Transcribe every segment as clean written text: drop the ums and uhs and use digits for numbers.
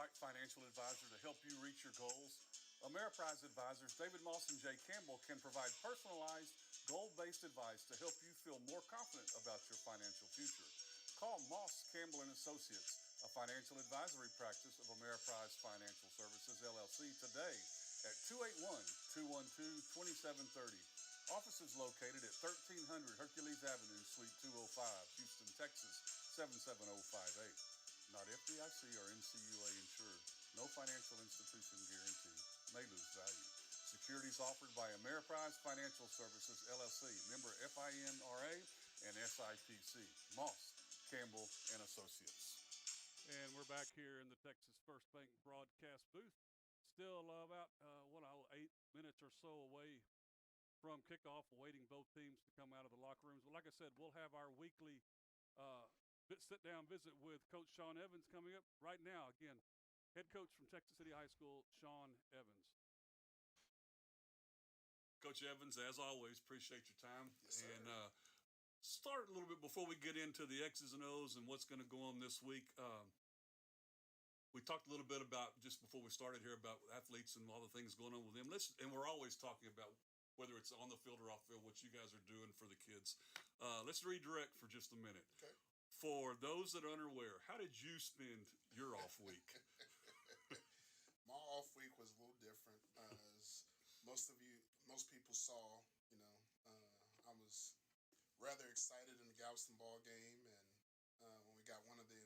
right financial advisor to help you reach your goals? Ameriprise advisors David Moss and Jay Campbell can provide personalized, goal-based advice to help you feel more confident about your financial future. Call Moss, Campbell and Associates, a financial advisory practice of Ameriprise Financial Services, LLC, today at 281-212-2730. Office is located at 1300 Hercules Avenue, Suite 205, Houston, Texas, 77058. Not FDIC or NCUA insured. No financial institution guarantee. May lose value. Securities offered by Ameriprise Financial Services, LLC, member FINRA and SIPC. Moss, Campbell, and Associates. And we're back here in the Texas First Bank broadcast booth. Still about 8 minutes or so away from kickoff, awaiting both teams to come out of the locker rooms. But like I said, we'll have our weekly sit-down visit with Coach Sean Evans coming up right now. Again, head coach from Texas City High School, Sean Evans. Coach Evans, as always, appreciate your time. Yes, sir. And start a little bit before we get into the X's and O's and what's going to go on this week. We talked a little bit about, just before we started here, about athletes and all the things going on with them. And we're always talking about whether it's on the field or off field, what you guys are doing for the kids. Let's redirect for just a minute. Okay. For those that are unaware, how did you spend your off week? My off week was a little different. As most people saw, I was rather excited in the Galveston ball game, and when we got one of the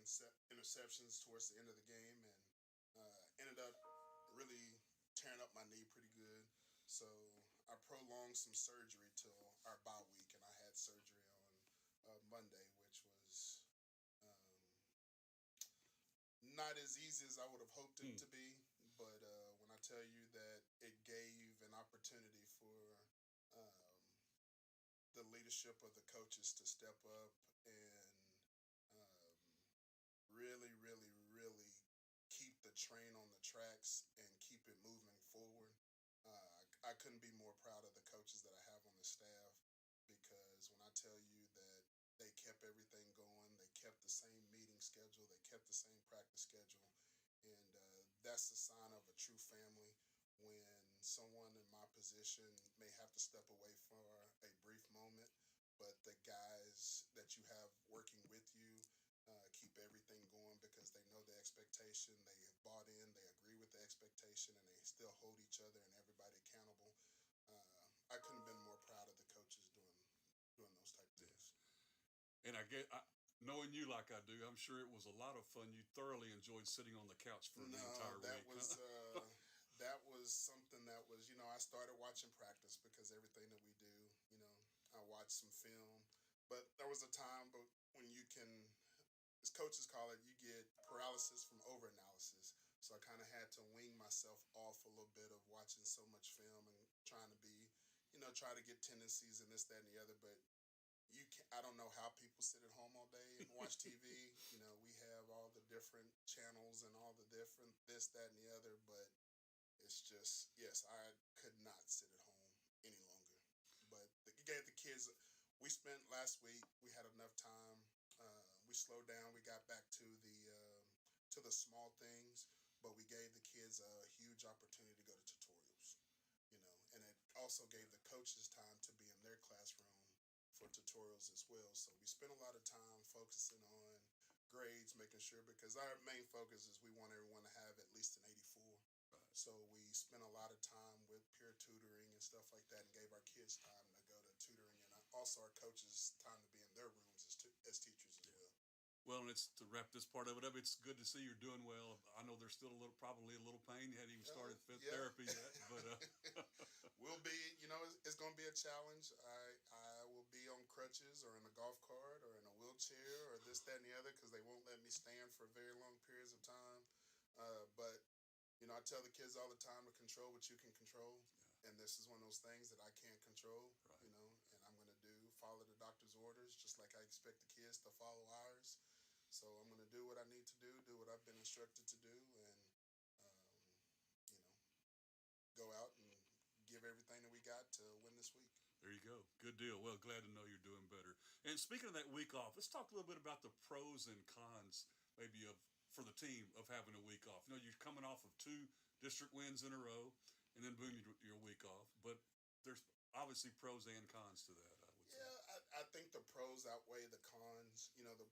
interceptions towards the end of the game, and ended up really tearing up my knee pretty good. So I prolonged some surgery till our bye week, and I had surgery on Monday, which was not as easy as I would have hoped it to be. But when I tell you that it gave an opportunity for the leadership of the coaches to step up and really, really, really keep the train on the tracks and keep it moving forward. I couldn't be more proud of the coaches that I have on the staff, because when I tell you that they kept everything going, they kept the same meeting schedule, they kept the same practice schedule, and that's the sign of a true family. When someone in my position may have to step away for a brief moment, but the guys that you have working with you keep everything going because they know the expectation, they have bought in, they agree with the expectation, and they still hold each other and everybody accountable. I couldn't have been more proud of the coaches doing those type of things. And knowing you like I do, I'm sure it was a lot of fun. You thoroughly enjoyed sitting on the couch for the entire week. That was something that was, I started watching practice because everything that we do, I watched some film. But there was a time when you can, as coaches call it, you get paralysis from overanalysis. So I kind of had to wing myself off a little bit of watching so much film and trying to be, try to get tendencies and this, that, and the other. But I don't know how people sit at home all day and watch TV. We have all the different channels and all the different this, that, and the other. But it's just, yes, I could not sit at home any longer. But you gave the kids, we spent last week, we had enough time. We slowed down. We got back to the small things, but we gave the kids a huge opportunity to go to tutorials, and it also gave the coaches time to be in their classroom for tutorials as well. So we spent a lot of time focusing on grades, making sure, because our main focus is we want everyone to have at least an 84. So we spent a lot of time with peer tutoring and stuff like that, and gave our kids time to go to tutoring, and also our coaches time to be in their rooms as teachers as well. Well, and it's to wrap this part of it up. It's good to see you're doing well. I know there's still probably a little pain. You hadn't even started therapy yet, but we'll be. It's going to be a challenge. I will be on crutches or in a golf cart or in a wheelchair or this, that, and the other, because they won't let me stand for very long periods of time. But I tell the kids all the time to control what you can control, and this is one of those things that I can't control. Right. And I'm going to follow the doctor's orders, just like I expect the kids to follow ours. So I'm going to do what I need to do what I've been instructed to do, and, go out and give everything that we got to win this week. There you go. Good deal. Well, glad to know you're doing better. And speaking of that week off, let's talk a little bit about the pros and cons, maybe of for the team of having a week off? You know, you're coming off of 2 district wins in a row, and then boom, you're a week off. But there's obviously pros and cons to that, I would say. Yeah, I think the pros outweigh the cons. You know, the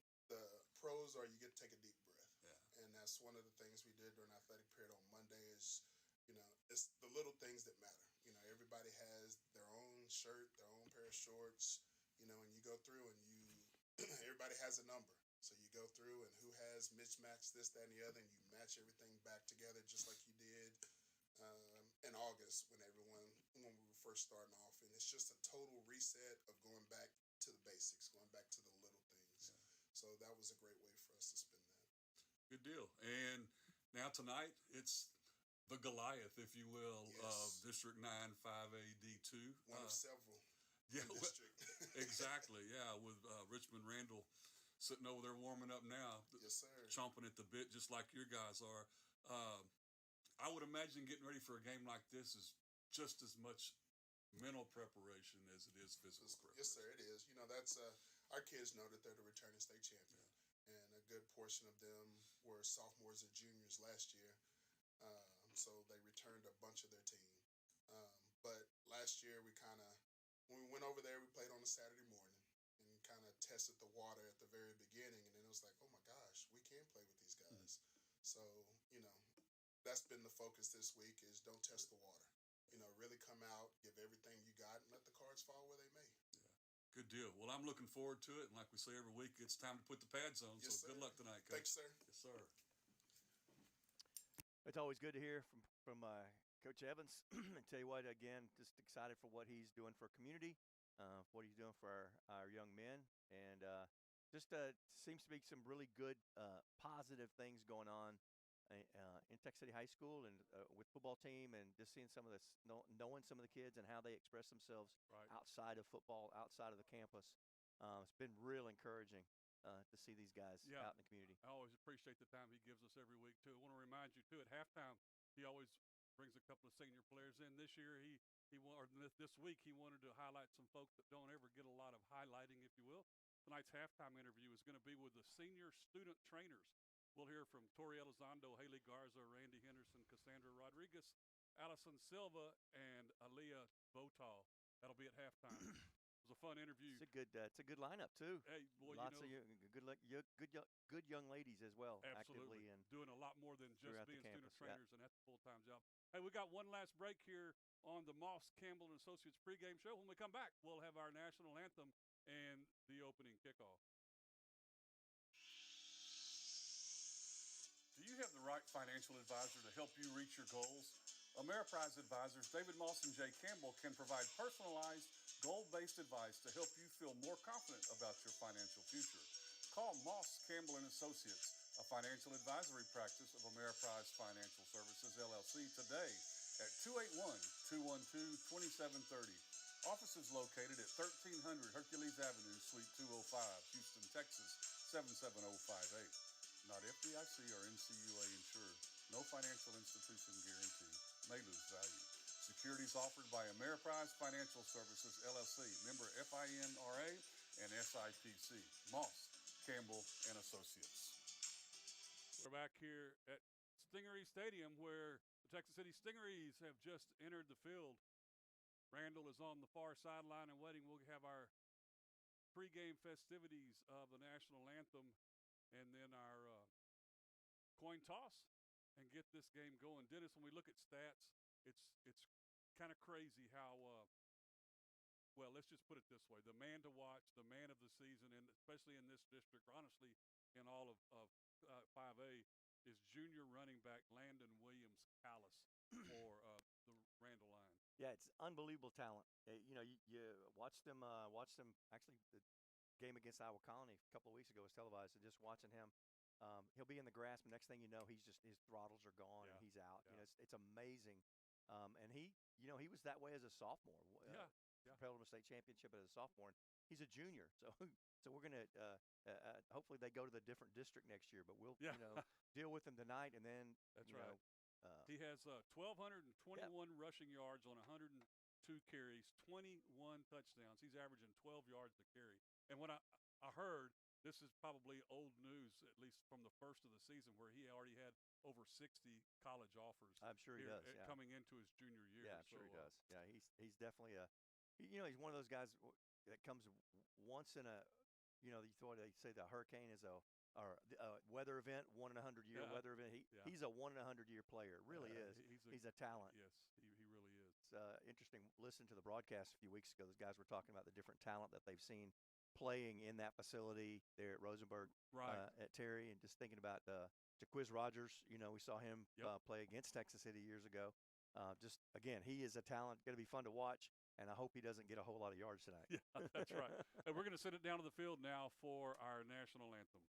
pros are you get to take a deep breath. Yeah. And that's one of the things we did during athletic period on Monday is, you know, it's the little things that matter. You know, everybody has their own shirt, their own pair of shorts, you know, and you go through and you everybody has a number. So you go through and who has mismatched this, that, and the other, and you match everything back together just like you did in August when we were first starting off. And it's just a total reset of going back to the basics, going back to the little things. Yeah. So that was a great way for us to spend that. Good deal. And now tonight, it's the Goliath, if you will, of Yes. District 9 5A D2. One of several Yeah, in the district. exactly. Yeah, with Richmond Randall sitting over there warming up now, Yes, sir. chomping at the bit, just like your guys are. I would imagine getting ready for a game like this is just as much mental preparation as it is physical preparation. Yes, sir, it is. You know, that's our kids know that they're the returning state champion, and a good portion of them were sophomores and juniors last year. So they returned a bunch of their team. But last year when we went over there, we played on a Saturday morning and kind of tested the water at the very beginning, and then it was like, oh my gosh, we can play with these guys. So, you know, that's been the focus this week is don't test the water. You know, really come out, give everything you got, and let the cards fall where they may. Yeah, good deal. Well, I'm looking forward to it, and like we say every week, it's time to put the pads on. Yes, so sir. Good luck tonight, Coach. Thanks, sir. Yes, sir. It's always good to hear from Coach Evans. And tell you what, again, just excited for what he's doing for community, what he's doing for our young men, and just seems to be some really good positive things going on in Tech City High School and with football team, and just seeing some of this, knowing some of the kids and how they express themselves outside of football, outside of the campus. It's been real encouraging to see these guys out in the community. I always appreciate the time he gives us every week, too. I want to remind you, too, at halftime, he always brings a couple of senior players in. This year, this week, he wanted to highlight some folks that don't ever get a lot of highlighting, if you will. Tonight's halftime interview is going to be with the senior student trainers. We'll hear from Tori Elizondo, Haley Garza, Randy Henderson, Cassandra Rodriguez, Allison Silva, and Aaliyah Botal. That'll be at halftime. It was a fun interview. It's a good lineup too. Hey, boy, lots of good young ladies as well. Absolutely, actively and doing a lot more than just being student campus, trainers, and that's a full-time job. Hey, we got one last break here on the Moss Campbell and Associates pregame show. When we come back, we'll have our national anthem and the opening kickoff. Do you have the right financial advisor to help you reach your goals? Ameriprise advisors David Moss and Jay Campbell can provide personalized, goal-based advice to help you feel more confident about your financial future. Call Moss, Campbell and Associates, a financial advisory practice of Ameriprise Financial Services, LLC, today at 281-212-2730. Office is located at 1300 Hercules Avenue, Suite 205, Houston, Texas, 77058. Not FDIC or NCUA insured. No financial institution guarantee. May lose value. Securities offered by Ameriprise Financial Services, LLC, member FINRA and SIPC. Moss, Campbell and Associates. We're back here at Stingery Stadium, where the Texas City Stingeries have just entered the field. Randall is on the far sideline and waiting. We'll have our pregame festivities of the national anthem and then our coin toss and get this game going. Dennis, when we look at stats, it's kind of crazy how well, let's just put it this way. The man to watch, the man of the season, and especially in this district, honestly, in all of 5A, is junior running back Landon Williams Callis for the Randall line. Yeah, it's unbelievable talent. You know, you watch them. Actually, the game against Iowa Colony a couple of weeks ago was televised, and just watching him, he'll be in the grass, but next thing you know, his throttles are gone and he's out. Yeah. You know, it's amazing. And he was that way as a sophomore. Propelled him to state championship as a sophomore. And he's a junior, so we're gonna hopefully they go to the different district next year. But we'll deal with him tonight, and then that's right. He has 1,221 rushing yards on 102 carries, 21 touchdowns. He's averaging 12 yards a carry. And when I heard, this is probably old news, at least from the first of the season where he already had over 60 college offers. I'm sure he does. Yeah. Coming into his junior year. Yeah, I'm sure he does. Yeah, he's definitely he's one of those guys that comes once in a, you thought they say the hurricane is a weather event, 1 in 100 year weather event. He's a 1 in 100 year player. Really is. He's a talent. Yes, he really is. It's interesting. Listen to the broadcast a few weeks ago. Those guys were talking about the different talent that they've seen playing in that facility there at Rosenberg, at Terry, and just thinking about Jaquiz Rogers. We saw him play against Texas City years ago. Just again, he is a talent. Going to be fun to watch, and I hope he doesn't get a whole lot of yards tonight. Yeah, that's right. And we're going to send it down to the field now for our national anthem.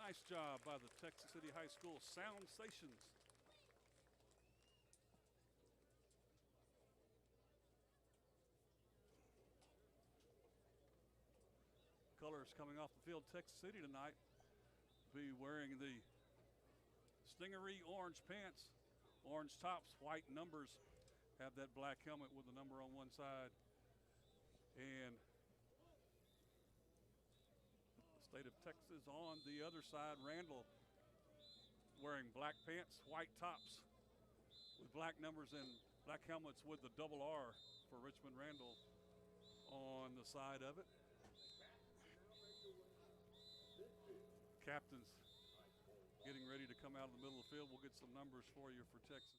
Nice job by the Texas City High School sound stations. Colors coming off the field. Texas City tonight be wearing the stingery orange pants, orange tops, white numbers. Have that black helmet with the number on one side. And State of Texas on the other side. Randall wearing black pants, white tops with black numbers and black helmets with the double R for Richmond Randall on the side of it. Captains getting ready to come out of the middle of the field. We'll get some numbers for you for Texas.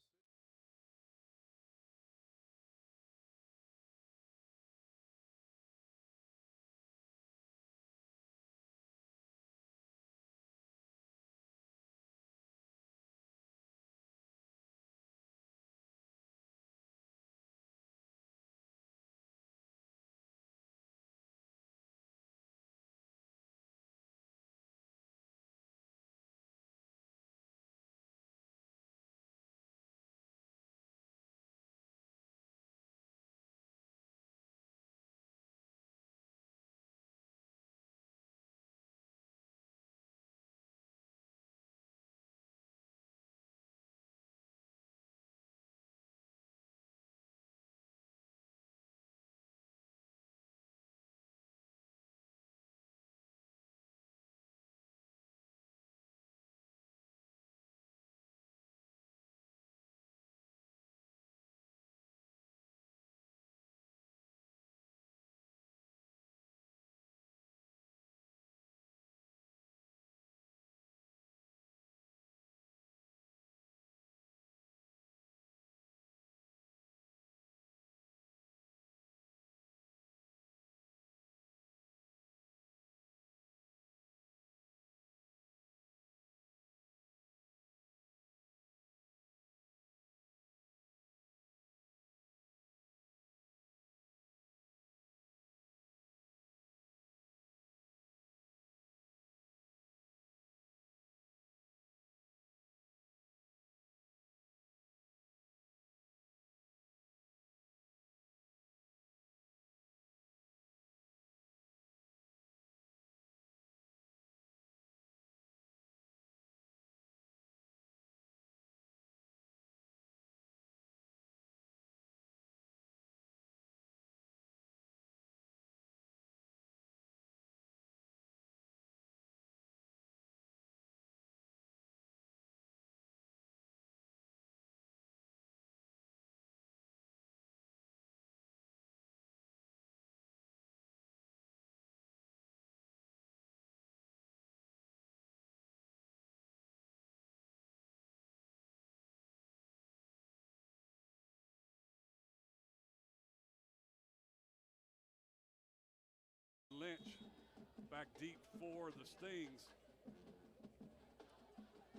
Back deep for the Stings.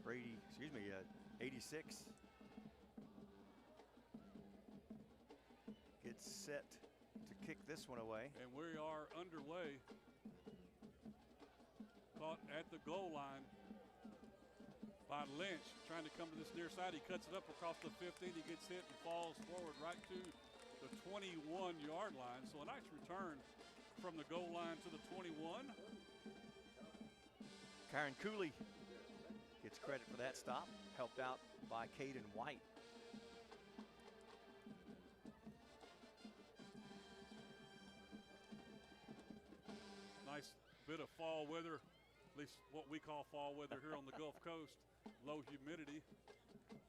Brady, 86. Gets set to kick this one away. And we are underway. Caught at the goal line by Lynch, trying to come to this near side. He cuts it up across the 15. He gets hit and falls forward right to the 21-yard line. So a nice return from the goal line to the 21. Kyron Cooley gets credit for that stop, helped out by Caden White. Nice bit of fall weather, at least what we call fall weather here on the Gulf Coast. Low humidity,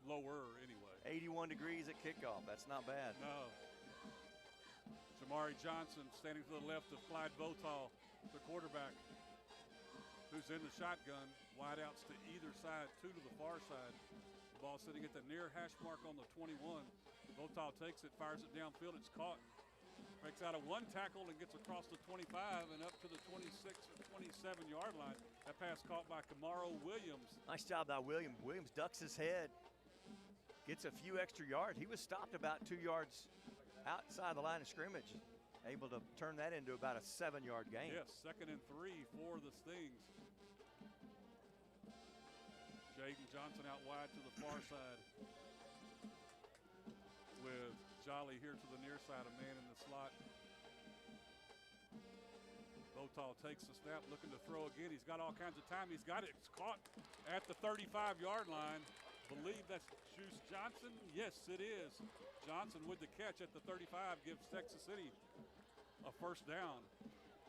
lower anyway. 81 degrees at kickoff. That's not bad. No. Jamari Johnson standing to the left of Clyde Votaw, the quarterback, who's in the shotgun. Wideouts to either side, two to the far side. The ball sitting at the near hash mark on the 21. Votaw takes it, fires it downfield. It's caught. Breaks out of one tackle and gets across the 25 and up to the 26 or 27-yard line. That pass caught by Kamaro Williams. Nice job by Williams. Williams ducks his head, gets a few extra yards. He was stopped about 2 yards outside the line of scrimmage, able to turn that into about a 7-yard gain. Yes, 2nd and 3 for the Stings. Jaden Johnson out wide to the far side with Jolly here to the near side, a man in the slot. Votaw takes the snap, looking to throw again. He's got all kinds of time. He's got it. It's caught at the 35-yard line. Believe that's Juice Johnson. Yes, it is. Johnson with the catch at the 35 gives Texas City a first down.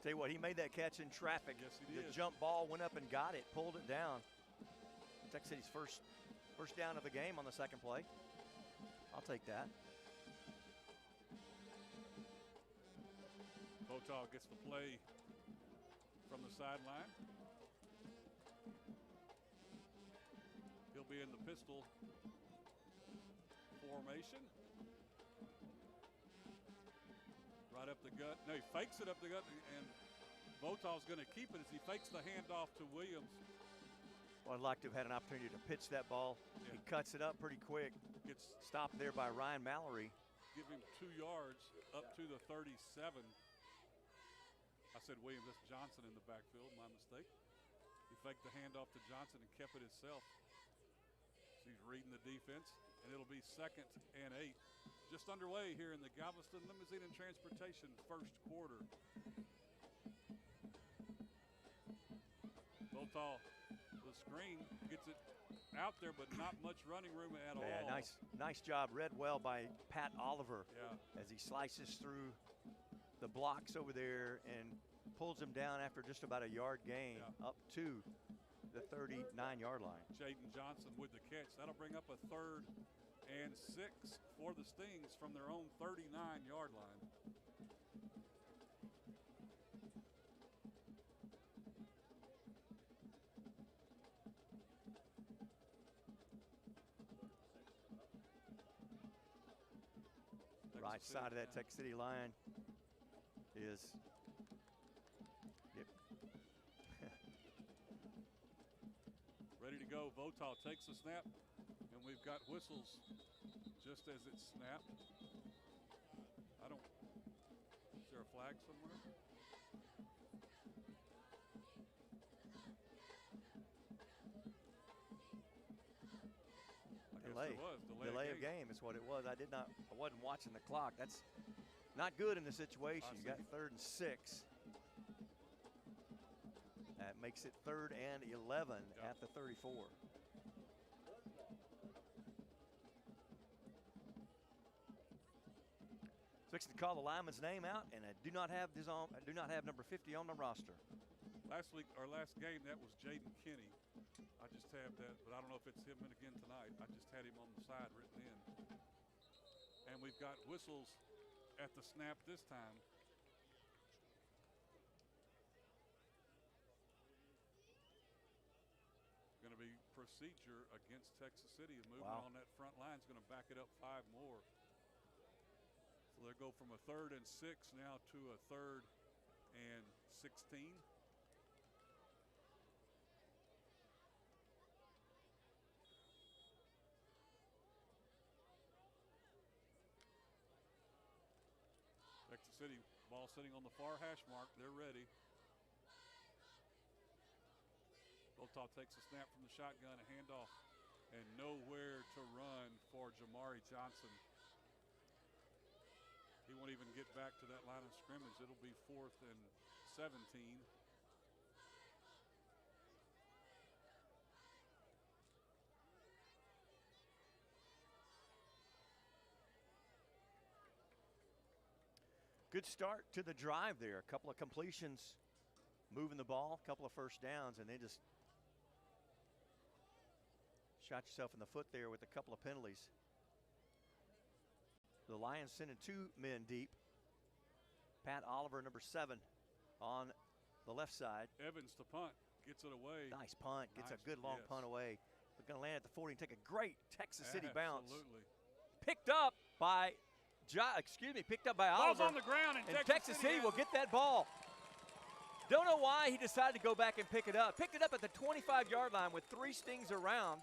Tell you what, he made that catch in traffic. Yes, he did. The jump ball went up and got it, pulled it down. Texas City's first down of the game on the second play. I'll take that. Votaw gets the play from the sideline. He'll be in the pistol formation. Right up the gut. No, he fakes it up the gut, and Votaw's going to keep it as he fakes the handoff to Williams. Well, I'd like to have had an opportunity to pitch that ball. Yeah. He cuts it up pretty quick. Gets stopped there by Ryan Mallory. Give him 2 yards up to the 37. I said Williams, that's Johnson in the backfield, my mistake. He faked the handoff to Johnson and kept it himself. So he's reading the defense, and it'll be 2nd and 8. Just underway here in the Galveston Limousine and Transportation first quarter. Votaw, the screen, gets it out there, but not much running room at all. Yeah, nice job. Read well by Pat Oliver. Yeah. As he slices through the blocks over there and pulls him down after just about a yard gain up to the 39-yard line. Jaden Johnson with the catch. That'll bring up a 3rd and 6 for the Stings from their own 39-yard line. Right side of that Texas City line is, ready to go. Votaw takes the snap, and we've got whistles just as it's snapped. Is there a flag somewhere? Delay of game is what it was. I wasn't watching the clock. That's not good in the situation. You got 3rd and 6. That makes it 3rd and 11 at the 34. Fixing to call the lineman's name out, and I do not have number 50 on the roster. Last game, that was Jaden Kinney. I just have that, but I don't know if it's him again tonight. I just had him on the side written in. And we've got whistles at the snap this time. Going to be procedure against Texas City. A movement on that front line is going to back it up 5 more. So they'll go from a 3rd and 6 now to a 3rd and 16. City. Ball sitting on the far hash mark. They're ready. Votaw takes a snap from the shotgun, a handoff, and nowhere to run for Jamari Johnson. He won't even get back to that line of scrimmage. It'll be 4th and 17. Good start to the drive there. A couple of completions, moving the ball, a couple of first downs, and they just shot yourself in the foot there with a couple of penalties. The Lions sending 2 men deep. Pat Oliver, number 7, on the left side. Evans to punt, gets it away. Nice punt, gets Nice, a good long yes. punt away. They're going to land at the 40 and take a great Texas City bounce. Absolutely. Picked up by Ball's Oliver. on the ground, and Texas City will get that ball. Don't know why he decided to go back and pick it up. Picked it up at the 25-yard line with 3 stings around.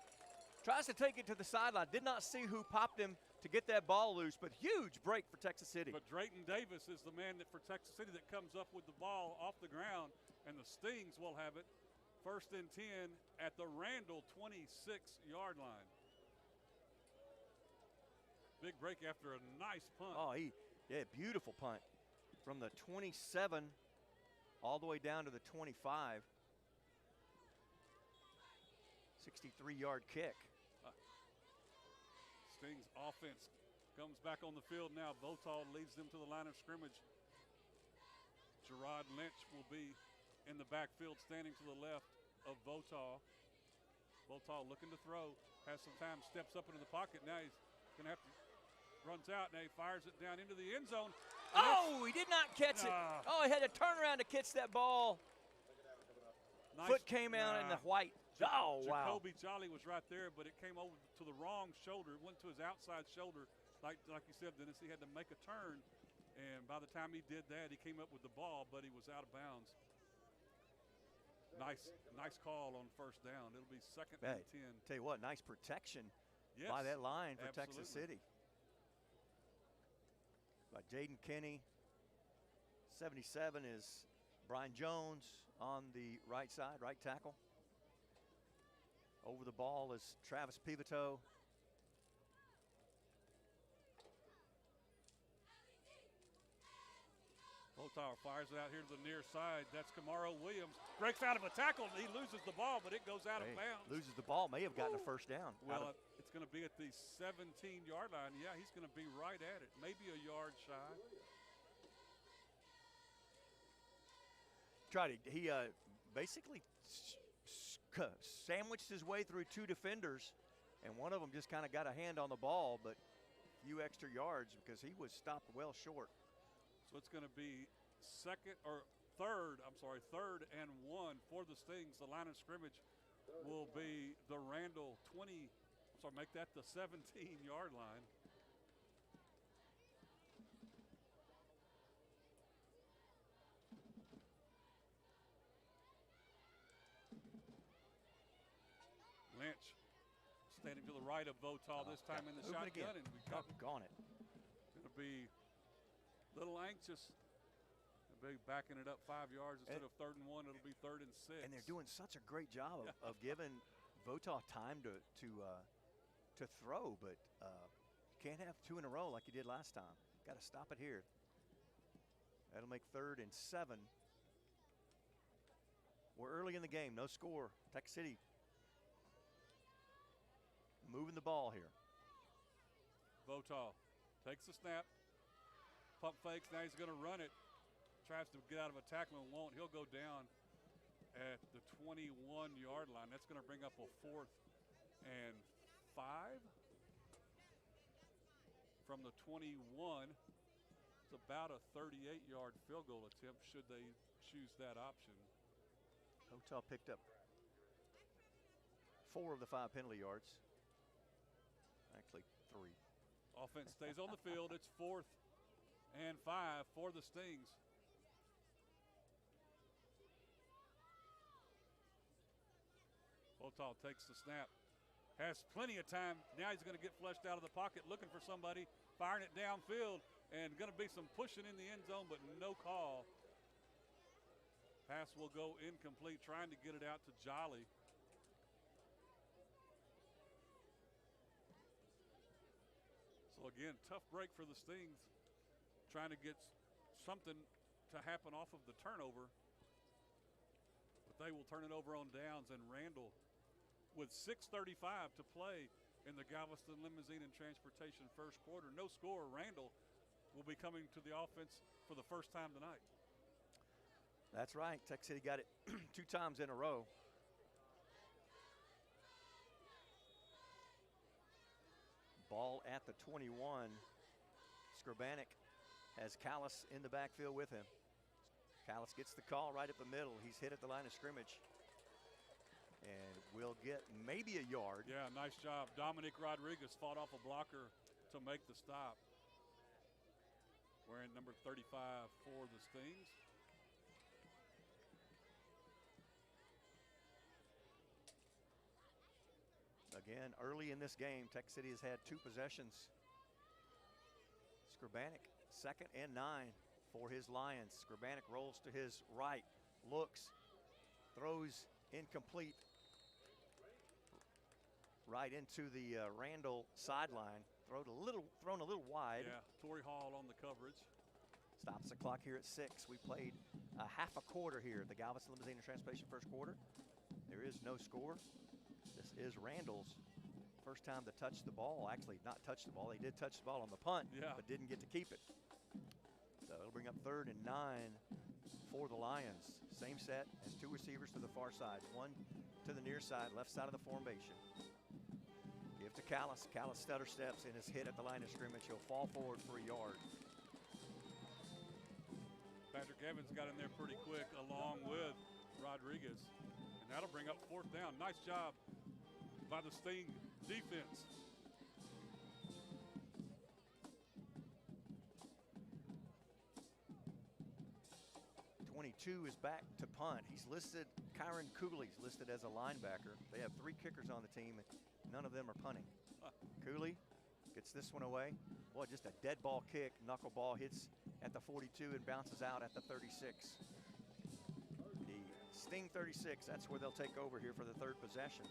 Tries to take it to the sideline. Did not see who popped him to get that ball loose, but huge break for Texas City. But Drayton Davis is the man that for Texas City that comes up with the ball off the ground, and the Stings will have it 1st and 10 at the Randle 26-yard line. Big break after a nice punt. Oh, beautiful punt from the 27 all the way down to the 25. 63-yard kick. Stings offense comes back on the field now. Votaw leads them to the line of scrimmage. Gerard Lynch will be in the backfield standing to the left of Votaw. Votaw looking to throw, has some time, steps up into the pocket. Now he's going to have to, runs out, now he fires it down into the end zone. Oh, he did not catch it. Oh, he had to turn around to catch that ball. Nice. Foot came out in the white. Oh, wow. Jacoby Jolly was right there, but it came over to the wrong shoulder. It went to his outside shoulder. Like you said, Dennis, he had to make a turn. And by the time he did that, he came up with the ball, but he was out of bounds. Nice call on 1st down. It'll be 2nd and 10. Tell you what, nice protection by that line for Texas City. By Jaden Kinney. 77 is Brian Jones on the right side, right tackle. Over the ball is Travis Pivoteau. Votaw fires it out here to the near side. That's Kamaro Williams. Breaks out of a tackle. He loses the ball, but it goes out of bounds. Loses the ball. May have gotten a first down. Well, it's going to be at the 17-yard line. Yeah, he's going to be right at it. Maybe a yard shy. He basically sandwiched his way through 2 defenders, and one of them just kind of got a hand on the ball, but a few extra yards because he was stopped well short. So it's going to be 3rd and 1 for the Stings. The line of scrimmage will be the Randall make that the 17-yard line. Lynch standing to the right of Votaw this time in the shotgun, and we got it. Going to be a little anxious. They'll be backing it up 5 yards instead of 3rd and 1. It'll be 3rd and 6. And they're doing such a great job of giving Votaw time to throw, but you can't have 2 in a row like you did last time. Got to stop it here. That'll make 3rd and 7. We're early in the game, no score. Texas City moving the ball here. Votaw takes the snap, pump fakes, now he's going to run it. Tries to get out of a tackle and won't. He'll go down at the 21-yard line. That's going to bring up a 4th and 5 from the 21. It's about a 38-yard field goal attempt should they choose that option. Votaw picked up 4 of the 5 penalty yards. Actually 3. Offense stays on the field. It's 4th and 5 for the Stings. Votaw takes the snap. Has plenty of time. Now he's going to get flushed out of the pocket looking for somebody. Firing it downfield. and going to be some pushing in the end zone, but no call. Pass will go incomplete, trying to get it out to Jolly. So again, tough break for the Stings, trying to get something to happen off of the turnover. But they will turn it over on downs, and Randall, with 6:35 to play in the Galveston Limousine and Transportation first quarter. No score. Randall will be coming to the offense for the first time tonight. That's right. Tech City got it 2 times in a row. Ball at the 21. Skrbanek has Callis in the backfield with him. Callis gets the call right up the middle. He's hit at the line of scrimmage. And will get maybe a yard. Yeah, nice job. Dominic Rodriguez fought off a blocker to make the stop. Wearing number 35 for the Stings. Again, early in this game, Tech City has had 2 possessions. Skrbanek, 2nd and 9 for his Lions. Skrbanek rolls to his right, looks, throws incomplete. Right into the Randall sideline. Thrown a little wide. Yeah, Torrey Hall on the coverage. Stops the clock here at 6. We played a half a quarter here. The Galveston Limousine and Transportation first quarter. There is no score. This is Randall's first time to touch the ball. Actually, not touch the ball. They did touch the ball on the punt, but didn't get to keep it. So it'll bring up 3rd and 9 for the Lions. Same set and 2 receivers to the far side. 1 to the near side, left side of the formation. Give to Callis. Callis stutter steps and is hit at the line of scrimmage. He'll fall forward for a yard. Patrick Evans got in there pretty quick along with Rodriguez. And that'll bring up 4th down. Nice job by the Sting defense. Is back to punt. He's listed, Kyron Cooley's listed as a linebacker. They have 3 kickers on the team, and none of them are punting. Cooley gets this one away. Boy, just a dead ball kick. Knuckleball hits at the 42 and bounces out at the 36. The Sting 36, that's where they'll take over here for the 3rd possession.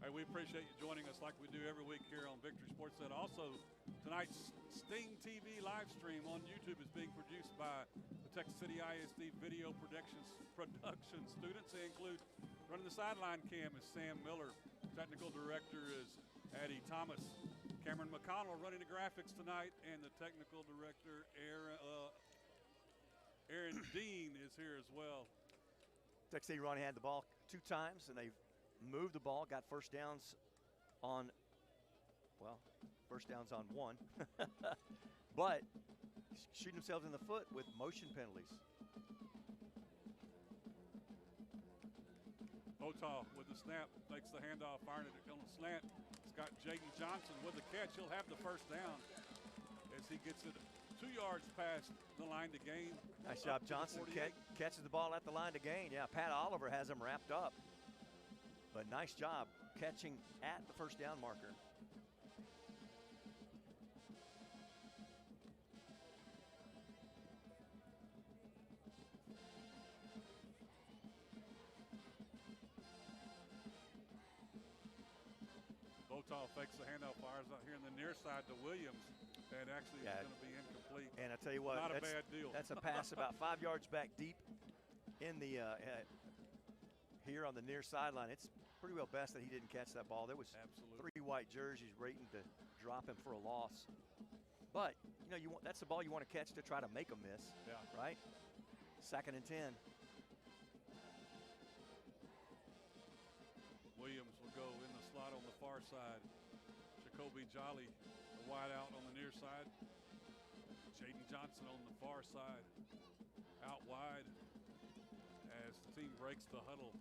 Hey, we appreciate you joining us like we do every week here on Victory SportsNet. Also, tonight's Sting TV live stream on YouTube is being produced by the Texas City ISD video production students. They include running the sideline cam is Sam Miller. Technical director is Addie Thomas. Cameron McConnell running the graphics tonight, and the technical director Aaron Dean is here as well. Texas City Ronnie had the ball 2 times, and they've moved the ball, got first downs on 1. But shooting themselves in the foot with motion penalties. Otaw with the snap, takes the handoff, firing it on the slant. It's got Jaden Johnson with the catch. He'll have the first down as he gets it 2 yards past the line to gain. Nice job, Johnson. Catches the ball at the line to gain. Yeah, Pat Oliver has him wrapped up. But nice job catching at the first down marker. Otaw fakes the handoff, fires out here in the near side to Williams. And actually it's going to be incomplete. And I tell you what, not a bad deal. That's a pass about 5 yards back deep in the here on the near sideline. It's pretty well best that he didn't catch that ball. There was 3 white jerseys waiting to drop him for a loss. But that's the ball you want to catch to try to make a miss. Yeah. Right. 2nd and 10. Williams will go in the slot on the far side. Jacoby Jolly, the wide out on the near side. Jaden Johnson on the far side. Out wide as the team breaks the huddle.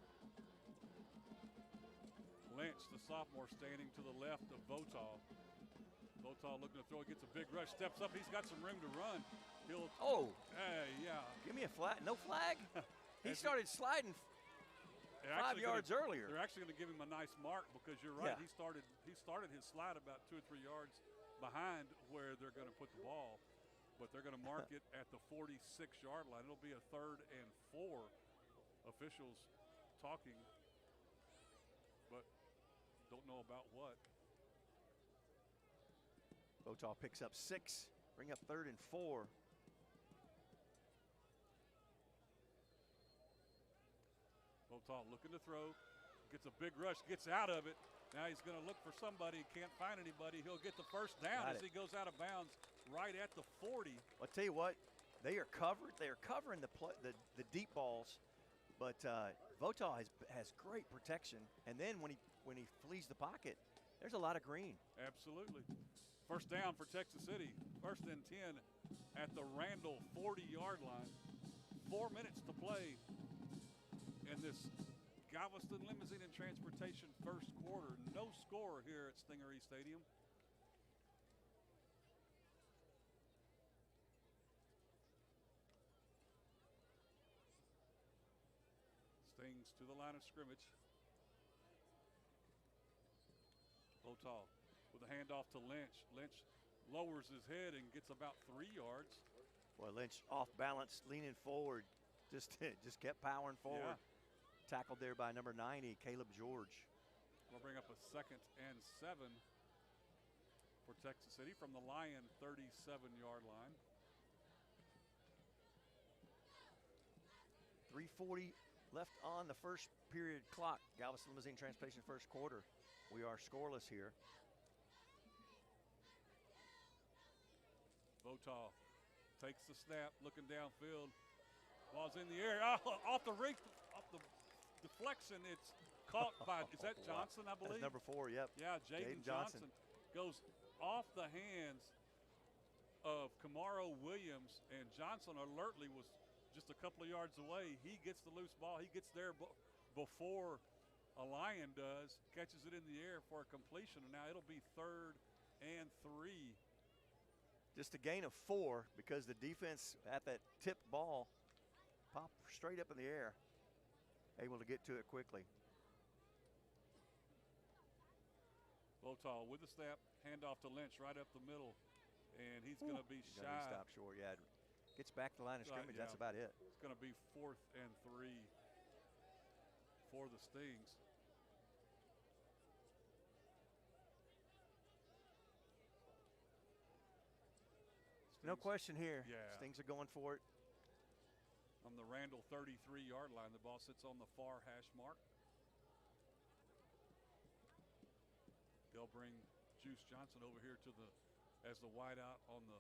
Lynch, the sophomore, standing to the left of Votaw. Votaw looking to throw, he gets a big rush, steps up, he's got some room to run. He'll, yeah. Give me a flag, no flag? He started sliding 5 yards earlier. They're actually going to give him a nice mark because you're right. Yeah. He started his slide about 2 or 3 yards behind where they're going to put the ball. but they're going to mark it at the 46-yard line. It'll be a 3rd and 4. Officials talking, but don't know about what. Votaw picks up 6, bring up 3rd and 4. Votaw looking to throw, gets a big rush, gets out of it. Now he's going to look for somebody, can't find anybody. He'll get the first down as he goes out of bounds right at the 40. I'll tell you what, they are covered. They are covering the deep balls, but Votaw has great protection. And then when he flees the pocket, there's a lot of green. Absolutely. First down for Texas City. 1st and 10 at the Randle 40-yard line. 4 minutes to play in this Galveston Limousine and Transportation first quarter. No score here at Stingery Stadium. Stings to the line of scrimmage. Votaw with a handoff to Lynch. Lynch lowers his head and gets about 3 yards. Boy, Lynch off balance, leaning forward, just kept powering forward. Yeah. Tackled there by number 90, Caleb George. We'll bring up a 2nd and 7 for Texas City from the Lion 37-yard line. 3:40 left on the first period clock. Galveston Limousine Transportation first quarter. We are scoreless here. Votaw takes the snap, looking downfield. Ball's in the air, off the deflection. It's caught by, is that Johnson, I believe? That's number 4, yep. Yeah, Jaden Johnson goes off the hands of Camaro Williams, and Johnson alertly was just a couple of yards away. He gets the loose ball. He gets there before a Lion does, catches it in the air for a completion, and now it'll be 3rd and 3. Just a gain of 4 because the defense at that tipped ball popped straight up in the air, able to get to it quickly. Votaw with the snap, handoff to Lynch right up the middle, and he's going to be shy. Stop short, yeah. Gets back to the line of scrimmage, yeah. That's about it. It's going to be 4th and 3 for the Stings. No question here. Yeah. Stings are going for it. On the Randall 33-yard line, the ball sits on the far hash mark. They'll bring Juice Johnson over here as the wideout on the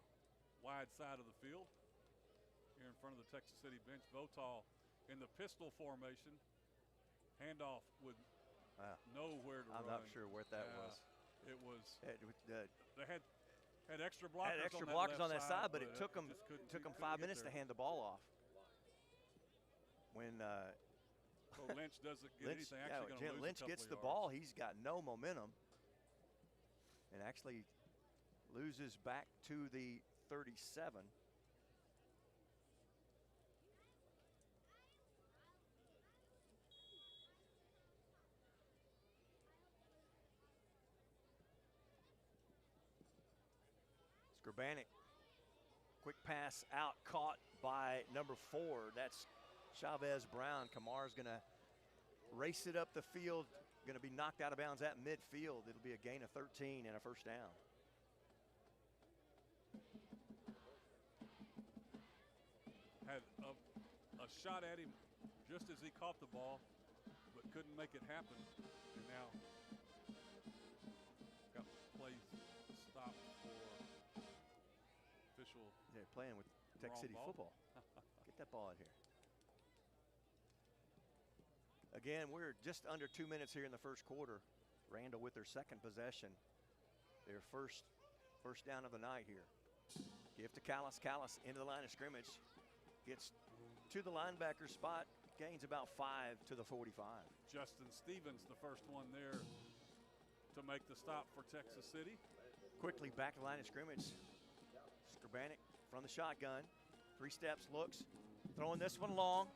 wide side of the field. Here in front of the Texas City bench, Votaw in the pistol formation. Handoff with nowhere to run. I'm not sure what that was. It was. They had extra blockers. Had extra blockers on that side, but it took them 5 minutes to hand the ball off. When so Lynch doesn't get anything. Actually, going to lose Lynch a gets couple the of ball. yards. He's got no momentum, and actually loses back to the 37. Skrbanek, quick pass out, caught by number 4. That's Chavez Brown. Kamar's going to race it up the field, going to be knocked out of bounds at midfield. It'll be a gain of 13 and a first down. Had a shot at him just as he caught the ball, but couldn't make it happen. And now got play stopped for official. They're playing with Tech City football. Get that ball out here. Again, we're just under 2 minutes here in the first quarter. Randall with their second possession. Their first down of the night here. Give to Callis. Callis into the line of scrimmage. Gets to the linebacker spot. Gains about 5 to the 45. Justin Stevens, the first one there to make the stop for Texas City. Quickly back to the line of scrimmage. Skrbanek from the shotgun. 3 steps, looks. Throwing this one long.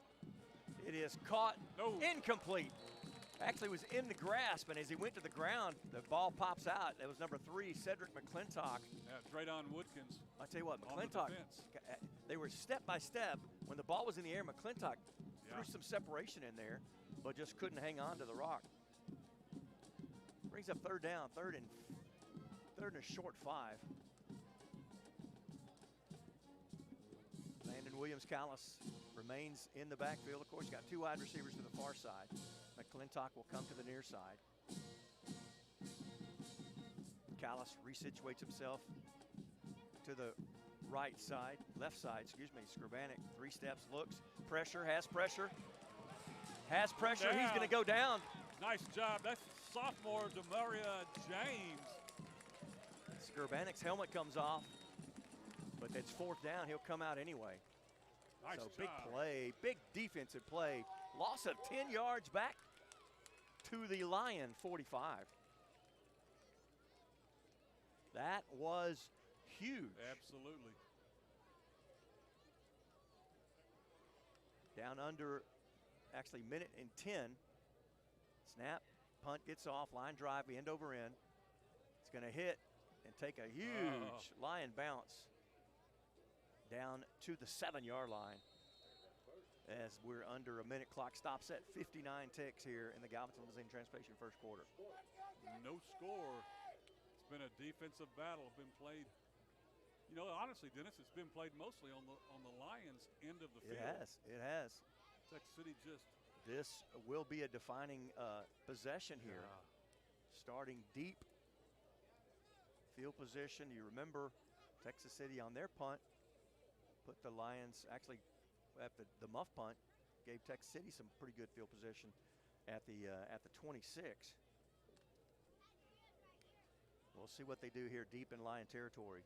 It is caught. No. Incomplete. actually was in the grasp, and as he went to the ground, the ball pops out. That was number 3, Cedric McClintock. Yeah, Draydon Woodkins. I tell you what, on the McClintock, defense. they were step by step. When the ball was in the air, McClintock Yeah. threw some separation in there, but just couldn't hang on to the rock. Brings up third down, third and a short 5. Landon Williams-Callis remains in the backfield. Of course, you got 2 wide receivers to the far side. McClintock will come to the near side. Callis resituates himself to the left side, excuse me. Skrbanek, 3 steps, looks, pressure, has pressure. He's going to go down. Nice job. That's sophomore Demaria James. Skrbanek's helmet comes off, but that's 4th down. He'll come out anyway. Nice So job. big play, big defensive play. Loss of 10 yards back to the Lion 45. That was huge. Absolutely. Down under, actually, minute and 10. Snap, punt gets off, line drive, end over end. It's going to hit and take a huge Lion bounce down to the 7-yard line. As we're under a minute, clock stops at 59 ticks here in the Galveston Limousine Transportation first quarter. No score. It's been a defensive battle, been played. You know, honestly, Dennis, it's been played mostly on the Lions' end of the field. It has. Texas City just. This will be a defining possession here. Starting deep field position. You remember Texas City on their punt put the Lions, actually at the muff punt, gave Texas City some pretty good field position at the 26. We'll see what they do here deep in Lion territory.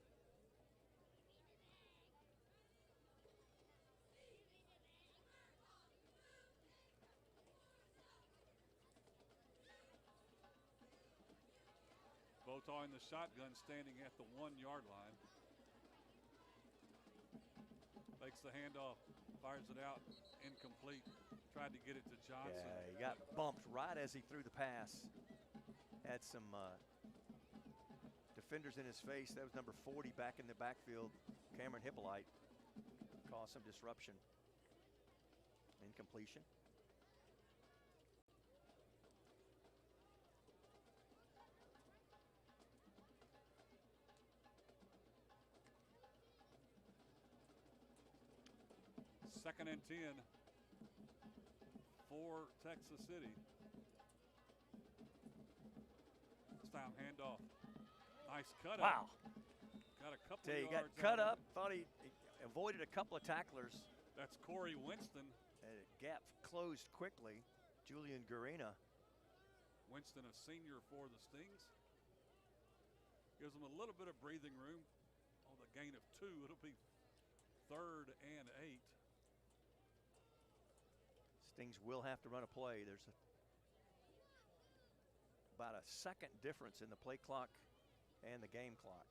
Botaw in the shotgun, standing at the 1-yard line. Takes the handoff, fires it out, incomplete. Tried to get it to Johnson. Yeah, he got bumped right as he threw the pass. Had some defenders in his face. That was number 40 back in the backfield. Cameron Hippolyte caused some disruption. Incompletion. Second and 10 for Texas City. This time handoff. Nice cut Wow. up. Got a couple He got yards cut out up. Thought he avoided a couple of tacklers. That's Corey Winston. Gap closed quickly. Julian Garena. Winston, a senior for the Stings. Gives them a little bit of breathing room. On the gain of 2, it'll be 3rd and 8. Stings will have to run a play. There's about a second difference in the play clock and the game clock.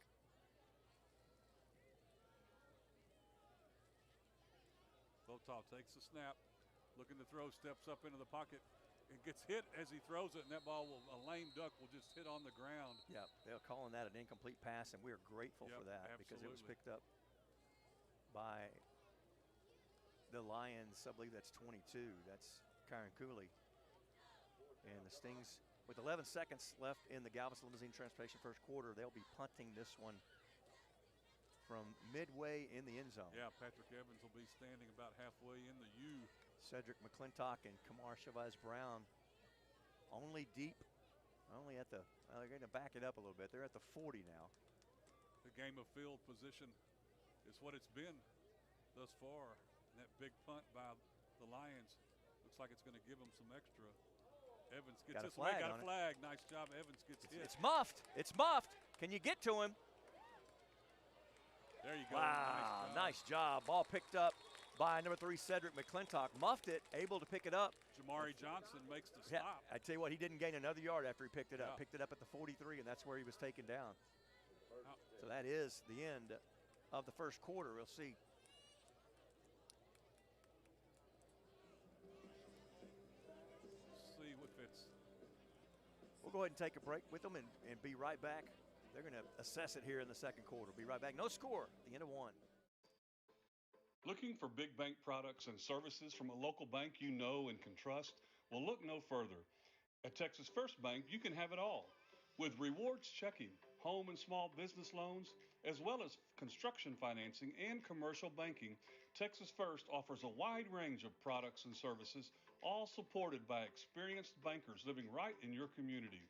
Botaw takes the snap, looking to throw, steps up into the pocket. It gets hit as he throws it, and that ball will, a lame duck will just hit on the ground. Yeah, they're calling that an incomplete pass, and we are grateful for that because it was absolutely. picked up by the Lions. I believe that's 22. That's Kyron Cooley. And the Stings, with 11 seconds left in the Galveston Limousine Transportation first quarter, they'll be punting this one from midway in the end zone. Yeah, Patrick Evans will be standing about halfway in the U. Cedric McClintock and Kamar Chavez-Brown only deep, only at the, they're going to back it up a little bit. They're at the 40 now. The game of field position is what it's been thus far. And that big punt by the Lions looks like it's going to give them some extra. Evans gets this away, got a flag. Nice job. Evans gets hit. It's muffed. It's muffed. Can you get to him? There you go. Wow, nice job. Ball picked up by number 3, Cedric McClintock. Muffed it, able to pick it up. Jamari Johnson makes the Yeah, stop. I tell you what, he didn't gain another yard after he picked it up. Yeah. Picked it up at the 43, and that's where he was taken down. Now, So that is the end of the first quarter. We'll see. see if It's We'll go ahead and take a break with them and be right back. They're going to assess it here in the second quarter. Be right back. No score. The end of one. Looking for big bank products and services from a local bank you know and can trust? Well, look no further. At Texas First Bank, you can have it all. With rewards checking, home and small business loans, as well as construction financing and commercial banking, Texas First offers a wide range of products and services, all supported by experienced bankers living right in your community.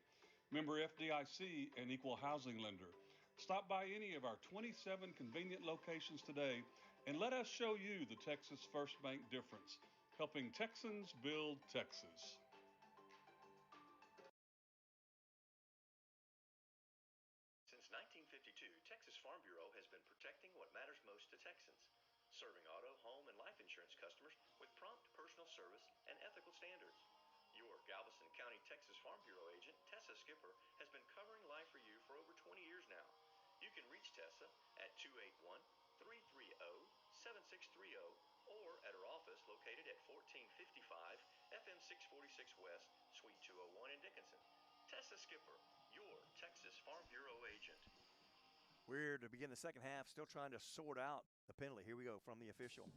Member FDIC and equal housing lender. Stop by any of our 27 convenient locations today and let us show you the Texas First Bank difference, helping Texans build Texas. Since 1952, Texas Farm Bureau has been protecting what matters most to Texans, serving auto, home, and life insurance customers with prompt personal service and ethical standards. Your Galveston County, Texas Farm Bureau agent, Tessa Skipper, has been covering life for you for over 20 years now. You can reach Tessa at 281-330-7630 or at her office located at 1455 FM 646 West, Suite 201 in Dickinson. Tessa Skipper, your Texas Farm Bureau agent. We're to begin the second half, still trying to sort out the penalty. Here we go from the official.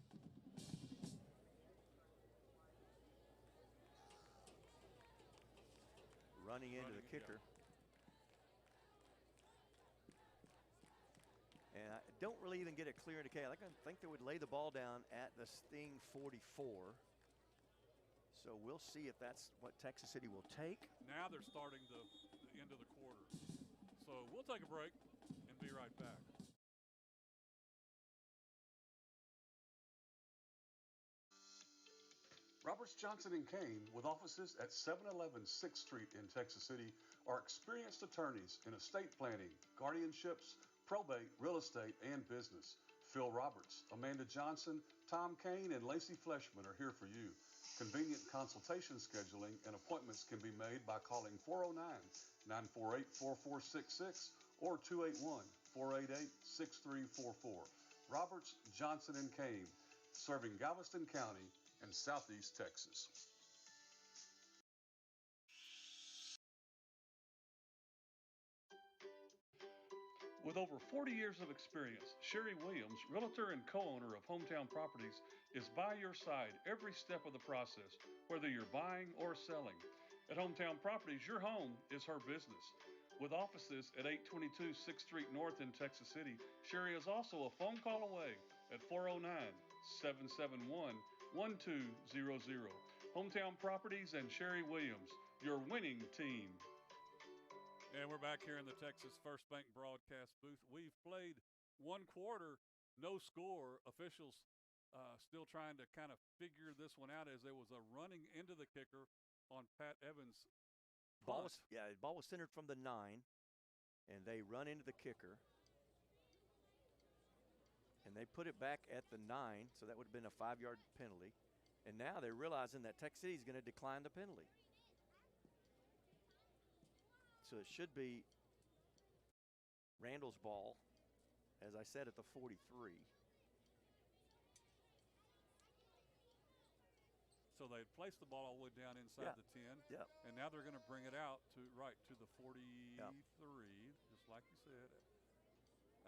Running into the kicker. And I don't really even get a clear indication. I think they would lay the ball down at the Sting 44. So we'll see if that's what Texas City will take. Now they're starting the end of the quarter. So we'll take a break and be right back. Roberts, Johnson & Kane, with offices at 711 6th Street in Texas City, are experienced attorneys in estate planning, guardianships, probate, real estate, and business. Phil Roberts, Amanda Johnson, Tom Kane, and Lacey Fleshman are here for you. Convenient consultation scheduling and appointments can be made by calling 409-948-4466 or 281-488-6344. Roberts, Johnson & Kane, serving Galveston County and Southeast Texas. With over 40 years of experience, Sherry Williams, realtor and co-owner of Hometown Properties, is by your side every step of the process, whether you're buying or selling. At Hometown Properties, your home is her business. With offices at 822 6th Street North in Texas City, Sherry is also a phone call away at 409-771-1200. Hometown Properties and Sherry Williams, your winning team. And we're back here in the Texas First Bank broadcast booth. We've played one quarter, no score. Officials still trying to kind of figure this one out as there was a running into the kicker on Pat Evans' Ball punt. the ball was centered from the 9, and they run into the kicker. And they put it back at the 9, so that would have been a 5-yard penalty. And now they're realizing that Tech City is going to decline the penalty. So it should be Randall's ball, as I said, at the 43. So they placed the ball all the way down inside the 10. Yep. And now they're going to bring it out to the 43, Yep. just like you said.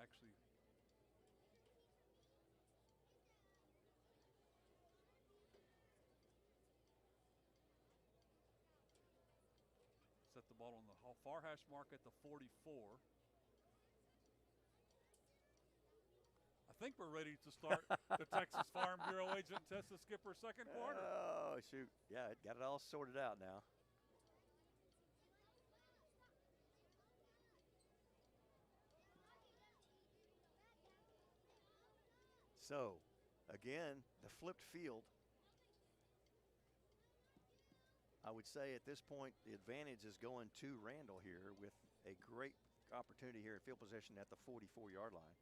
Actually, set the ball on the far hash mark at the 44. I think we're ready to start the Texas Farm Bureau agent Tessa Skipper second quarter. Oh, shoot. Yeah, it got it all sorted out now. So, again, the flipped field. I would say at this point, the advantage is going to Randall here with a great opportunity here at field possession at the 44-yard line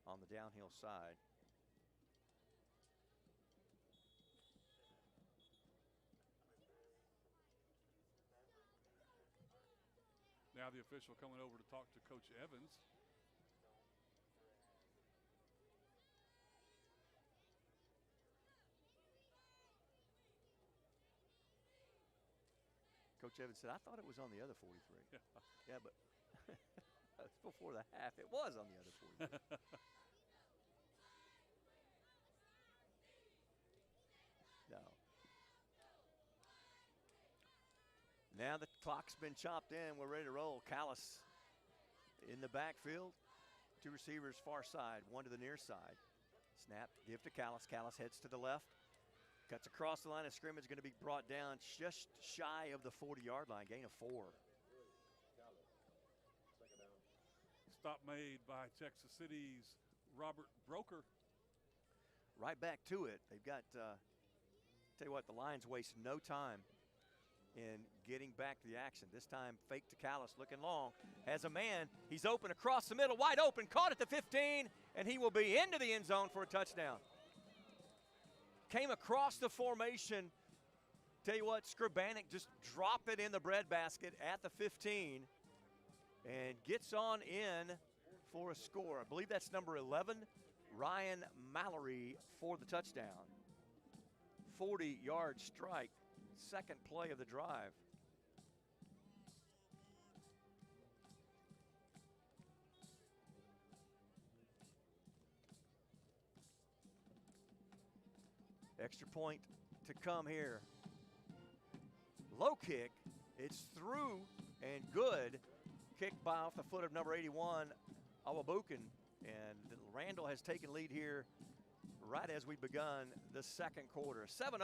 on the downhill side. Now the official coming over to talk to Coach Evans. Coach Evans said, I thought it was on the other 43. Yeah. Yeah, but it's before the half. It was on the other 43. No. Now the clock's been chopped in. We're ready to roll. Callis in the backfield. Two receivers far side, one to the near side. Snap, give to Callis. Callis heads to the left. Cuts across the line of scrimmage, going to be brought down just shy of the 40-yard line. Gain of 4. Stop made by Texas City's Robert Broker. Right back to it. They've got, tell you what, the Lions waste no time in getting back to the action. This time, fake to Callis, looking long. Has a man. He's open across the middle, wide open, caught at the 15, and he will be into the end zone for a touchdown. Came across the formation. Tell you what, Scribanic just dropped it in the breadbasket at the 15 and gets on in for a score. I believe that's number 11, Ryan Mallory, for the touchdown. 40-yard strike, second play of the drive. Extra point to come here. Low kick, it's through and good. Kick by off the foot of number 81, Awabukin. And Randall has taken lead here right as we've begun the second quarter. 7-0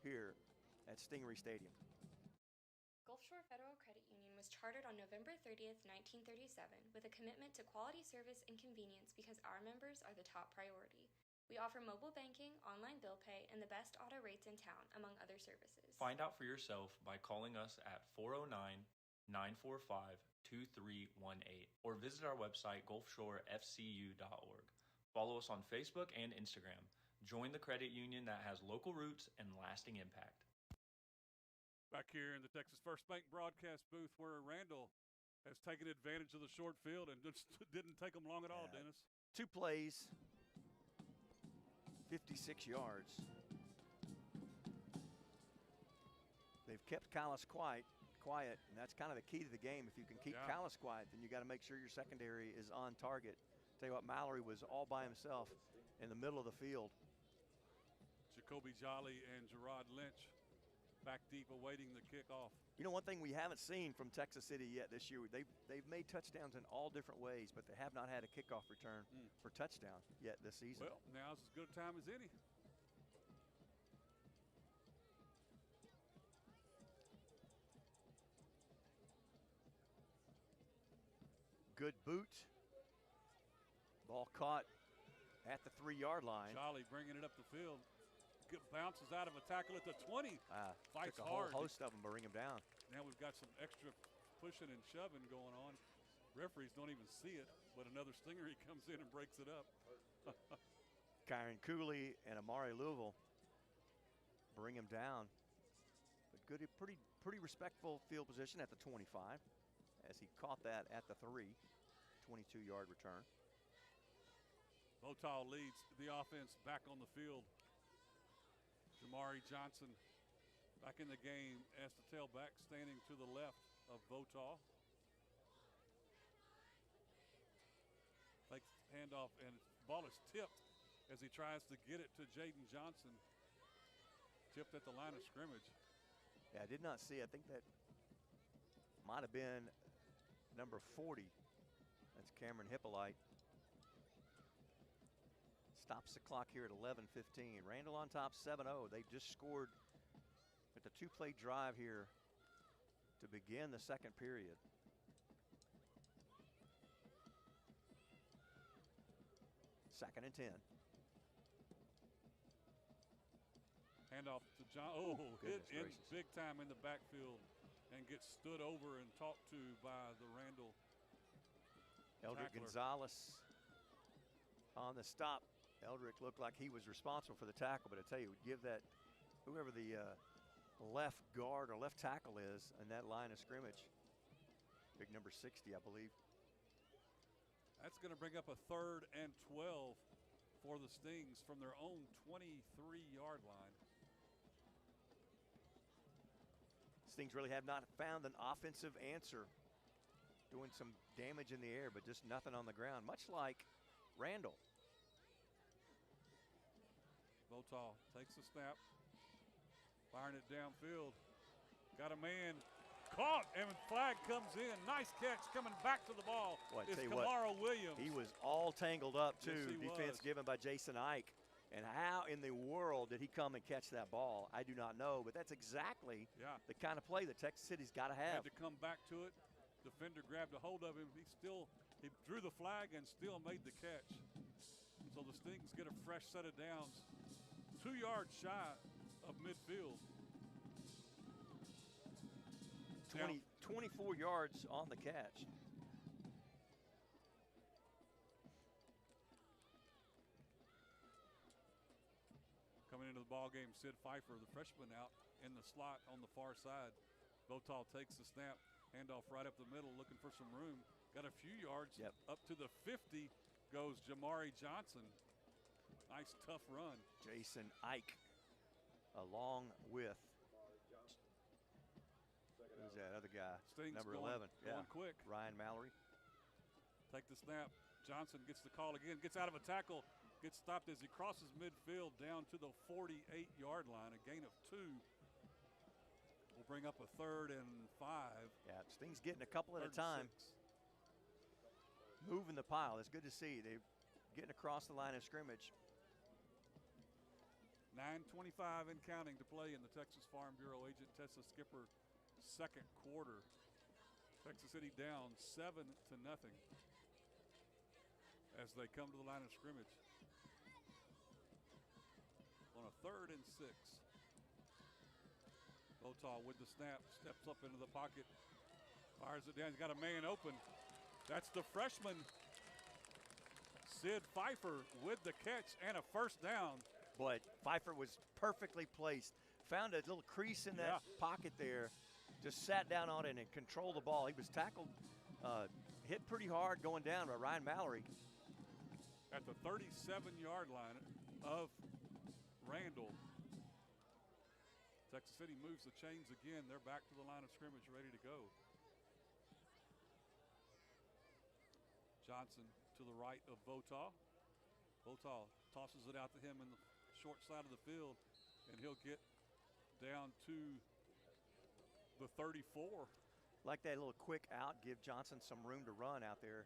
here at Stingray Stadium. Gulf Shore Federal Credit Union was chartered on November 30th, 1937, with a commitment to quality service and convenience because our members are the top priority. We offer mobile banking, online bill pay, and the best auto rates in town, among other services. Find out for yourself by calling us at 409-945-2318 or visit our website, gulfshorefcu.org. Follow us on Facebook and Instagram. Join the credit union that has local roots and lasting impact. Back here in the Texas First Bank broadcast booth where Randall has taken advantage of the short field and just didn't take them long at all, Dennis. 2 plays, 56 yards. They've kept Callis quiet, and that's kind of the key to the game. If you can keep Callis quiet, then you got to make sure your secondary is on target. Tell you what, Mallory was all by himself in the middle of the field. Jacoby Jolly and Gerard Lynch back deep awaiting the kickoff. You know, one thing we haven't seen from Texas City yet this year, they've made touchdowns in all different ways, but they have not had a kickoff return for touchdown yet this season. Well, now's as good a time as any. Good boot. Ball caught at the 3-yard line. Jolly bringing it up the field. Good bounces out of a tackle at the 20. Took Fights a hard. whole host of them to bring him down. Now we've got some extra pushing and shoving going on. Referees don't even see it, but another Stingery comes in and breaks it up. Kyron Cooley and Amari Louisville bring him down. But good, pretty respectful field position at the 25 as he caught that at the 3. 22-yard return. Votal leads the offense back on the field. Jamari Johnson back in the game as the tailback, standing to the left of Votal. Takes handoff, and ball is tipped as he tries to get it to Jaden Johnson. Tipped at the line of scrimmage. Yeah, I did not see. I think that might have been number 40. That's Cameron Hippolyte. Stops the clock here at 11:15. Randall on top 7-0. They've just scored at the 2-play drive here to begin the second period. Second and 10. Handoff to John. Oh, hit in gracious. big time in the backfield and gets stood over and talked to by the Randall Eldrick tackler. Gonzalez on the stop. Eldrick looked like he was responsible for the tackle, but I tell you, would give that whoever the left guard or left tackle is in that line of scrimmage. Big number 60, I believe. That's going to bring up a 3rd and 12 for the Stings from their own 23-yard line. Stings really have not found an offensive answer, doing some damage in the air, but just nothing on the ground, much like Randall. Votaw takes the snap, firing it downfield. Got a man caught, and flag comes in. Nice catch coming back to the ball. It's Kamaro Williams. He was all tangled up, too. Yes, Defense given by Jason Ike. And how in the world did he come and catch that ball? I do not know, but that's exactly the kind of play that Texas City's got to have. Had to come back to it. Defender grabbed a hold of him. He drew the flag and still made the catch. So the Stings get a fresh set of downs, 2 yards shy of midfield. 24 yards on the catch. Coming into the ball game, Sid Pfeiffer, the freshman, out in the slot on the far side. Votaw takes the snap, handoff right up the middle, looking for some room. Got a few yards. Up to the 50 goes Jamari Johnson. Nice, tough run. Jason Ike, along with who's that other guy? Stings number going, 11. Going quick. Ryan Mallory. Take the snap. Johnson gets the call again, gets out of a tackle. Gets stopped as he crosses midfield down to the 48-yard line. A gain of 2. We'll bring up a 3rd and 5. Yeah, Stings getting a couple at a time. Moving the pile. It's good to see. They're getting across the line of scrimmage. 9:25 and counting to play in the Texas Farm Bureau Agent Tessa Skipper second quarter. Texas City down 7-0 as they come to the line of scrimmage. On a 3rd and 6. Votaw with the snap, steps up into the pocket, fires it down. He's got a man open. That's the freshman, Sid Pfeiffer, with the catch and a first down. But Pfeiffer was perfectly placed. Found a little crease in that pocket there. Just sat down on it and controlled the ball. He was tackled, hit pretty hard going down by Ryan Mallory. At the 37-yard line of Randall. Texas City moves the chains again. They're back to the line of scrimmage, ready to go. Johnson to the right of Votaw. Votaw tosses it out to him in the short side of the field, and he'll get down to the 34. Like that little quick out, give Johnson some room to run out there.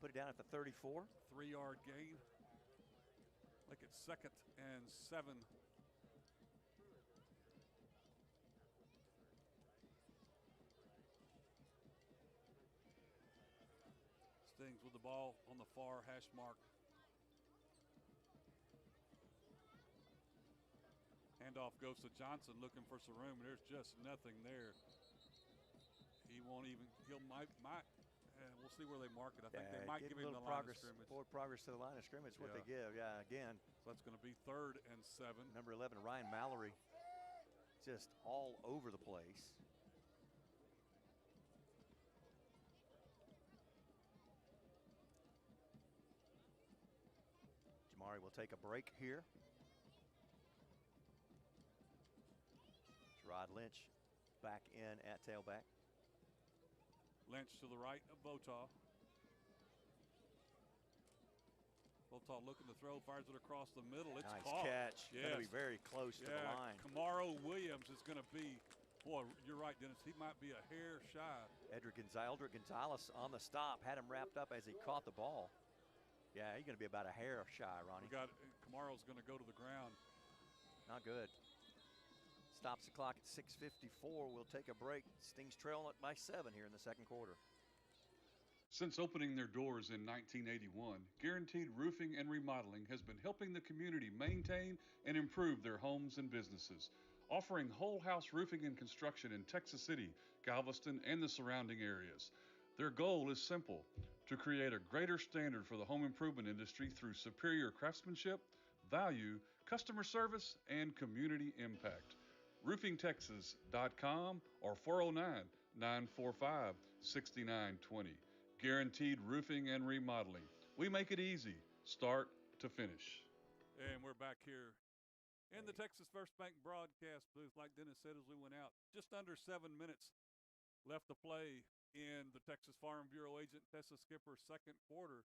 Put it down at the 34. 3-yard gain. Make it 2nd and 7. Stings with the ball on the far hash mark. Handoff goes to Johnson looking for some room. There's just nothing there. He won't even, we'll see where they mark it. I think they might give him the line of scrimmage. Forward progress to the line of scrimmage, what they give. Yeah, again. So that's going to be 3rd and 7. Number 11, Ryan Mallory, just all over the place. Jamari will take a break here. Rod Lynch back in at tailback. Lynch to the right of Votaw. Votaw looking to throw, fires it across the middle. It's nice caught. Catch. Yes. Going to be very close to the line. Kamaro Williams is going to be, boy, you're right, Dennis. He might be a hair shy. Eldrick Gonzalez on the stop, had him wrapped up as he caught the ball. Yeah, he's going to be about a hair shy, Ronnie. Kamaro's going to go to the ground. Not good. Stops the clock at 6:54. We'll take a break. Stings trailing it by 7 here in the second quarter. Since opening their doors in 1981, Guaranteed Roofing and Remodeling has been helping the community maintain and improve their homes and businesses, offering whole house roofing and construction in Texas City, Galveston, and the surrounding areas. Their goal is simple: to create a greater standard for the home improvement industry through superior craftsmanship, value, customer service, and community impact. RoofingTexas.com or 409-945-6920. Guaranteed Roofing and Remodeling. We make it easy, start to finish. And we're back here In the Texas First Bank broadcast booth, like Dennis said as we went out, just under 7 minutes left to play in the Texas Farm Bureau agent Tessa Skipper's second quarter.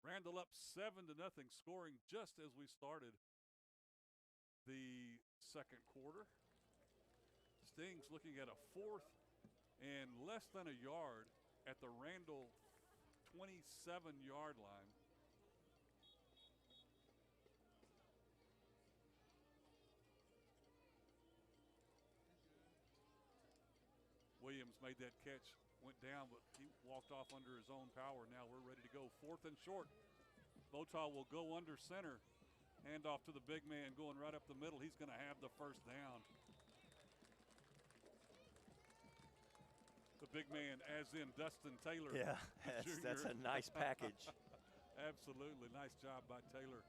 Randall up 7-0, scoring just as we started the second quarter. Stings looking at a 4th and less than a yard at the Randall 27-yard line. Williams made that catch, went down, but he walked off under his own power. Now we're ready to go. 4th and short. Votaw will go under center. Hand off to the big man going right up the middle. He's going to have the first down. The big man, as in Dustin Taylor. Yeah, that's a nice package. Absolutely. Nice job by Taylor.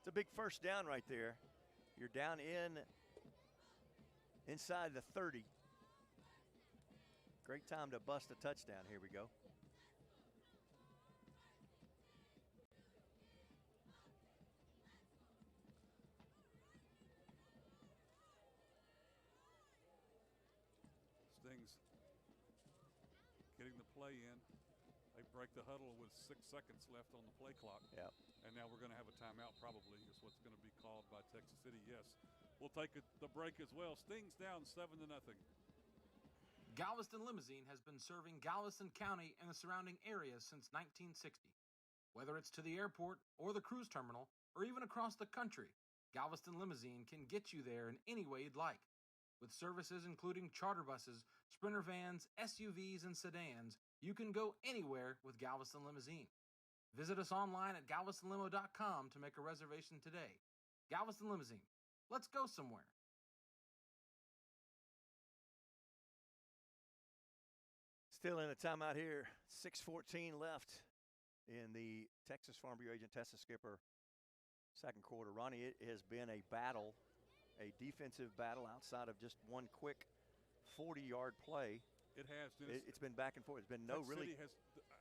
It's a big first down right there. You're down inside the 30. Great time to bust a touchdown. Here we go. Stings getting the play in. They break the huddle with 6 seconds left on the play clock. Yep. And now we're going to have a timeout probably is what's going to be called by Texas City. Yes. We'll take the break as well. Stings down 7-0. Galveston Limousine has been serving Galveston County and the surrounding area since 1960. Whether it's to the airport or the cruise terminal or even across the country, Galveston Limousine can get you there in any way you'd like. With services including charter buses, Sprinter vans, SUVs, and sedans, you can go anywhere with Galveston Limousine. Visit us online at galvestonlimo.com to make a reservation today. Galveston Limousine. Let's go somewhere. Still in a timeout here. 6:14 left in the Texas Farm Bureau agent Tessa Skipper second quarter. Ronnie, it has been a battle, a defensive battle outside of just one quick 40-yard play. It has. It's been back and forth. It's been no Texas really. City has,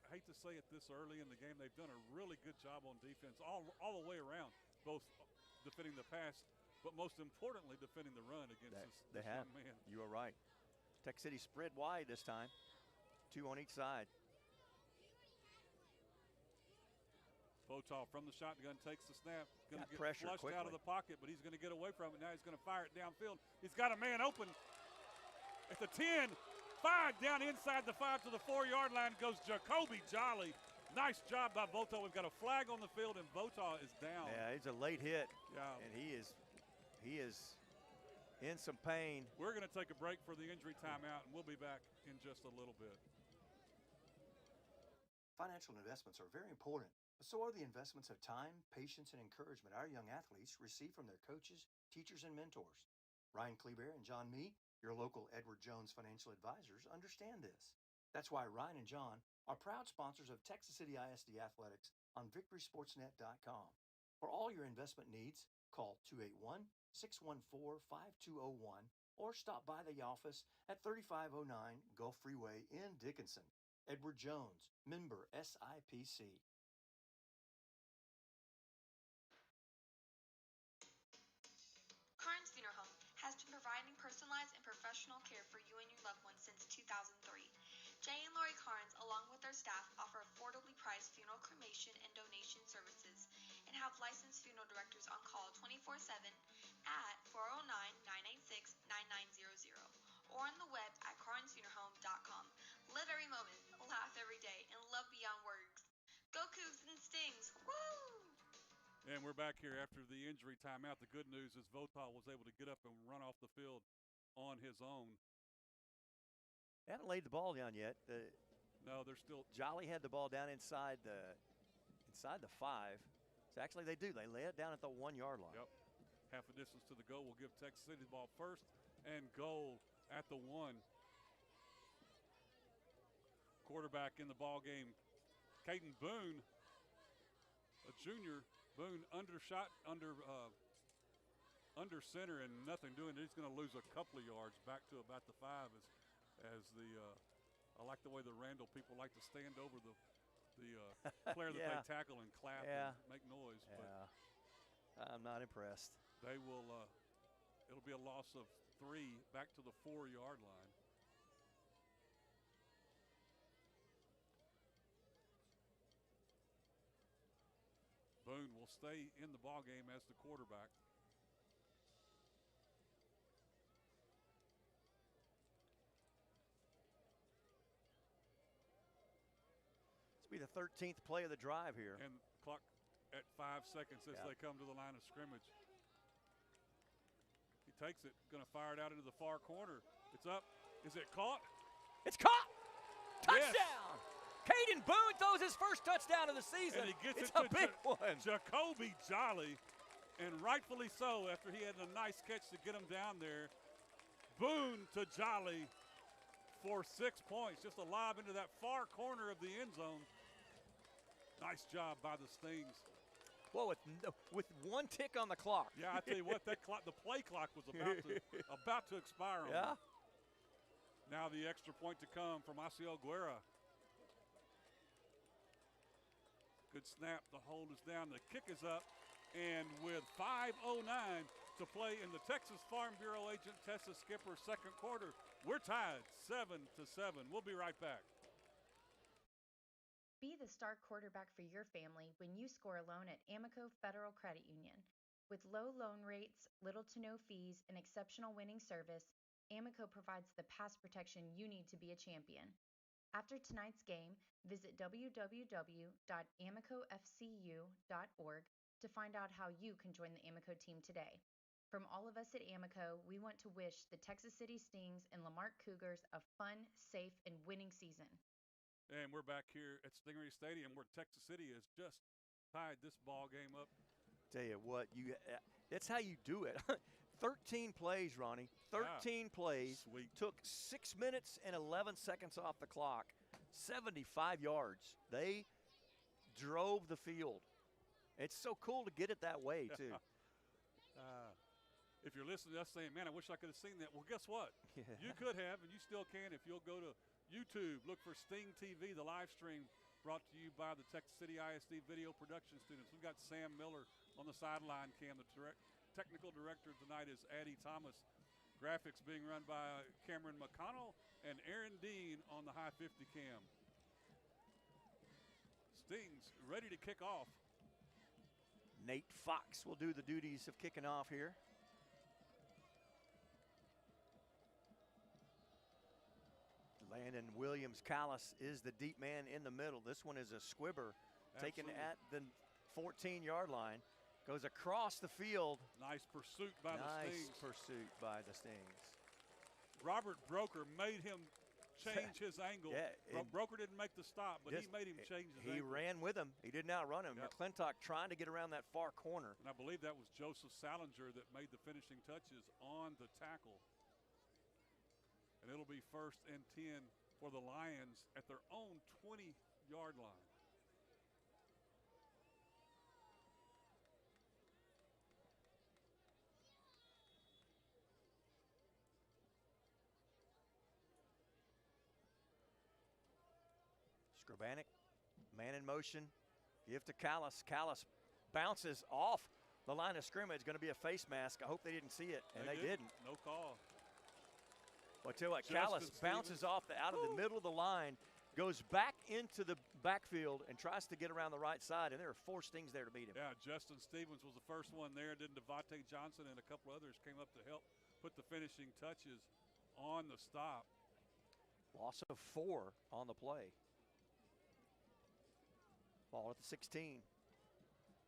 I hate to say it this early in the game, they've done a really good job on defense all the way around, both defending the pass, but most importantly, defending the run against this young man. You are right. Texas City spread wide this time. 2 on each side. Votaw from the shotgun takes the snap. Going to get pressure flushed quickly out of the pocket, but he's going to get away from it. Now he's going to fire it downfield. He's got a man open at the 10. Fired down inside the 5 to the 4-yard line goes Jacoby Jolly. Nice job by Votaw. We've got a flag on the field, and Votaw is down. Yeah, it's a late hit. Yeah. And he is in some pain. We're going to take a break for the injury timeout, and we'll be back in just a little bit. Financial investments are very important, but so are the investments of time, patience, and encouragement our young athletes receive from their coaches, teachers, and mentors. Ryan Kleber and John Mee, your local Edward Jones financial advisors, understand this. That's why Ryan and John are proud sponsors of Texas City ISD Athletics on VictorySportsNet.com. For all your investment needs, call 281-614-5201 or stop by the office at 3509 Gulf Freeway in Dickinson. Edward Jones, member SIPC. Carnes Funeral Home has been providing personalized and professional care for you and your loved ones since 2003. Jay and Lori Carnes, along with their staff, offer affordably priced funeral cremation and donation services and have licensed funeral directors on call 24/7 at 409-986-9900 or on the web at carnesfuneralhome.com. Live every moment, laugh every day, and love beyond words. Go Cougs and Stings! Woo! And we're back here after the injury timeout. The good news is Votaw was able to get up and run off the field on his own. They haven't laid the ball down yet. No, they're still. Jolly had the ball down inside the 5. So actually they do. They lay it down at the 1-yard line. Yep. Half a distance to the goal. We'll give Texas City the ball first and goal at the 1. Quarterback in the ball game, Caden Boone, a junior. Boone undershot under center and nothing doing. He's going to lose a couple of yards back to about the 5 as the I like the way the Randall people like to stand over the player that they tackle and clap and make noise. Yeah. But I'm not impressed. They will. It'll be a loss of 3 back to the 4-yard line. Boone will stay in the ball game as the quarterback. This will be the 13th play of the drive here. And clock at 5 seconds as they come to the line of scrimmage. He takes it, going to fire it out into the far corner. It's up. Is it caught? It's caught. Touchdown. Yes. Caden Boone throws his first touchdown of the season. And he gets it's it a to big one. Jacoby Jolly, and rightfully so after he had a nice catch to get him down there. Boone to Jolly for 6 points. Just a lob into that far corner of the end zone. Nice job by the Stings. Well, with one tick on the clock. Yeah, I tell you what, that clock, the play clock was about to expire on Yeah. them. Now the extra point to come from Asiel Guerra. Good snap. The hold is down. The kick is up. And with 5:09 to play in the Texas Farm Bureau agent Tessa Skipper second quarter, we're tied 7-7. We'll be right back. Be the star quarterback for your family when you score a loan at Amico Federal Credit Union. With low loan rates, little to no fees, and exceptional winning service, Amico provides the pass protection you need to be a champion. After tonight's game, visit www.amicofcu.org to find out how you can join the Amico team today. From all of us at Amico, we want to wish the Texas City Stings and Lamarck Cougars a fun, safe, and winning season. And we're back here at Stingray Stadium where Texas City has just tied this ball game up. Tell you what, that's how you do it. 13 plays, Ronnie. 13 plays. Sweet. Took 6 minutes and 11 seconds off the clock. 75 yards. They drove the field. It's so cool to get it that way, too. If you're listening to us saying, man, I wish I could have seen that. Well, guess what? Yeah. You could have, and you still can if you'll go to YouTube. Look for Sting TV, the live stream brought to you by the Texas City ISD video production students. We've got Sam Miller on the sideline cam. The technical director tonight is Addie Thomas. Graphics being run by Cameron McConnell and Aaron Dean on the high 50 cam. Stings ready to kick off. Nate Fox will do the duties of kicking off here. Landon Williams Callis is the deep man in the middle. This one is a squibber taken at the 14-yard line. Goes across the field. Nice pursuit by the Stings. Nice pursuit by the Stings. Robert Broker made him change his angle. Yeah, Broker didn't make the stop, but he made him change his angle. He ran with him. He didn't outrun him. Yep. McClintock trying to get around that far corner. And I believe that was Joseph Salinger that made the finishing touches on the tackle. And it'll be 1st and 10 for the Lions at their own 20-yard line. Skrbanek, man in motion, give to Callis. Callis bounces off the line of scrimmage. Going to be a face mask. I hope they didn't see it, and they didn't. No call. Well, I tell you what, Callis bounces off out of the middle of the line, goes back into the backfield, and tries to get around the right side, and there are 4 Stings there to beat him. Yeah, Justin Stevens was the first one there. Then Devontae Johnson and a couple others came up to help put the finishing touches on the stop. Loss of 4 on the play. Ball at the 16.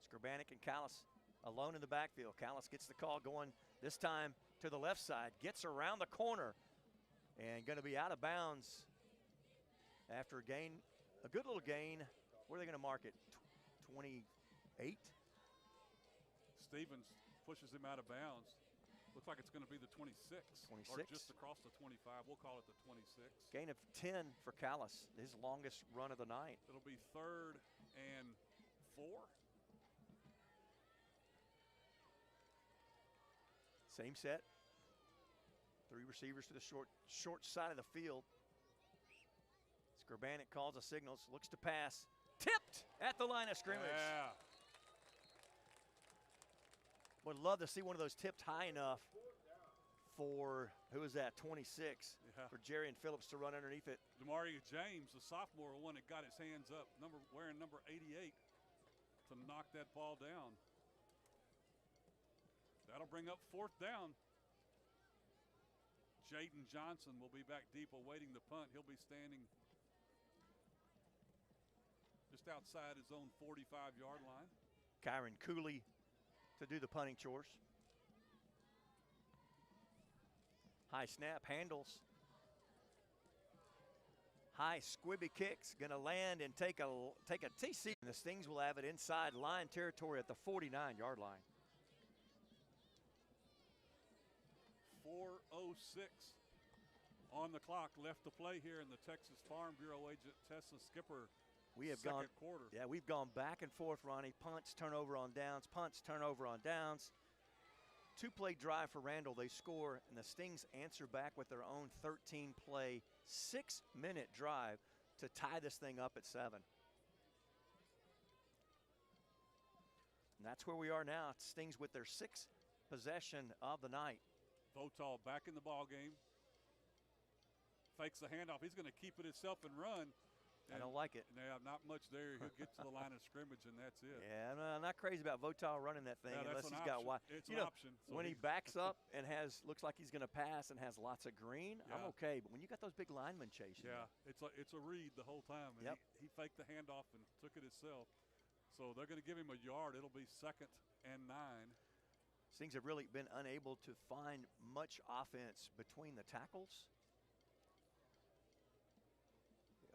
Skrbanek and Callis alone in the backfield. Callis gets the call going this time to the left side. Gets around the corner and going to be out of bounds after a gain, a good little gain. Where are they going to mark it? 28? Stevens pushes him out of bounds. Looks like it's going to be the 26. 26. Or just across the 25. We'll call it the 26. Gain of 10 for Callis, his longest run of the night. It'll be 3rd and 4. Same set. 3 receivers to the short side of the field. Skrbanek calls the signals, looks to pass. Tipped at the line of scrimmage. Yeah. Would love to see one of those tipped high enough for, who is that, 26, for Jerry and Phillips to run underneath it. Demario James, the sophomore, one that got his hands up, wearing number 88, to knock that ball down. That'll bring up 4th down. Jaden Johnson will be back deep awaiting the punt. He'll be standing just outside his own 45-yard line. Kyron Cooley to do the punting chores. High snap, handles. High squibby kicks, gonna land and take a TC. And the Stings will have it inside line territory at the 49-yard line. 4:06 on the clock left to play here in the Texas Farm Bureau agent Tessa Skipper. We have second quarter. Yeah, we've gone back and forth, Ronnie. Punts, turnover on downs, punts, turnover on downs. 2-play drive for Randall. They score, and the Stings answer back with their own 13-play, 6-minute drive to tie this thing up at 7. And that's where we are now. Stings with their 6th possession of the night. Votal back in the ball game. Fakes the handoff. He's going to keep it himself and run. I don't like it. Yeah, not much there. He'll get to the line of scrimmage, and that's it. Yeah, I'm not crazy about Votal running that thing unless he's got wide. It's an option. So when he backs up and looks like he's going to pass and has lots of green, I'm okay. But when you got those big linemen chasing, it's a read the whole time. And he faked the handoff and took it himself. So they're going to give him a yard. It'll be 2nd and 9. Stings have really been unable to find much offense between the tackles.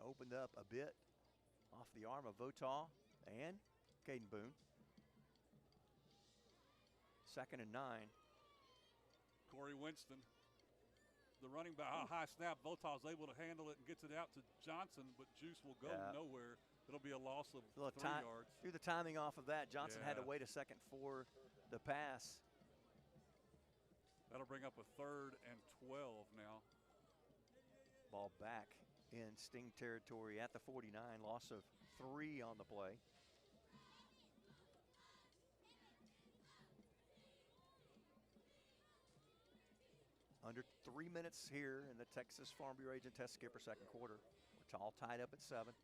Opened up a bit off the arm of Votaw and Caden Boone. 2nd and 9. Corey Winston, the running back, high snap. Votaw's able to handle it and gets it out to Johnson, but Juice will go nowhere. It'll be a loss of 3 yards. Through the timing off of that, Johnson had to wait a second for the pass. That'll bring up a 3rd and 12 now. Ball back in Sting territory at the 49, loss of 3 on the play. Under 3 minutes here in the Texas Farm Bureau agent Tess Skipper second quarter. We're all tied up at 7.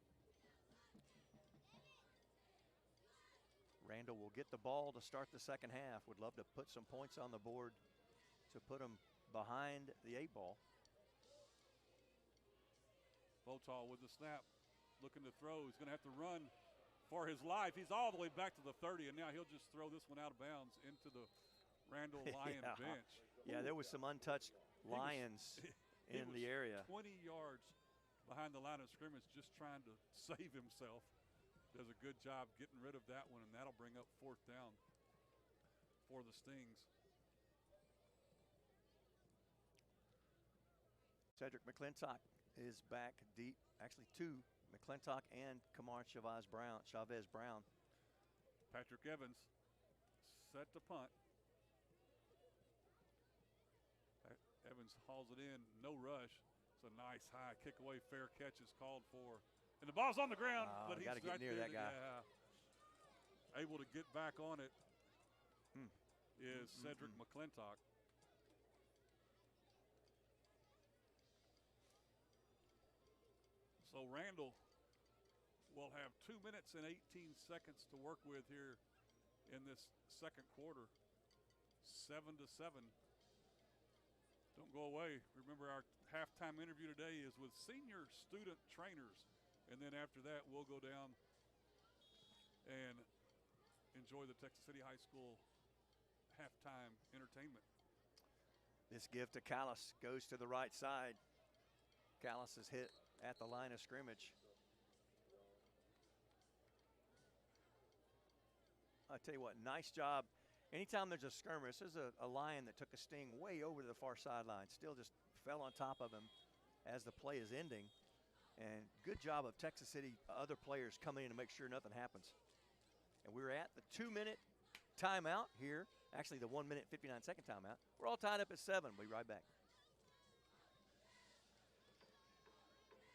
Randall will get the ball to start the second half. Would love to put some points on the board to put them behind the 8 ball. Votal with the snap, looking to throw. He's going to have to run for his life. He's all the way back to the 30, and now he'll just throw this one out of bounds into the Randall Lion bench. Yeah, there was some untouched Lions in the area. 20 yards behind the line of scrimmage just trying to save himself. Does a good job getting rid of that one, and that'll bring up 4th down for the Stings. Cedric McClintock is back deep. Actually 2, McClintock and Kamar Chavez Brown. Patrick Evans set to punt. Evans hauls it in, no rush. It's a nice high kick away, fair catch is called for. And the ball's on the ground, but he's got to get right near there. that guy. Yeah. Able to get back on it is Cedric McClintock. So Randall will have 2 minutes and 18 seconds to work with here in this second quarter. 7-7. Don't go away. Remember, our halftime interview today is with senior student trainers. And then after that, we'll go down and enjoy the Texas City High School halftime entertainment. This give to Callis goes to the right side. Callis is hit at the line of scrimmage. I tell you what, nice job. Anytime there's a skirmish, there's a Lion that took a sting way over to the far sideline. Still just fell on top of him as the play is ending. And good job of Texas City, other players coming in to make sure nothing happens. And we're at the 2-minute timeout here. Actually, the 1-minute, 59-second timeout. We're all tied up at 7. We'll be right back.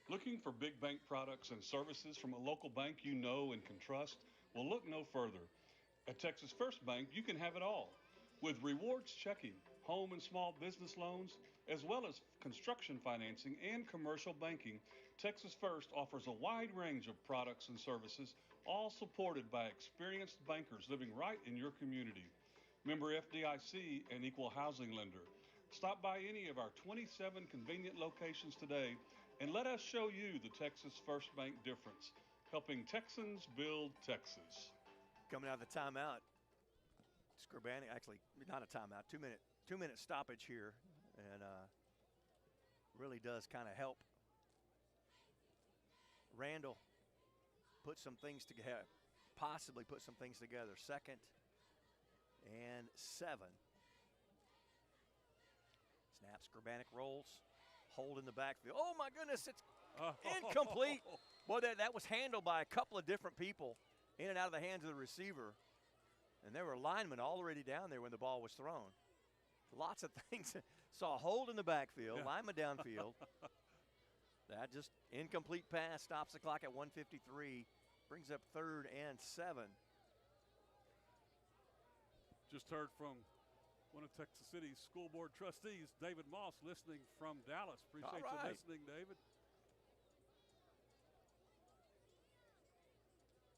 Looking for big bank products and services from a local bank you know and can trust? Well, look no further. At Texas First Bank, you can have it all. With rewards checking, home and small business loans, as well as construction financing and commercial banking, Texas First offers a wide range of products and services, all supported by experienced bankers living right in your community. Member FDIC and equal housing lender. Stop by any of our 27 convenient locations today and let us show you the Texas First Bank difference, helping Texans build Texas. Coming out of the timeout, Scribanic, actually not a timeout, two-minute stoppage here, and really does kind of help Randall put some things together, possibly put some things together. 2nd and 7. Snap, Scribanic rolls, hold in the backfield. Oh my goodness, it's incomplete. Boy, that was handled by a couple of different people in and out of the hands of the receiver. And there were linemen already down there when the ball was thrown. Lots of things. Saw a hold in the backfield, lineman downfield. That just incomplete pass stops the clock at 1:53, brings up 3rd and 7. Just heard from one of Texas City's school board trustees, David Moss, listening from Dallas. Appreciate you listening, David.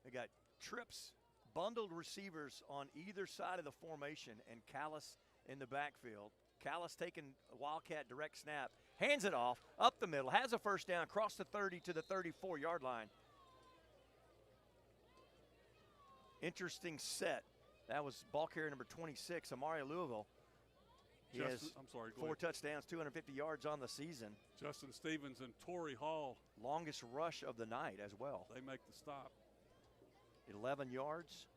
They got trips, bundled receivers on either side of the formation, and Callis in the backfield. Callis taking a Wildcat direct snap, hands it off, up the middle, has a first down, across the 30 to the 34-yard line. Interesting set. That was ball carrier number 26, Amari Louisville. He has 4 touchdowns, 250 yards on the season. Justin Stevens and Torrey Hall. Longest rush of the night as well. They make the stop. 11 yards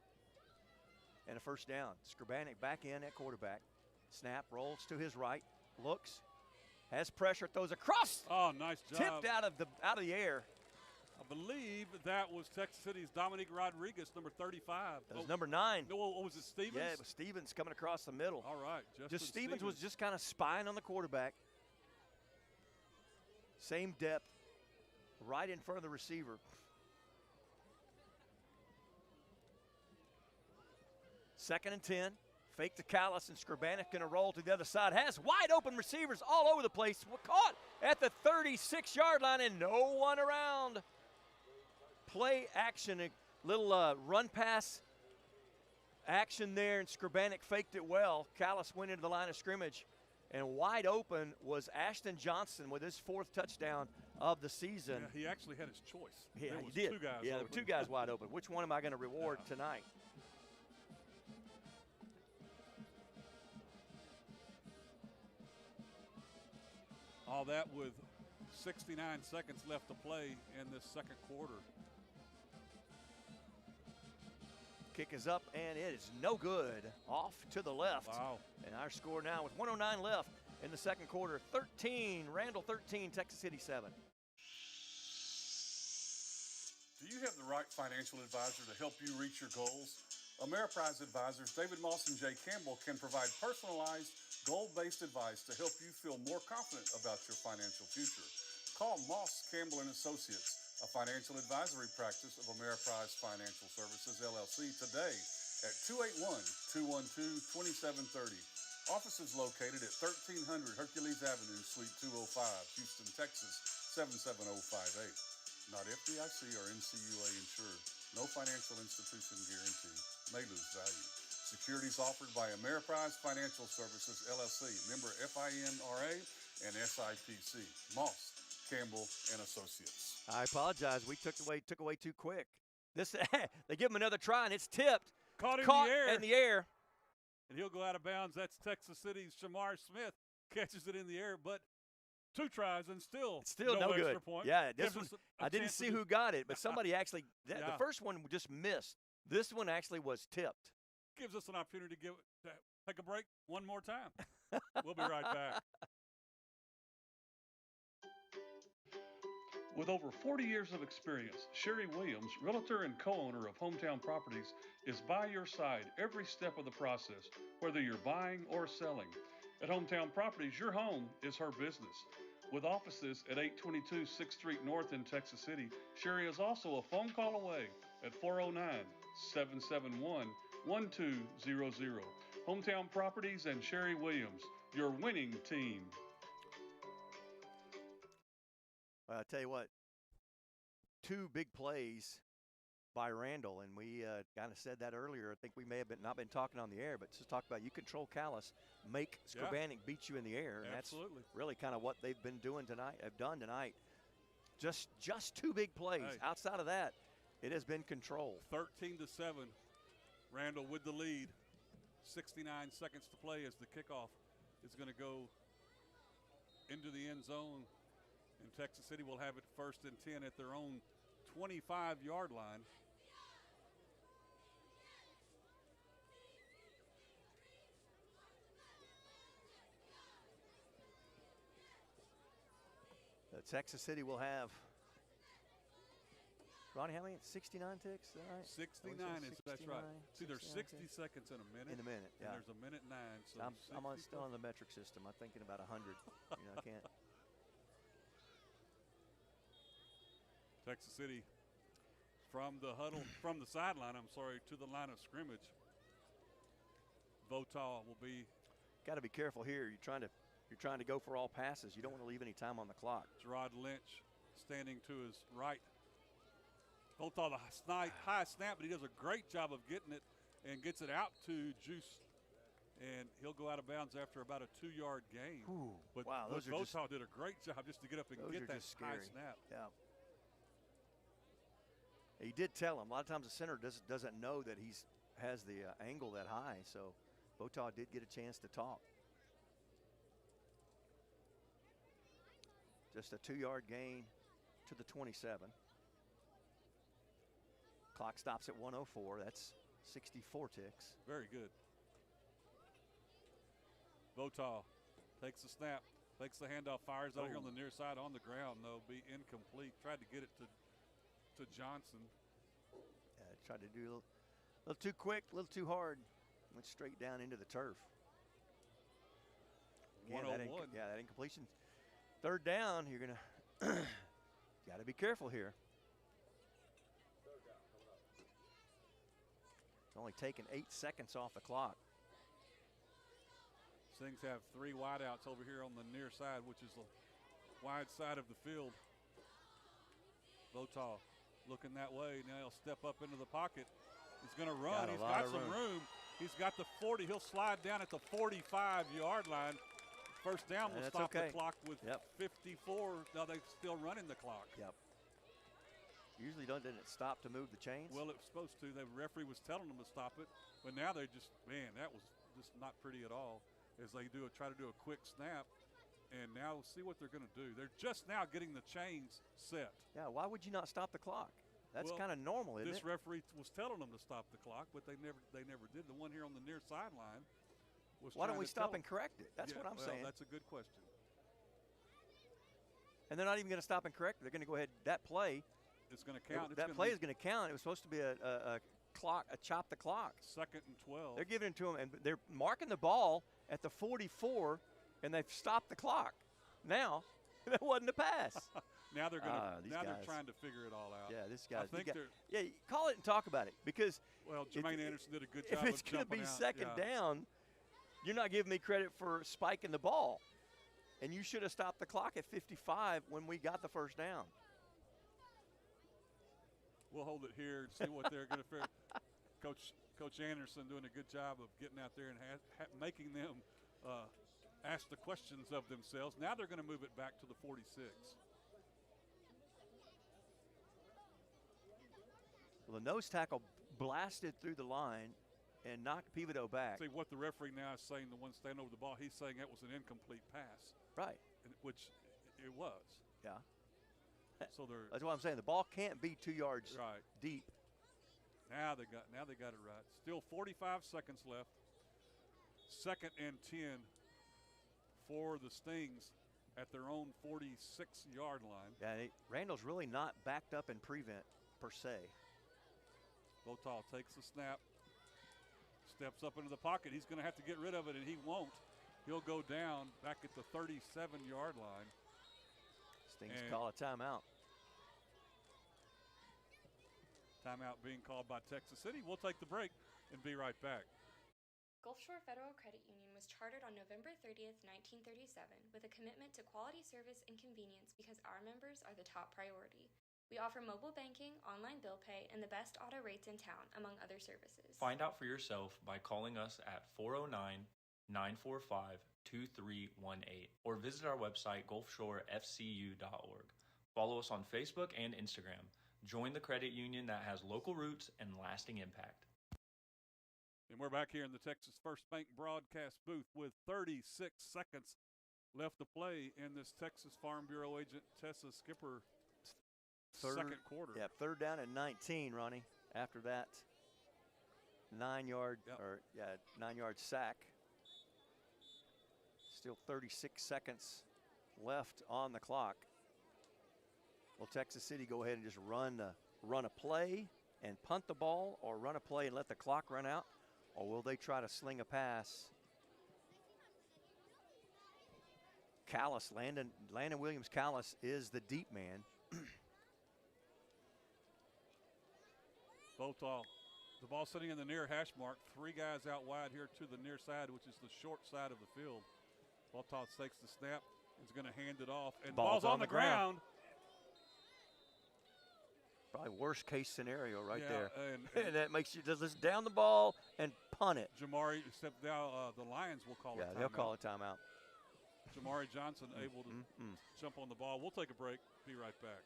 and a first down. Scribanic back in at quarterback. Snap, rolls to his right, looks, has pressure, throws across. Oh, nice job. Tipped out of the air. I believe that was Texas City's Dominique Rodriguez, number 35. That was number 9. No, was it Stevens? Yeah, it was Stevens coming across the middle. All right. Stevens was just kind of spying on the quarterback. Same depth, right in front of the receiver. 2nd and 10. Fake to Callis, and Scribanic going to roll to the other side. Has wide open receivers all over the place. Caught at the 36-yard line and no one around. Play action, a little run pass action there, and Scribanic faked it well. Callis went into the line of scrimmage, and wide open was Ashton Johnson with his 4th touchdown of the season. Yeah, he actually had his choice. Yeah, there he was did. 2 guys there open. were 2 guys wide open. Which one am I going to reward tonight? All that with 69 seconds left to play in this 2nd quarter. Kick is up, and it is no good. Off to the left. Wow. And our score now with 109 left in the 2nd quarter. 13, Randall 13, Texas City 7. Do you have the right financial advisor to help you reach your goals? Ameriprise advisors David Moss and Jay Campbell can provide personalized, goal-based advice to help you feel more confident about your financial future. Call Moss, Campbell & Associates, a financial advisory practice of Ameriprise Financial Services, LLC, today at 281-212-2730. Office is located at 1300 Hercules Avenue, Suite 205, Houston, Texas, 77058. Not FDIC or NCUA insured. No financial institution guarantee. May lose value. Securities offered by Ameriprise Financial Services, LLC, member FINRA and SIPC. Moss, Campbell and Associates. I apologize. We took away too quick. This they give him another try, and it's tipped. Caught in the air. And he'll go out of bounds. That's Texas City's Shamar Smith. Catches it in the air, but 2 tries and still no extra good. point. Yeah, this one, I didn't see who got it, but somebody actually, the first one just missed. This one actually was tipped. Gives us an opportunity to take a break one more time. We'll be right back. With over 40 years of experience, Sherry Williams, realtor and co-owner of Hometown Properties, is by your side every step of the process, whether you're buying or selling. At Hometown Properties, your home is her business. With offices at 822 6th Street North in Texas City, Sherry is also a phone call away at 409-771-1200. Hometown Properties and Sherry Williams, your winning team. Well, I tell you what, 2 big plays by Randall, and we kind of said that earlier. I think we may have not been talking on the air, but just talk about you control Callis, make Skrbanek beat you in the air, and absolutely. That's really kind of what they've been doing tonight. Have done tonight. Just 2 big plays. Hey. Outside of that, it has been control. 13-7. Randall with the lead. 69 seconds to play as the kickoff is going to go into the end zone. And Texas City will have it 1st and 10 at their own 25-yard line. Texas City will have, Ronnie, how many? 69 ticks, is that right? 69 is, that's right. See, there's 60 seconds in a minute. In a minute, yeah. And there's a minute 9. So I'm still on the metric system. I'm thinking about 100. I can't. Texas City from the huddle, from the sideline, to the line of scrimmage. Votaw will be. Got to be careful here. You're trying to go for all passes. You don't want to leave any time on the clock. Gerard Lynch standing to his right. Votaw the high snap, but he does a great job of getting it and gets it out to Juice. And he'll go out of bounds after about a 2-yard gain. Ooh, but wow, Votaw did a great job just to get up and get that high snap. Yeah. He did tell him. A lot of times the center doesn't know that he has the angle that high, so Votaw did get a chance to talk. Just a 2-yard gain to the 27. Clock stops at 1:04. That's 64 ticks. Very good. Votaw takes the snap, takes the handoff, fires out here on the near side on the ground, though, be incomplete. Tried to get it to Johnson. Yeah, tried to do a little too quick, a little too hard. Went straight down into the turf. Again, 101. that incompletion. 3rd down, you're going to got to be careful here. It's only taken 8 seconds off the clock. Things have 3 wideouts over here on the near side, which is the wide side of the field. Votaw looking that way. Now he'll step up into the pocket. He's going to run. He's got some room. He's got the 40. He'll slide down at the 45-yard line. 1st down will stop the clock with 54. Now they're still running the clock. Yep. Usually doesn't it stop to move the chains? Well, it was supposed to. The referee was telling them to stop it. But now they just, man, that was just not pretty at all. As they try to do a quick snap, and now see what they're going to do. They're just now getting the chains set. Yeah, why would you not stop the clock? That's kind of normal, isn't it? This referee was telling them to stop the clock, but they never did. The one here on the near sideline was. Why don't we stop and correct it? That's what I'm saying. That's a good question. And they're not even going to stop and correct it. They're going to go ahead. That play. It's going to count. That play is going to count. It was supposed to be a chop the clock. 2nd and 12. They're giving it to him, and they're marking the ball at the 44, and they've stopped the clock. Now, that wasn't a pass. Now they're they're trying to figure it all out. Yeah, this guy. Yeah, call it and talk about it, because Jermaine Anderson did a good job. If it's going to be second down, you're not giving me credit for spiking the ball, and you should have stopped the clock at 55 when we got the 1st down. We'll hold it here and see what they're going to figure. Coach Anderson doing a good job of getting out there and making them ask the questions of themselves. Now they're going to move it back to the 46. Well, the nose tackle blasted through the line and knocked Pivotal back. See what the referee now is saying, the one standing over the ball, he's saying that was an incomplete pass. Right. Which it was. Yeah. So that's what I'm saying. The ball can't be 2 yards deep. Now they got it right. Still 45 seconds left. 2nd and 10 for the Stings at their own 46-yard line. Yeah, Randall's really not backed up in prevent per se. Votaw takes the snap, steps up into the pocket. He's going to have to get rid of it, and he won't. He'll go down back at the 37-yard line. Stings call a timeout. Timeout being called by Texas City. We'll take the break and be right back. Gulf Shore Federal Credit Union was chartered on November 30th, 1937, with a commitment to quality service and convenience because our members are the top priority. We offer mobile banking, online bill pay, and the best auto rates in town, among other services. Find out for yourself by calling us at 409-945-2318 or visit our website gulfshorefcu.org. Follow us on Facebook and Instagram. Join the credit union that has local roots and lasting impact. And we're back here in the Texas First Bank broadcast booth with 36 seconds left to play in this Texas Farm Bureau agent Tessa Skipper second quarter. Yeah, third down and 19, Ronnie. After that 9-yard sack. Still 36 seconds left on the clock. Will Texas City go ahead and just run a play and punt the ball, or run a play and let the clock run out, or will they try to sling a pass? Callis, Landon Williams Callis is the deep man. The ball sitting in the near hash mark. 3 guys out wide here to the near side, which is the short side of the field. Baltaw takes the snap. Is going to hand it off. And ball's on the ground. Probably worst case scenario right there. And that makes you just down the ball and punt it. Jamari, except now the Lions will call a timeout. Yeah, they'll call a timeout. Jamari Johnson able to jump on the ball. We'll take a break. Be right back.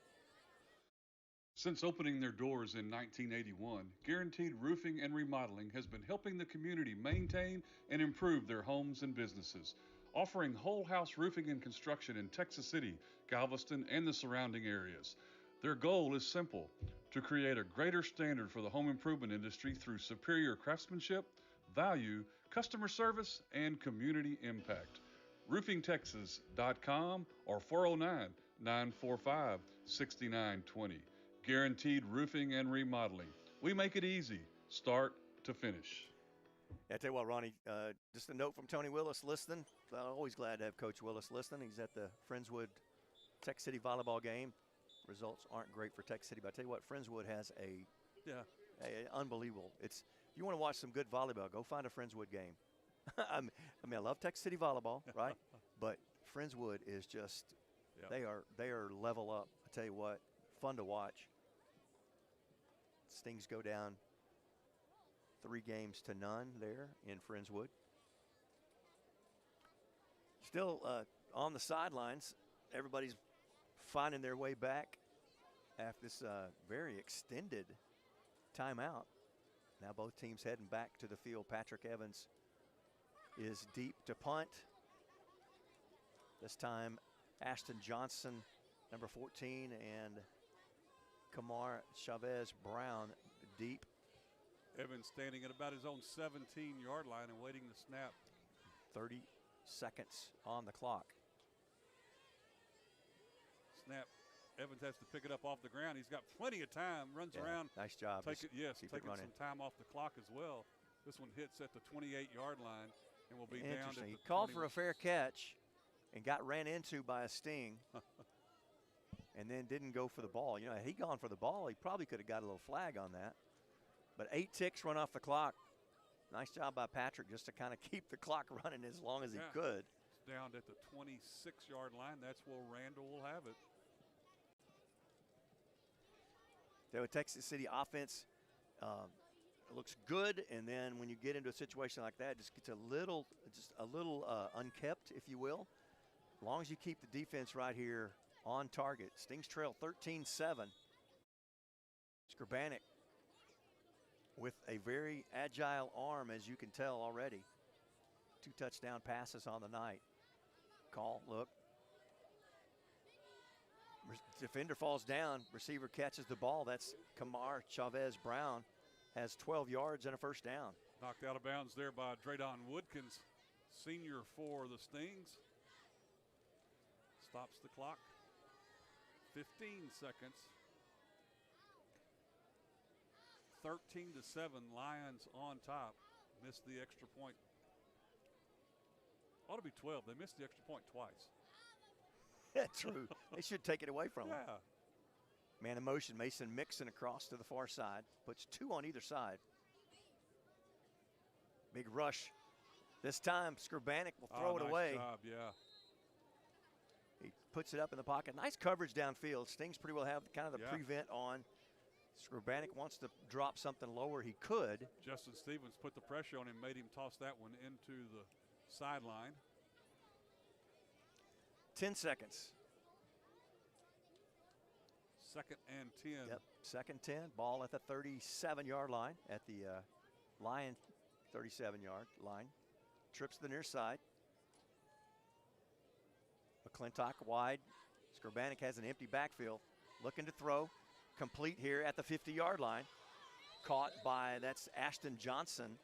Since opening their doors in 1981, Guaranteed Roofing and Remodeling has been helping the community maintain and improve their homes and businesses, offering whole house roofing and construction in Texas City, Galveston, and the surrounding areas. Their goal is simple: to create a greater standard for the home improvement industry through superior craftsmanship, value, customer service, and community impact. RoofingTexas.com or 409-945-6920. Guaranteed Roofing and Remodeling. We make it easy, start to finish. Yeah, I tell you what, Ronnie, just a note from Tony Willis listening. Always glad to have Coach Willis listening. He's at the Friendswood Texas City volleyball game. Results aren't great for Texas City, but I tell you what, Friendswood has a unbelievable. If you want to watch some good volleyball, go find a Friendswood game. I love Texas City volleyball, right? But Friendswood is just they are level up. I tell you what, fun to watch. Things go down 3-0 there in Friendswood. Still on the sidelines, everybody's finding their way back after this very extended timeout. Now both teams heading back to the field. Patrick Evans is deep to punt. This time Ashton Johnson, number 14, and Kamar Chavez Brown deep. Evans standing at about his own 17-yard line and waiting to snap. 30 seconds on the clock. Snap. Evans has to pick it up off the ground. He's got plenty of time. Runs around. Nice job. Taking some time off the clock as well. This one hits at the 28-yard line and will be down at the He called for a fair catch and got ran into by a sting. And then didn't go for the ball. You know, had he gone for the ball, he probably could have got a little flag on that. But 8 ticks run off the clock. Nice job by Patrick just to kind of keep the clock running as long as he could. It's down at the 26-yard line. That's where Randall will have it. The Texas City offense looks good, and then when you get into a situation like that, it just gets a little unkept, if you will. As long as you keep the defense right here on target. Stings trail 13-7. Skrbanek with a very agile arm, as you can tell already. 2 touchdown passes on the night. Call, look. Defender falls down. Receiver catches the ball. That's Kamar Chavez Brown. Has 12 yards and a first down. Knocked out of bounds there by Draydon Woodkins, senior for the Stings. Stops the clock. 15 seconds. 13-7, Lions on top. Missed the extra point. Ought to be 12. They missed the extra point twice. That's true. They should take it away from them. Yeah. Man in motion, Mason Mixon across to the far side. Puts 2 on either side. Big rush This time, Skrbanek will throw it nice away. Job, yeah. He puts it up in the pocket. Nice coverage downfield. Stings pretty well have kind of the prevent on. Skrbanek wants to drop something lower. He could. Justin Stevens put the pressure on him, made him toss that one into the sideline. 10 seconds. 2nd and 10. Yep, 2nd 10. Ball at the 37-yard line, at the Lion 37-yard line. Trips to the near side. McClintock wide. Skrbanek has an empty backfield. Looking to throw. Complete here at the 50-yard line. Caught by, that's Ashton Johnson.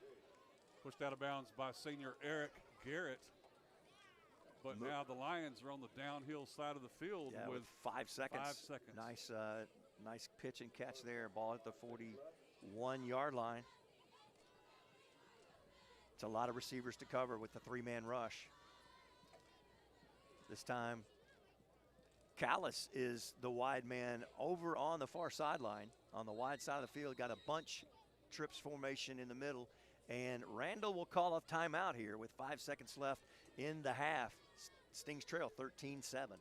Pushed out of bounds by senior Eric Garrett. But now the Lions are on the downhill side of the field with 5 seconds. 5 seconds. Nice pitch and catch there. Ball at the 41-yard line. It's a lot of receivers to cover with the 3-man rush. This time, Callis is the wide man over on the far sideline. On the wide side of the field, got a bunch trips formation in the middle. And Randall will call a timeout here with 5 seconds left in the half. Stings trail 13-7.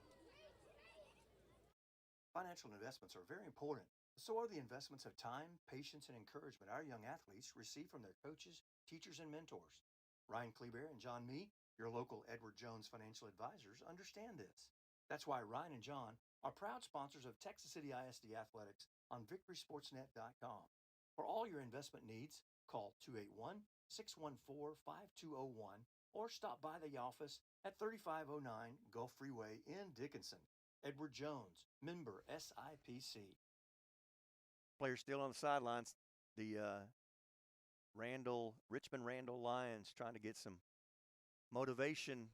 Financial investments are very important. So are the investments of time, patience, and encouragement our young athletes receive from their coaches, teachers, and mentors. Ryan Kleber and John Mee, your local Edward Jones financial advisors, understand this. That's why Ryan and John are proud sponsors of Texas City ISD Athletics on VictorySportsNet.com. For all your investment needs, call 281-614-5201 or stop by the office at 3509 Gulf Freeway in Dickinson. Edward Jones, member SIPC. Players still on the sidelines. The Richmond Randall Lions trying to get some motivation.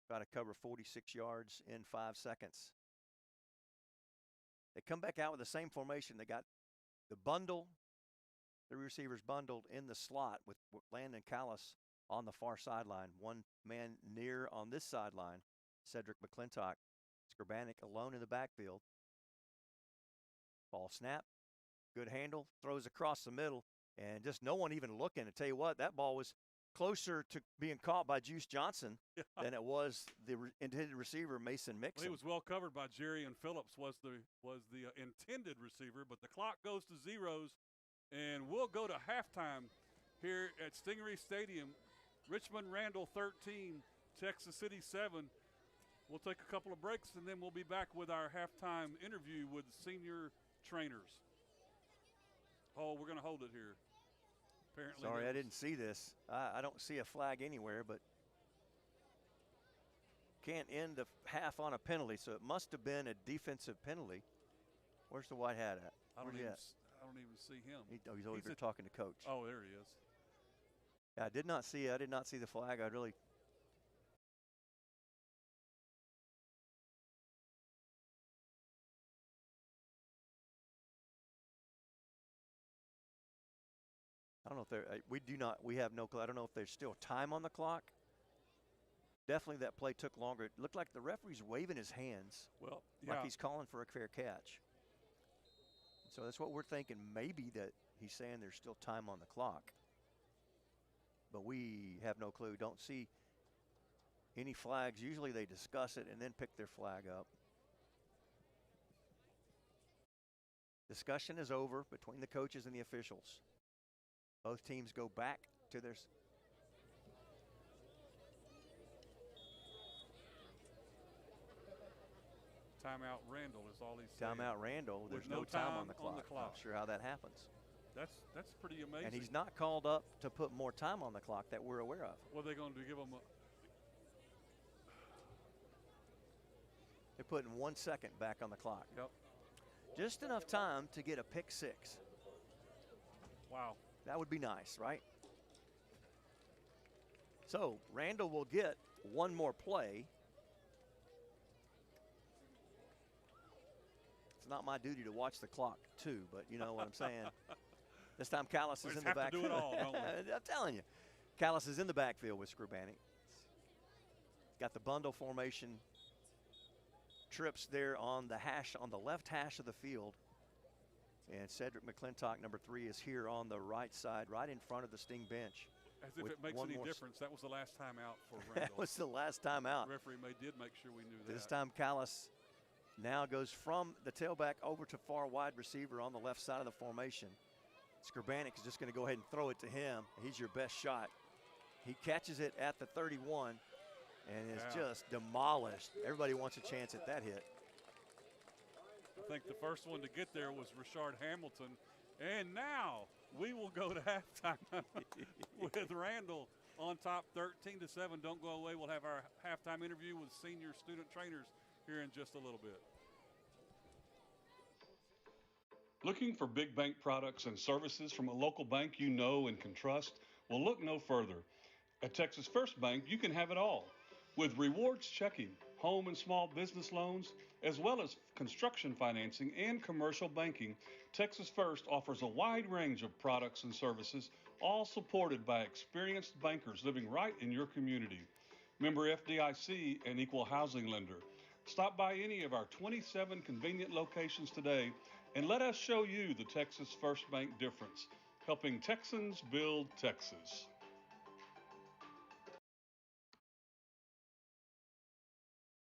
Try to cover 46 yards in 5 seconds. They come back out with the same formation. They got the bundle, the receivers bundled in the slot with Landon Callis on the far sideline. One man near on this sideline, Cedric McClintock. Skrbanek alone in the backfield. Ball snap. Good handle. Throws across the middle. And just no one even looking. I tell you what, that ball was closer to being caught by Juice Johnson than it was the intended receiver, Mason Mixon. Well, he was well covered by Jerry, and Phillips was the intended receiver. But the clock goes to zeros, and we'll go to halftime here at Stingery Stadium. Richmond Randall 13, Texas City 7. We'll take a couple of breaks, and then we'll be back with our halftime interview with senior trainers. Oh, we're going to hold it here. Apparently. Sorry, I didn't see this. I don't see a flag anywhere, but can't end the half on a penalty, so it must have been a defensive penalty. Where's the white hat at? I don't even see him. He's over here talking to coach. Oh, there he is. Yeah, I did not see the flag. I don't know if we have no clue. I don't know if there's still time on the clock. Definitely that play took longer. It looked like the referee's waving his hands. Well, like he's calling for a fair catch. So that's what we're thinking, maybe that he's saying there's still time on the clock. But we have no clue. Don't see any flags. Usually they discuss it and then pick their flag up. Discussion is over between the coaches and the officials. Both teams go back to their timeout. Randall is all he's saying. Timeout Randall. There's no time on the clock. Not sure how that happens. That's pretty amazing. And he's not called up to put more time on the clock that we're aware of. What are they going to do? Give him a... They're putting 1 second back on the clock. Yep. Just enough time to get a pick six. Wow. That would be nice, right? So Randall will get one more play. It's not my duty to watch the clock too, but you know what I'm saying. This time Callis is in the backfield. We have to do it all, don't we? I'm telling you. Callis is in the backfield with Skrbanek. Got the bundle formation. Trips there on the hash, on the left hash of the field. And Cedric McClintock, number 3, is here on the right side, right in front of the Sting bench. As if with it makes one any more difference. That was the last time out for That Randall. was the last time out. The referee did make sure we knew that. This time Callis now goes from the tailback over to far wide receiver on the left side of the formation. Skrbanek is just going to go ahead and throw it to him. He's your best shot. He catches it at the 31 and is just demolished. Everybody wants a chance at that hit. I think the first one to get there was Rashard Hamilton. And now we will go to halftime with Randall on top 13-7. Don't go away. We'll have our halftime interview with senior student trainers here in just a little bit. Looking for big bank products and services from a local bank you know and can trust? Well, look no further. At Texas First Bank, you can have it all. With rewards checking, home and small business loans, as well as construction financing and commercial banking, Texas First offers a wide range of products and services, all supported by experienced bankers living right in your community. Member FDIC and equal housing lender. Stop by any of our 27 convenient locations today and let us show you the Texas First Bank difference, helping Texans build Texas.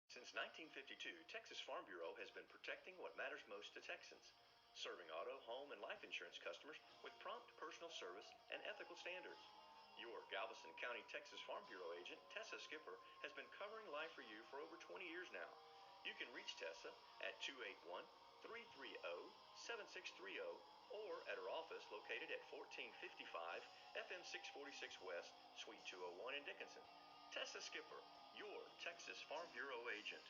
Since 1952, Texas Farm Bureau has been protecting what matters most to Texans, serving auto, home, and life insurance customers with prompt personal service and ethical standards. Your Galveston County, Texas Farm Bureau agent, Tessa Skipper, has been covering life for you for over 20 years now. You can reach Tessa at 281-330-7630 or at her office located at 1455 FM 646 West, Suite 201 in Dickinson. Tessa Skipper, your Texas Farm Bureau agent.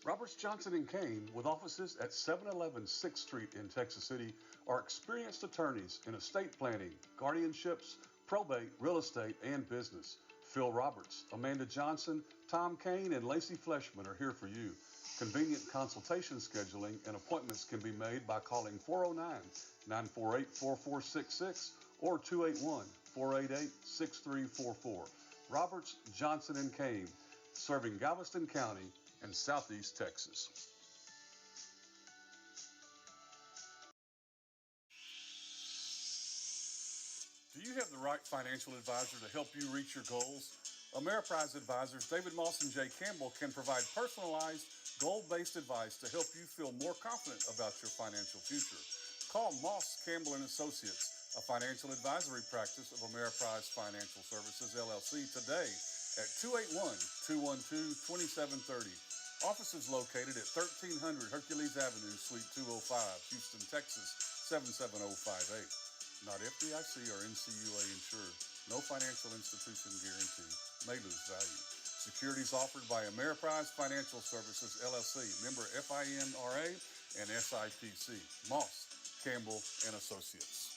Roberts, Johnson & Kane, with offices at 711 6th Street in Texas City, are experienced attorneys in estate planning, guardianships, probate, real estate, and business. Phil Roberts, Amanda Johnson, Tom Kane, and Lacey Fleshman are here for you. Convenient consultation scheduling and appointments can be made by calling 409-948-4466 or 281-488-6344. Roberts, Johnson & Kane, serving Galveston County and Southeast Texas. Do you have the right financial advisor to help you reach your goals? Ameriprise advisors David Moss and Jay Campbell can provide personalized, goal-based advice to help you feel more confident about your financial future. Call Moss, Campbell & Associates, a financial advisory practice of Ameriprise Financial Services, LLC, today at 281-212-2730. Office is located at 1300 Hercules Avenue, Suite 205, Houston, Texas, 77058. Not FDIC or NCUA insured. No financial institution guarantee. May lose value. Securities offered by Ameriprise Financial Services, LLC, member FINRA and SIPC. Moss, Campbell & Associates.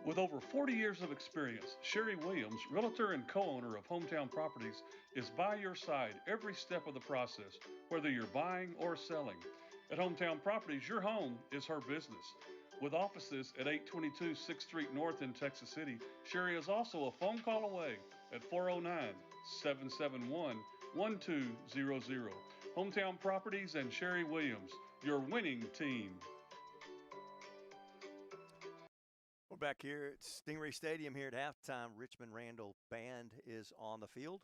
With over 40 years of experience, Sherry Williams, realtor and co-owner of Hometown Properties, is by your side every step of the process, whether you're buying or selling. At Hometown Properties, your home is her business. With offices at 822 6th Street North in Texas City, Sherry is also a phone call away at 409-771-1200. Hometown Properties and Sherry Williams, your winning team. We're back here at Stingray Stadium here at halftime. Richmond Randall Band is on the field.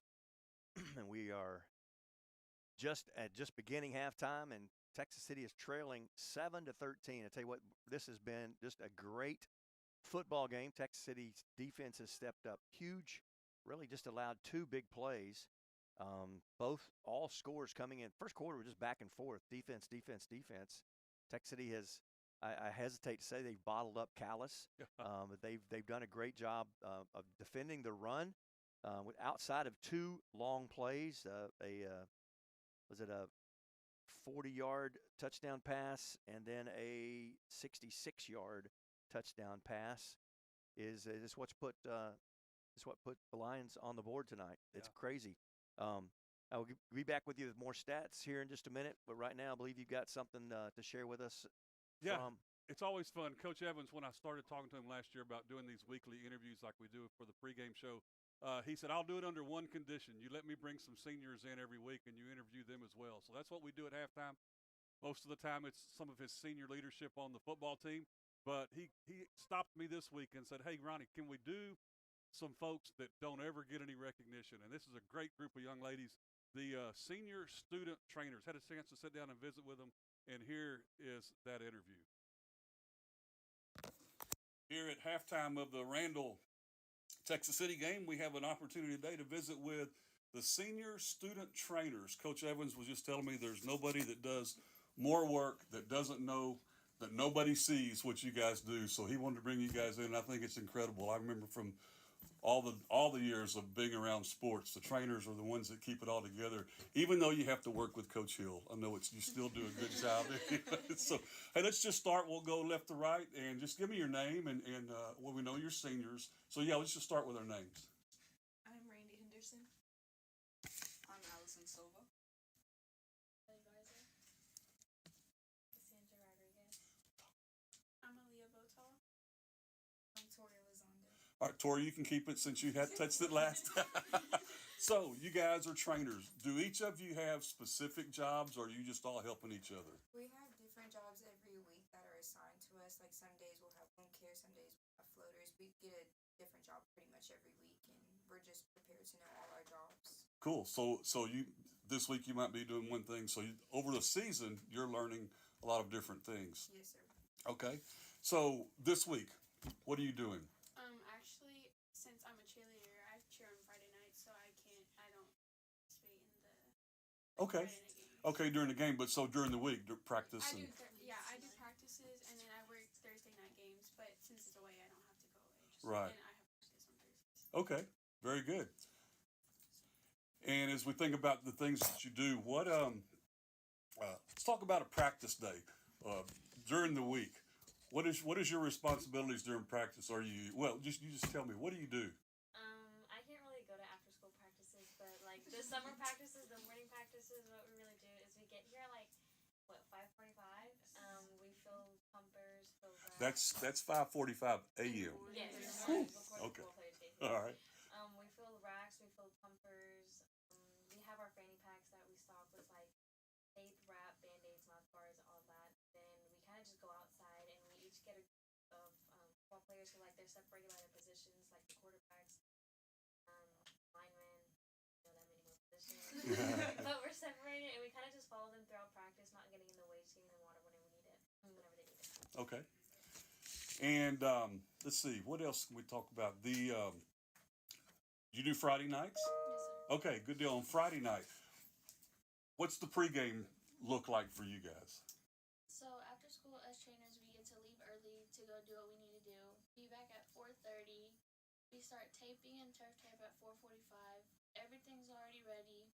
And we are just beginning halftime, and Texas City is trailing 7-13. I tell you what, this has been just a great football game. Texas City's defense has stepped up huge, really just allowed two big plays. All scores coming in. First quarter was just back and forth, defense. Texas City has, I hesitate to say they've bottled up Callis, but they've done a great job of defending the run with outside of two long plays. Was it a 40-yard touchdown pass and then a 66-yard touchdown pass? Is what's put the Lions on the board tonight. It's crazy. I will be back with you with more stats here in just a minute, but right now I believe you've got something to share with us. Yeah, it's always fun. Coach Evans, when I started talking to him last year about doing these weekly interviews like we do for the pregame show, He said, I'll do it under one condition. You let me bring some seniors in every week and you interview them as well. So that's what we do at halftime. Most of the time, it's some of his senior leadership on the football team. But he stopped me this week and said, hey, Ronnie, can we do some folks that don't ever get any recognition? And this is a great group of young ladies. The senior student trainers. Had a chance to sit down and visit with them. And here is that interview. Here at halftime of the Randall Texas City game, we have an opportunity today to visit with the senior student trainers. Coach Evans was just telling me there's nobody that does more work, that doesn't know, that nobody sees what you guys do. So he wanted to bring you guys in. I think it's incredible. I remember from all the years of being around sports, the trainers are the ones that keep it all together. Even though you have to work with Coach Hill, I know you still do a good job. So, hey, let's just start. We'll go left to right, and just give me your name and well, we know you're seniors. So yeah, let's just start with our names. I'm Randy Henderson. I'm Allison Silva. Advisor. Cassandra Rodriguez. I'm Aaliyah Botal. I'm Tori Elizondo. All right, Tori, you can keep it since you had touched it last time. So, you guys are trainers. Do each of you have specific jobs, or are you just all helping each other? We have different jobs every week that are assigned to us. Like some days we'll have wound care, some days we'll have floaters. We get a different job pretty much every week, and we're just prepared to know all our jobs. Cool. So you this week you might be doing one thing. So over the season, you're learning a lot of different things. Yes, sir. Okay. So this week, what are you doing? Actually, since I'm a cheerleader, I cheer on Friday night, so I don't participate in the Okay. Friday night game. Okay, during the game, but so during the week, practice I and do practices, and then I work Thursday night games, but since it's away, I don't have to go away. Right. And I have practice on Thursdays. Okay, very good. And as we think about the things that you do, let's talk about a practice day during the week. What is your responsibilities during practice? You just tell me, what do you do? I can't really go to after school practices, but like the summer practices, the morning practices, what we really do is we get here like 5:45. We fill pumpers, fill racks. That's 5:45 a.m. Yes. Okay. Before the football players take All right. We fill racks, we fill pumpers. We have our fanny packs that we stock with like tape, wrap, band-aids, mouth guards, all that. Then we kind of just go outside and we each get a group of football players who like they're separated by their positions, like the quarterbacks, linemen, that many more positions. But we're separated and we kind of just follow them throughout practice, not getting in the way, just giving them water whenever they need it. Okay. And let's see, what else can we talk about? You do Friday nights? Yes, sir. Okay, good deal. On Friday night, what's the pregame look like for you guys? So after school, as trainers, we get to leave early to go do what we need to do. Be back at 4:30. We start taping and turf tape at 4:45. Everything's already ready.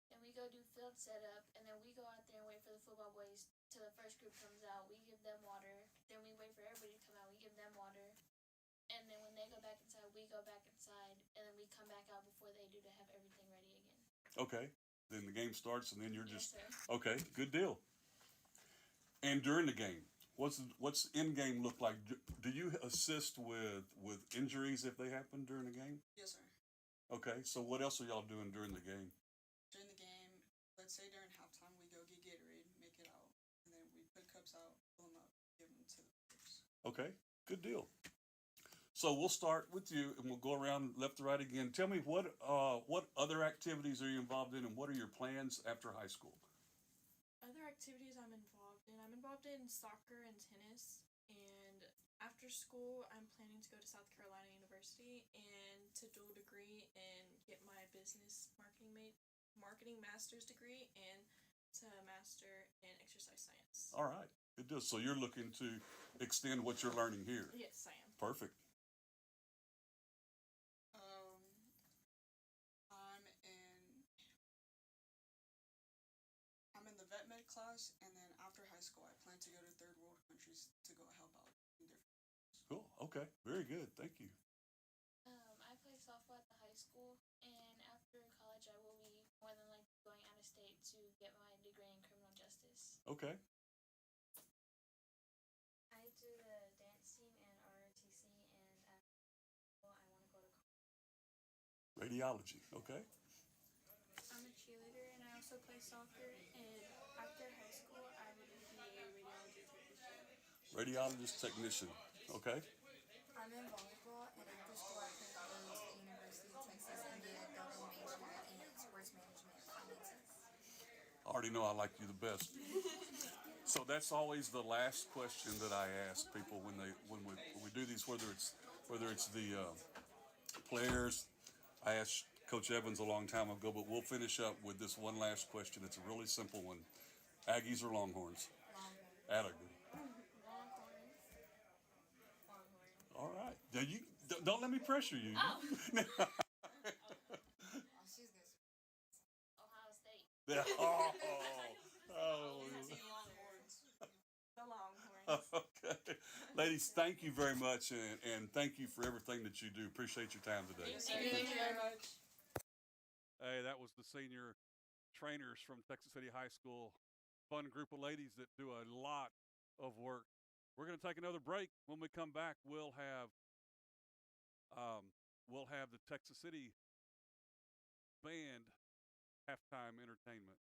Then we go do field setup, and then we go out there and wait for the football boys till the first group comes out. We give them water. Then we wait for everybody to come out. We give them water. And then when they go back inside, we go back inside, and then we come back out before they do to have everything ready again. Okay. Then the game starts, and then you're just Yes, sir. okay. Good deal. And during the game, what's in game look like? Do you assist with injuries if they happen during the game? Yes, sir. Okay. So what else are y'all doing during the game? During the game, let's say during halftime, we go get Gatorade, make it out, and then we put cups out, fill them up, give them to the players. Okay. Good deal. So we'll start with you, and we'll go around left to right again. Tell me what other activities are you involved in, and what are your plans after high school? Other activities I'm involved in soccer and tennis, and after school I'm planning to go to South Carolina University and to dual degree and get my business marketing master's degree and to master in exercise science. All right, good deal. So you're looking to extend what you're learning here. Yes, I am. Perfect. I'm in the vet med class, and then after high school, I plan to go to third world countries to go help out in different. Cool. Okay. Very good. Thank you. I play softball at the high school, and after college, I will be more than likely going out of state to get my degree in criminal justice. Okay. I do the dance team and ROTC, and after school, I want to go to college. Radiology, okay. I'm a cheerleader and I also play soccer. And after high school, I would be a radiology technician. Radiologist technician, okay. I'm in volleyball, and after school, I plan to go to the University of Texas and get a double major in sports management and finances. I already know I like you the best. So that's always the last question that I ask people when we do these, whether it's the players. I asked Coach Evans a long time ago, but we'll finish up with this one last question. It's a really simple one. Aggies or Longhorns? Longhorns. All right. Now don't let me pressure you. Oh. She's good. Ohio State. oh. The Longhorns. Okay. Ladies, thank you very much, and thank you for everything that you do. Appreciate your time today. Thank you very much. Hey, that was the senior trainers from Texas City High School. Fun group of ladies that do a lot of work. We're going to take another break. When we come back, we'll have the Texas City band halftime entertainment.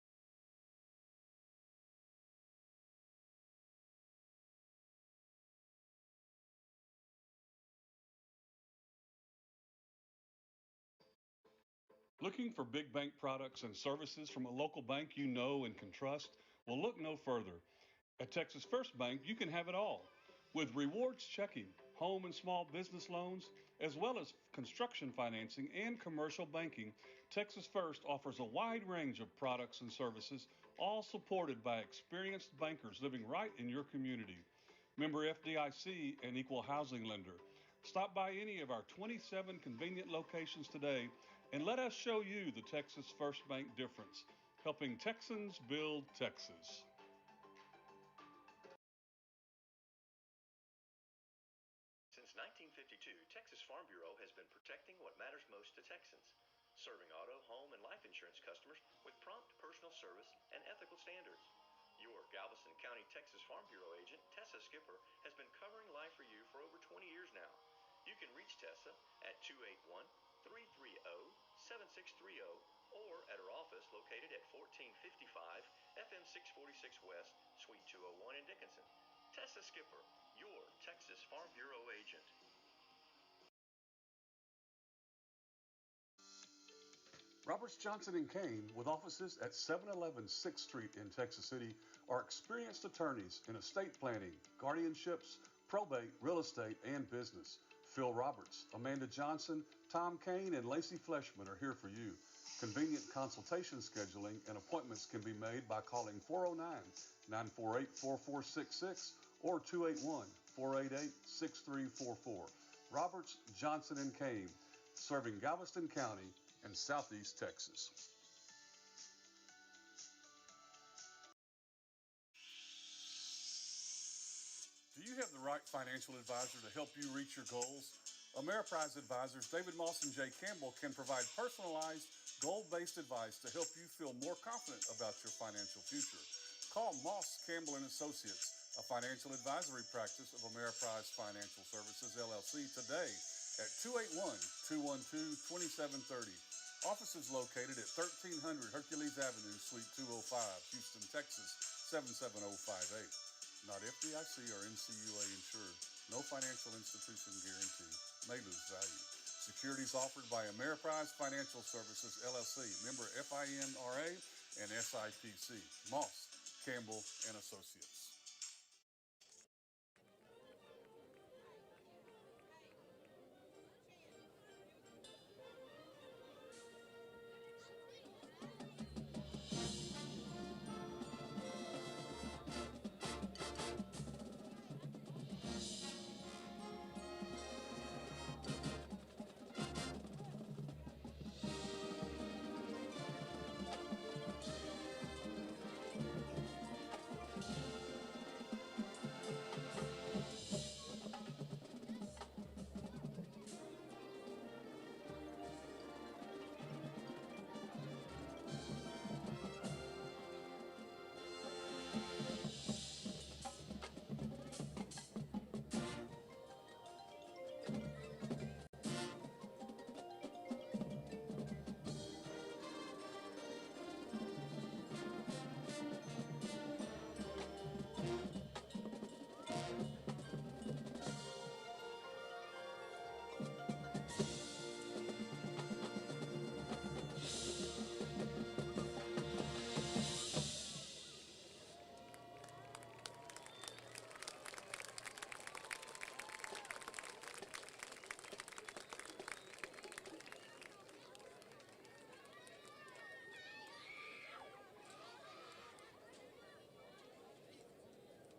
Looking for big bank products and services from a local bank you know and can trust? Well, look no further. At Texas First Bank, you can have it all. With rewards checking, home and small business loans, as well as construction financing and commercial banking, Texas First offers a wide range of products and services, all supported by experienced bankers living right in your community. Member FDIC and equal housing lender. Stop by any of our 27 convenient locations today and let us show you the Texas First Bank difference, helping Texans build Texas. Since 1952, Texas Farm Bureau has been protecting what matters most to Texans, serving auto, home, and life insurance customers with prompt personal service and ethical standards. Your Galveston County Texas Farm Bureau agent, Tessa Skipper, has been covering life for you for over 20 years now. You can reach Tessa at 281-330-7630 or at her office located at 1455 FM 646 West, Suite 201 in Dickinson. Tessa Skipper, your Texas Farm Bureau agent. Roberts, Johnson & Kane, with offices at 711 6th Street in Texas City, are experienced attorneys in estate planning, guardianships, probate, real estate, and business. Phil Roberts, Amanda Johnson, Tom Kane, and Lacey Fleshman are here for you. Convenient consultation scheduling and appointments can be made by calling 409-948-4466 or 281-488-6344. Roberts, Johnson & Kane, serving Galveston County and Southeast Texas. Do you have the right financial advisor to help you reach your goals? Ameriprise advisors David Moss and Jay Campbell can provide personalized, goal-based advice to help you feel more confident about your financial future. Call Moss, Campbell & Associates, a financial advisory practice of Ameriprise Financial Services, LLC, today at 281-212-2730. Office is located at 1300 Hercules Avenue, Suite 205, Houston, Texas, 77058. Not FDIC or NCUA insured. No financial institution guarantee. May lose value. Securities offered by Ameriprise Financial Services, LLC, member FINRA and SIPC. Moss, Campbell & Associates.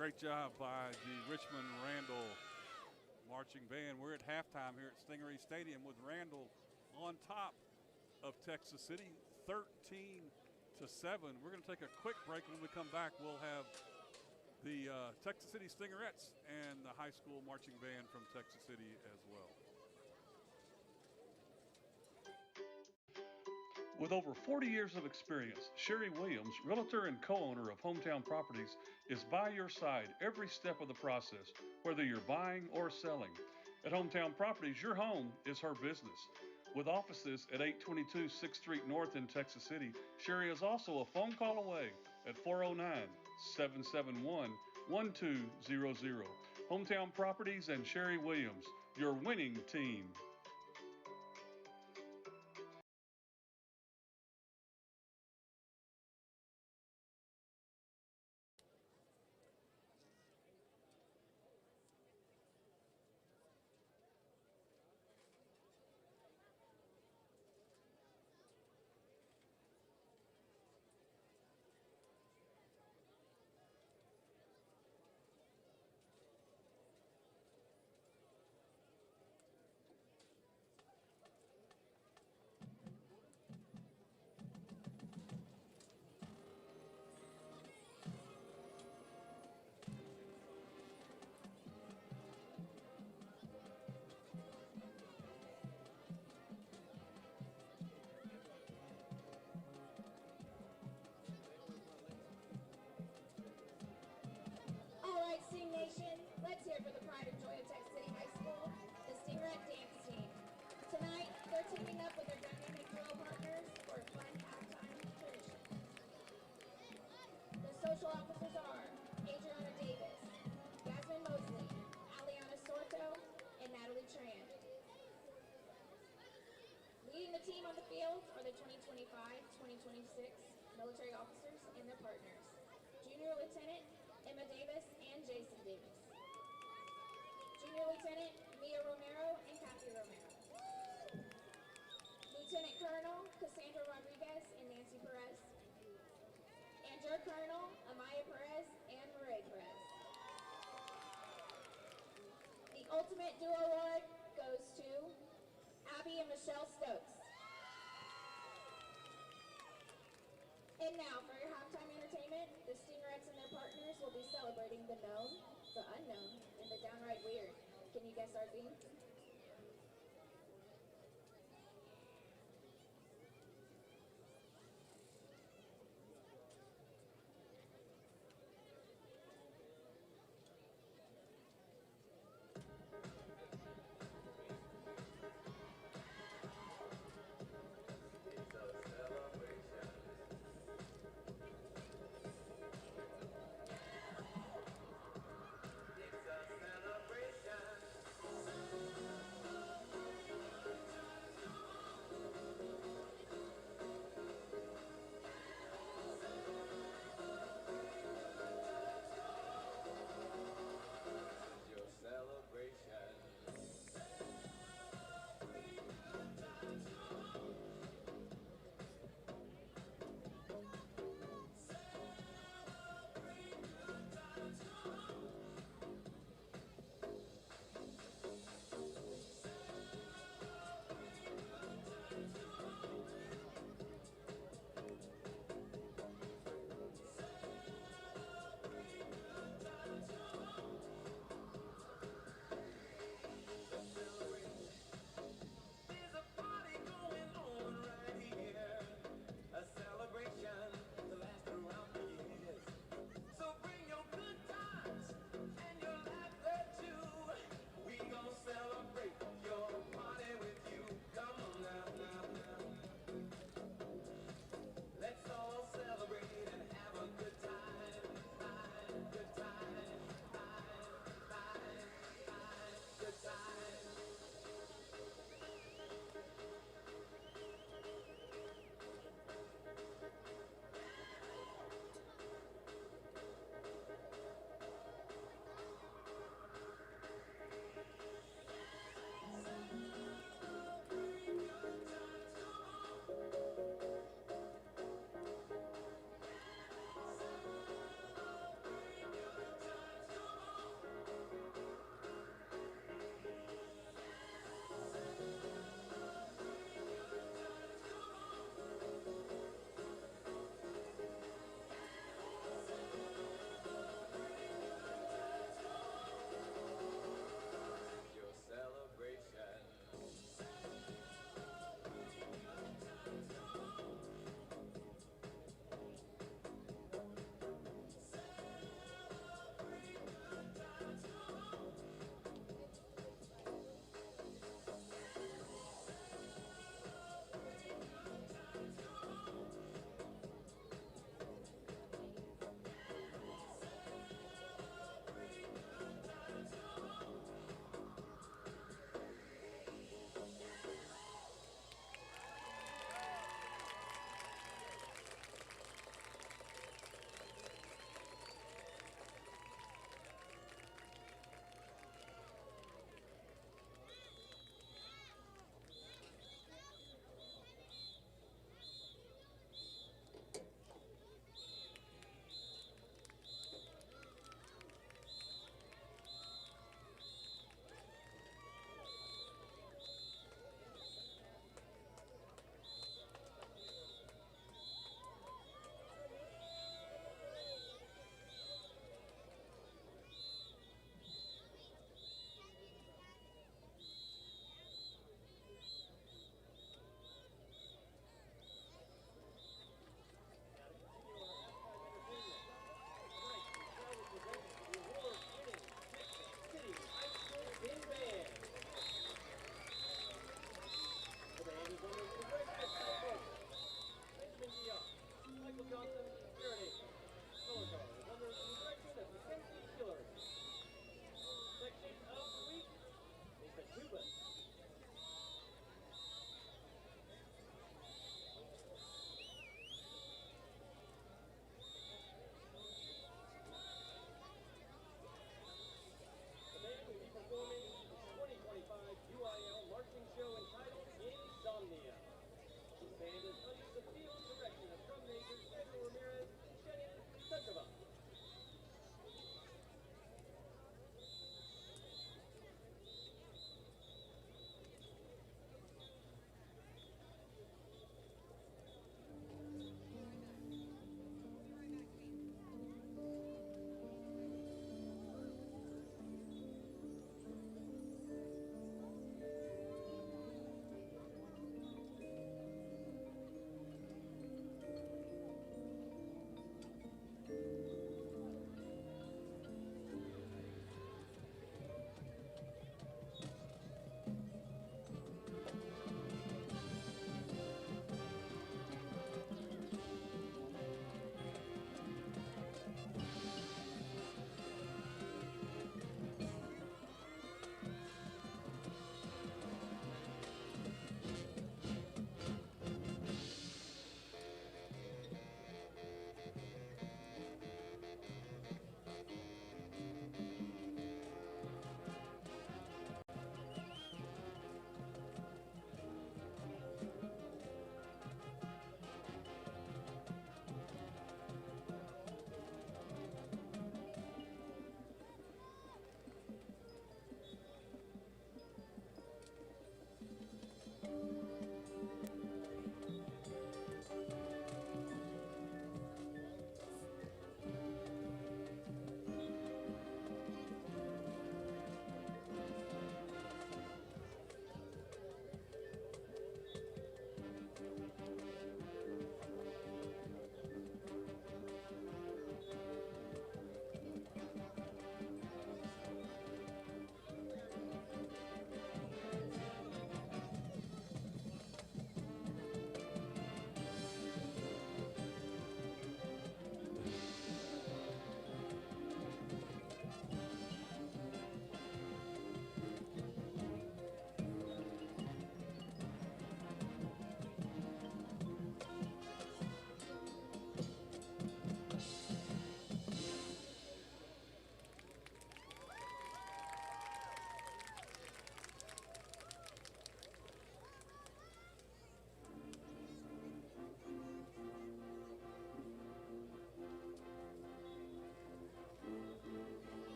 Great job by the Richmond Randall marching band. We're at halftime here at Stingray Stadium with Randall on top of Texas City, 13-7. We're going to take a quick break. When we come back, we'll have the Texas City Stingerettes and the high school marching band from Texas City as well. With over 40 years of experience, Sherry Williams, realtor and co-owner of Hometown Properties, is by your side every step of the process, whether you're buying or selling. At Hometown Properties, your home is her business. With offices at 822 6th Street North in Texas City, Sherry is also a phone call away at 409-771-1200. Hometown Properties and Sherry Williams, your winning team. Sting Nation, let's hear for the pride and joy of Texas City High School, the Stingray Dance Team. Tonight, they're teaming up with their dynamic duo partners for a fun halftime tradition. The social officers are Adriana Davis, Jasmine Mosley, Aliana Sorto, and Natalie Tran. Leading the team on the field are the 2025-2026 military officers and their partners, Junior Lieutenant Emma Davis and Jason Davis. Junior Lieutenant Mia Romero and Kathy Romero. Lieutenant Colonel Cassandra Rodriguez and Nancy Perez. And your Colonel Amaya Perez and Marae Perez. The Ultimate Duo Award goes to Abby and Michelle Stokes. And now, for your halftime entertainment, the Stingerettes and their partners will be celebrating the known, the unknown, and the downright weird. Can you guess our theme?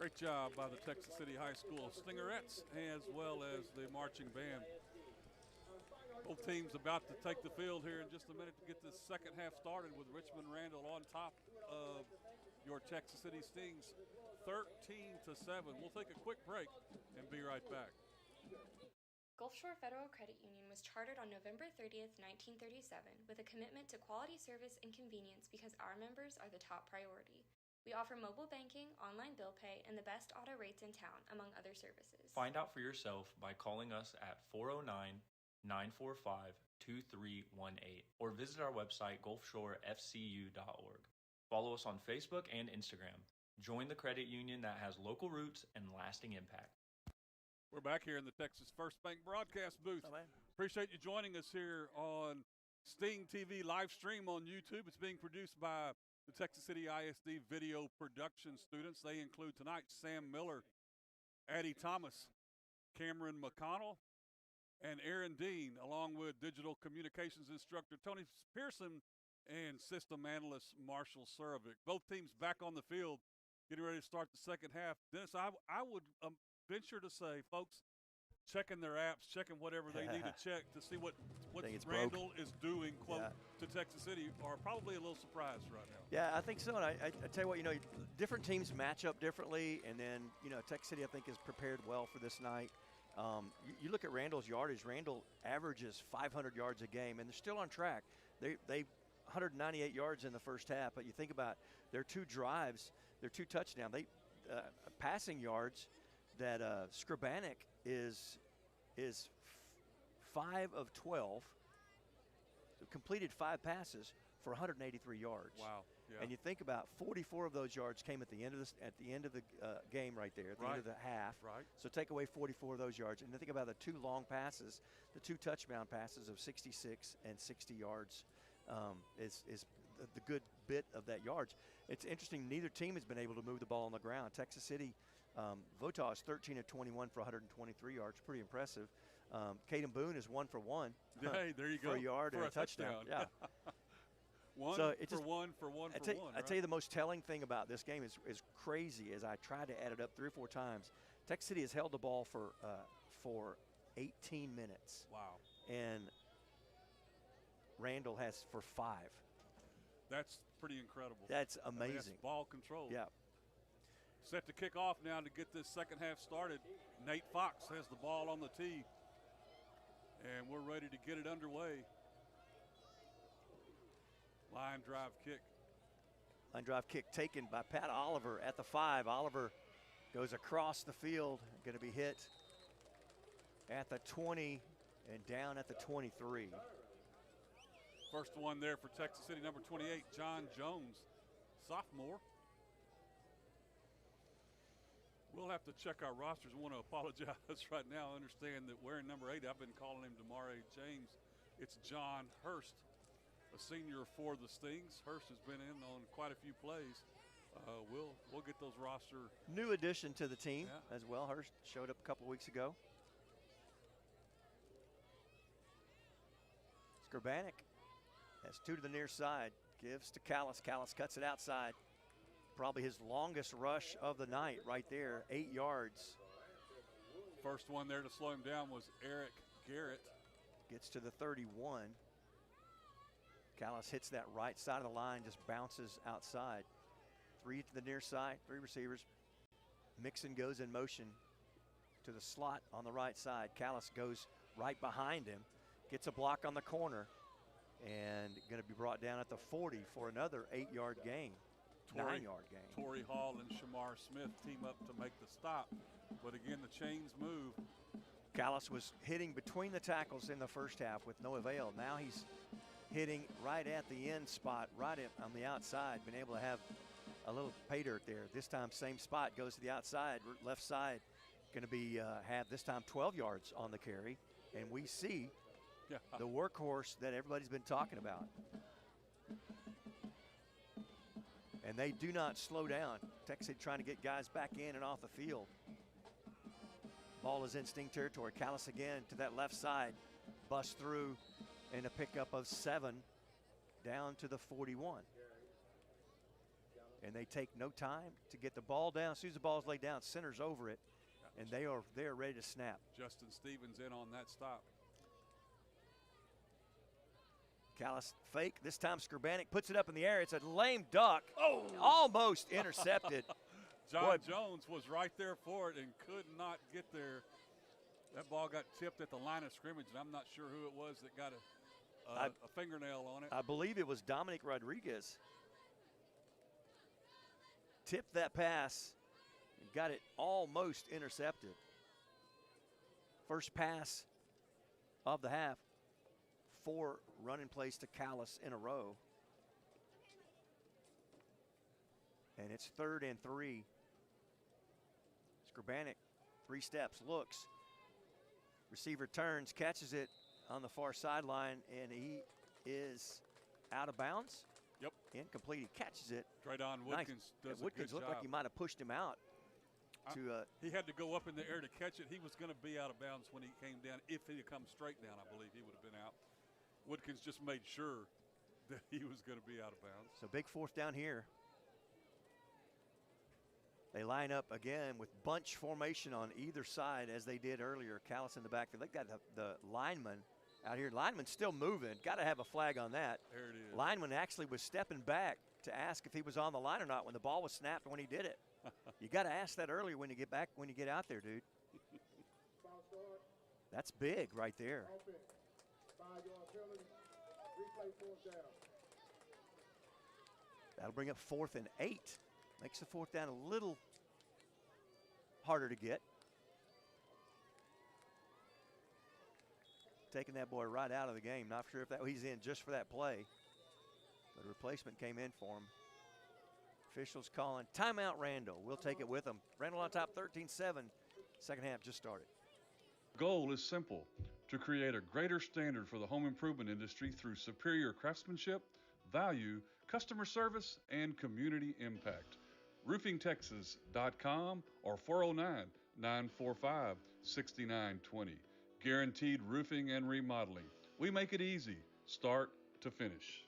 Great job by the Texas City High School Stingerettes as well as the marching band. Both teams about to take the field here in just a minute to get this second half started with Richmond Randall on top of your Texas City Stings 13-7. We'll take a quick break and be right back. Gulf Shore Federal Credit Union was chartered on November 30th, 1937, with a commitment to quality service and convenience because our members are the top priority. We offer mobile banking, online bill pay, and the best auto rates in town, among other services. Find out for yourself by calling us at 409-945-2318 or visit our website gulfshorefcu.org. Follow us on Facebook and Instagram. Join the credit union that has local roots and lasting impact. We're back here in the Texas First Bank broadcast booth. Appreciate you joining us here on Sting TV live stream on YouTube. It's being produced by the Texas City ISD video production students. They include tonight Sam Miller, Addie Thomas, Cameron McConnell, and Aaron Dean, along with digital communications instructor Tony Pearson and system analyst Marshall Surovic. Both teams back on the field, getting ready to start the second half. Dennis, I would venture to say, folks, checking their apps, checking whatever they need to check to see what Randall is doing, quote, to Texas City, are probably a little surprised right now. Yeah, I think so. And I tell you what, different teams match up differently. And then, Texas City, I think, is prepared well for this night. You look at Randall's yardage. Randall averages 500 yards a game, and they're still on track. They 198 yards in the first half. But you think about their two drives, their two touchdowns. Passing yards, that Skrbanek is 5 of 12, completed 5 passes for 183 yards. Wow! Yeah. And you think about 44 of those yards came at the end of the game right there, at the end of the half. Right. So take away 44 of those yards, and then think about the 2 long passes, the 2 touchdown passes of 66 and 60 yards. Is the good bit of that yards. It's interesting. Neither team has been able to move the ball on the ground. Texas City. Votaw is 13 of 21 for 123 yards. Pretty impressive. Caden Boone is 1 for 1. Hey, there you go. For a yard and a touchdown. Yeah. one for one. I tell you, the most telling thing about this game is crazy. As I tried to add it up 3 or 4 times, Texas City has held the ball for 18 minutes. Wow. And Randall has for 5. That's pretty incredible. That's amazing. I mean, that's ball control. Yeah. Set to kick off now to get this second half started. Nate Fox has the ball on the tee, and we're ready to get it underway. Line drive kick. Line drive kick taken by Pat Oliver at the 5. Oliver goes across the field, going to be hit at the 20 and down at the 23. First one there for Texas City, number 28, John Jones, sophomore. We'll have to check our rosters. I want to apologize right now. I understand that wearing number 8, I've been calling him Damare James. It's John Hurst, a senior for the Stings. Hurst has been in on quite a few plays. We'll get those roster. New addition to the team as well. Hurst showed up a couple weeks ago. Skrbanek has 2 to the near side. Gives to Callis. Callis cuts it outside. Probably his longest rush of the night right there, 8 yards. First one there to slow him down was Eric Garrett. Gets to the 31. Callis hits that right side of the line, just bounces outside. 3 to the near side, 3 receivers. Mixon goes in motion to the slot on the right side. Callis goes right behind him, gets a block on the corner, and going to be brought down at the 40 for another 8-yard gain. 9-yard gain. Torrey Hall and Shamar Smith team up to make the stop. But again, the chains move. Callis was hitting between the tackles in the first half with no avail. Now he's hitting right at the end spot, right on the outside, been able to have a little pay dirt there. This time, same spot, goes to the outside, left side. Going to be have this time 12 yards on the carry. And we see the workhorse that everybody's been talking about. And they do not slow down. Texas trying to get guys back in and off the field. Ball is in Sting territory. Callis again to that left side. Bust through and a pickup of 7 down to the 41. and they take no time to get the ball down. As soon as the ball's laid down, center's over it, and they are ready to snap. Justin Stevens in on that stop. Callis fake. This time Skrbanek puts it up in the air. It's a lame duck. Oh! Almost intercepted. John Jones was right there for it and could not get there. That ball got tipped at the line of scrimmage, and I'm not sure who it was that got a fingernail on it. I believe it was Dominic Rodriguez. Tipped that pass and got it almost intercepted. First pass of the half. 4 running plays to Callis in a row. And it's 3rd and 3. Skrbanek, 3 steps, looks. Receiver turns, catches it on the far sideline, and he is out of bounds. Yep. Incomplete. He catches it. Traydon Woodkins does a Woodkins good looked job. like he might have pushed him out. He had to go up in the air to catch it. He was going to be out of bounds when he came down. If he had come straight down, I believe he would have been out. Woodkins just made sure that he was going to be out of bounds. So big 4th down here. They line up again with bunch formation on either side as they did earlier. Callis in the backfield. They got the lineman out here. Lineman's still moving. Got to have a flag on that. There it is. Lineman actually was stepping back to ask if he was on the line or not when the ball was snapped when he did it. You got to ask that earlier when you get out there, dude. That's big right there. That'll bring up 4th and 8. Makes the 4th down a little harder to get. Taking that boy right out of the game. Not sure if he's in just for that play. But a replacement came in for him. Officials calling timeout Randall. We'll take it with them. Randall on top 13-7. Second half just started. The goal is simple: to create a greater standard for the home improvement industry through superior craftsmanship, value, customer service, and community impact. RoofingTexas.com or 409-945-6920. Guaranteed roofing and remodeling. We make it easy, start to finish.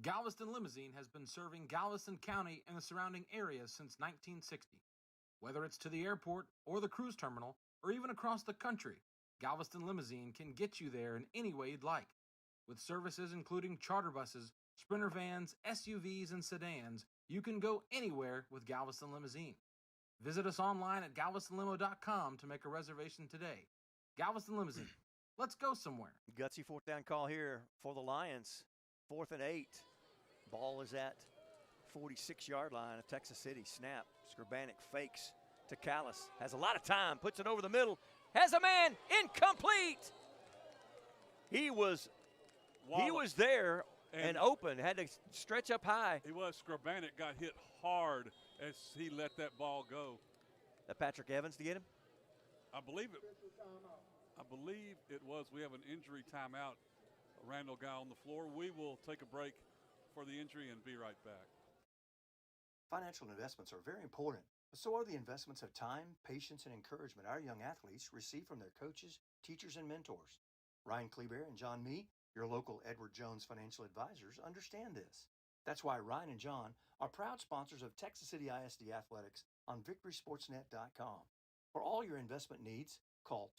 Galveston Limousine has been serving Galveston County and the surrounding area since 1960. Whether it's to the airport or the cruise terminal or even across the country, Galveston Limousine can get you there in any way you'd like. With services including charter buses, Sprinter vans, SUVs, and sedans, you can go anywhere with Galveston Limousine. Visit us online at galvestonlimo.com to make a reservation today. Galveston Limousine. Let's go somewhere. Gutsy 4th down call here for the Lions. 4th and 8. Ball is at 46-yard line of Texas City. Snap. Skrbanek fakes to Callis. Has a lot of time. Puts it over the middle. Has a man. Incomplete. He was there and open. Had to stretch up high. He was. Skrbanek got hit hard as he let that ball go. That Patrick Evans to get him? I believe it was. We have an injury timeout. A Randall guy on the floor. We will take a break for the injury and be right back. Financial investments are very important, but so are the investments of time, patience, and encouragement our young athletes receive from their coaches, teachers, and mentors. Ryan Kleber and John Mee, your local Edward Jones financial advisors, understand this. That's why Ryan and John are proud sponsors of Texas City ISD Athletics on VictorySportsNet.com. For all your investment needs, call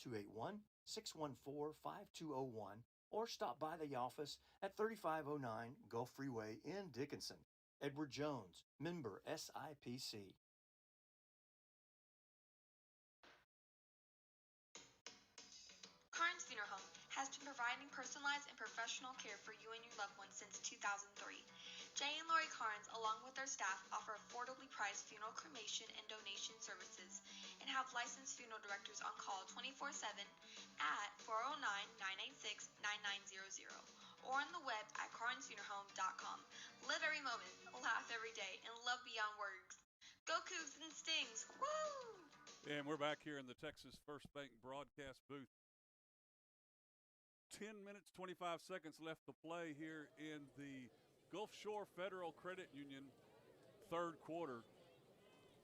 281-614-5201 or stop by the office at 3509 Gulf Freeway in Dickinson. Edward Jones, member SIPC. Carnes Funeral Home has been providing personalized and professional care for you and your loved ones since 2003. Jay and Lori Carnes, along with their staff, offer affordably priced funeral cremation and donation services and have licensed funeral directors on call 24/7 at 409-986-9900 or on the web at carnesfuneralhome.com. Live every moment, laugh every day, and love beyond words. Go Cougs and Stings! Woo! And we're back here in the Texas First Bank broadcast booth. 10 minutes, 25 seconds left to play here in the Gulf Shore Federal Credit Union third quarter.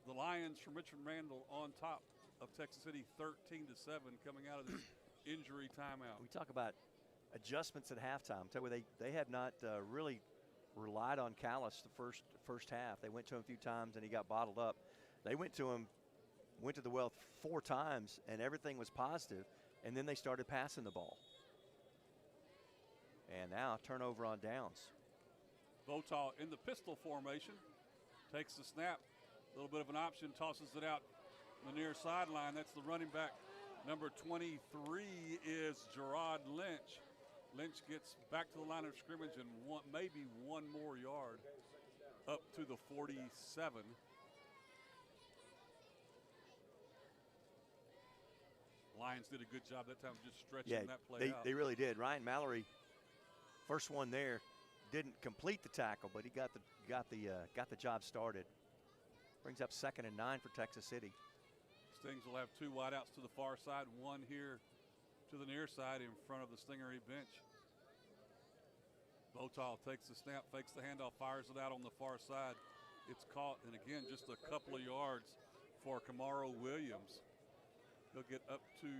The Lions from Richmond Randall on top of Texas City 13-7 coming out of this injury timeout. We talk about adjustments at halftime. Tell you, they have not really relied on Callis the first half. They went to him a few times, and he got bottled up. They went to the well 4 times, and everything was positive, and then they started passing the ball. And now turnover on downs. Votaw in the pistol formation, takes the snap, a little bit of an option, tosses it out the near sideline. That's the running back. Number 23 is Gerard Lynch. Lynch gets back to the line of scrimmage and maybe one more yard up to the 47. Lions did a good job that time just stretching that play out. They really did. Ryan Mallory, first one there, didn't complete the tackle, but he got the job started. Brings up 2nd and 9 for Texas City. Stings will have 2 wideouts to the far side, 1 here to the near side in front of the Stingery bench. Votaw takes the snap, fakes the handoff, fires it out on the far side. It's caught, and again, just a couple of yards for Kamaro Williams. He'll get up to,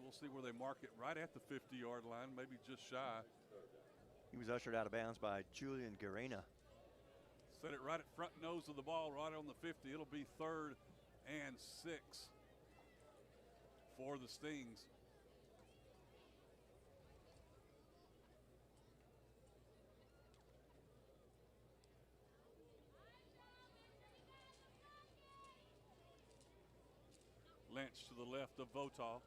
we'll see where they mark it, right at the 50-yard line, maybe just shy. He was ushered out of bounds by Julian Garena. Set it right at front nose of the ball, right on the 50. It'll be 3rd and 6 for the Stings. Lynch to the left of Votaw.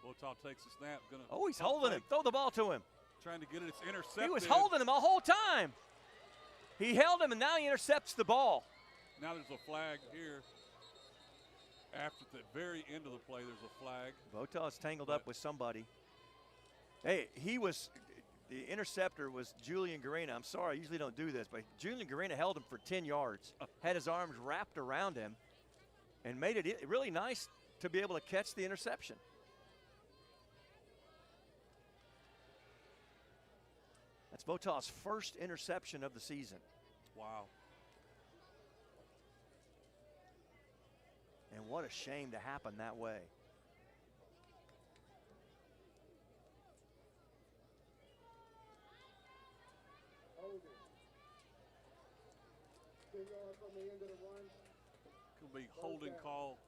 Votaw takes a snap. He's holding him. Throw the ball to him. Trying to get it. It's intercepted. He was holding him the whole time. He held him, and now he intercepts the ball. Now there's a flag here. After the very end of the play, there's a flag. Votaw's tangled up with somebody. Hey, the interceptor was Julian Garena. I'm sorry, I usually don't do this, but Julian Garena held him for 10 yards, had his arms wrapped around him, and made it really nice to be able to catch the interception. That's Votaw's first interception of the season. Wow. And what a shame to happen that way. Could be holding call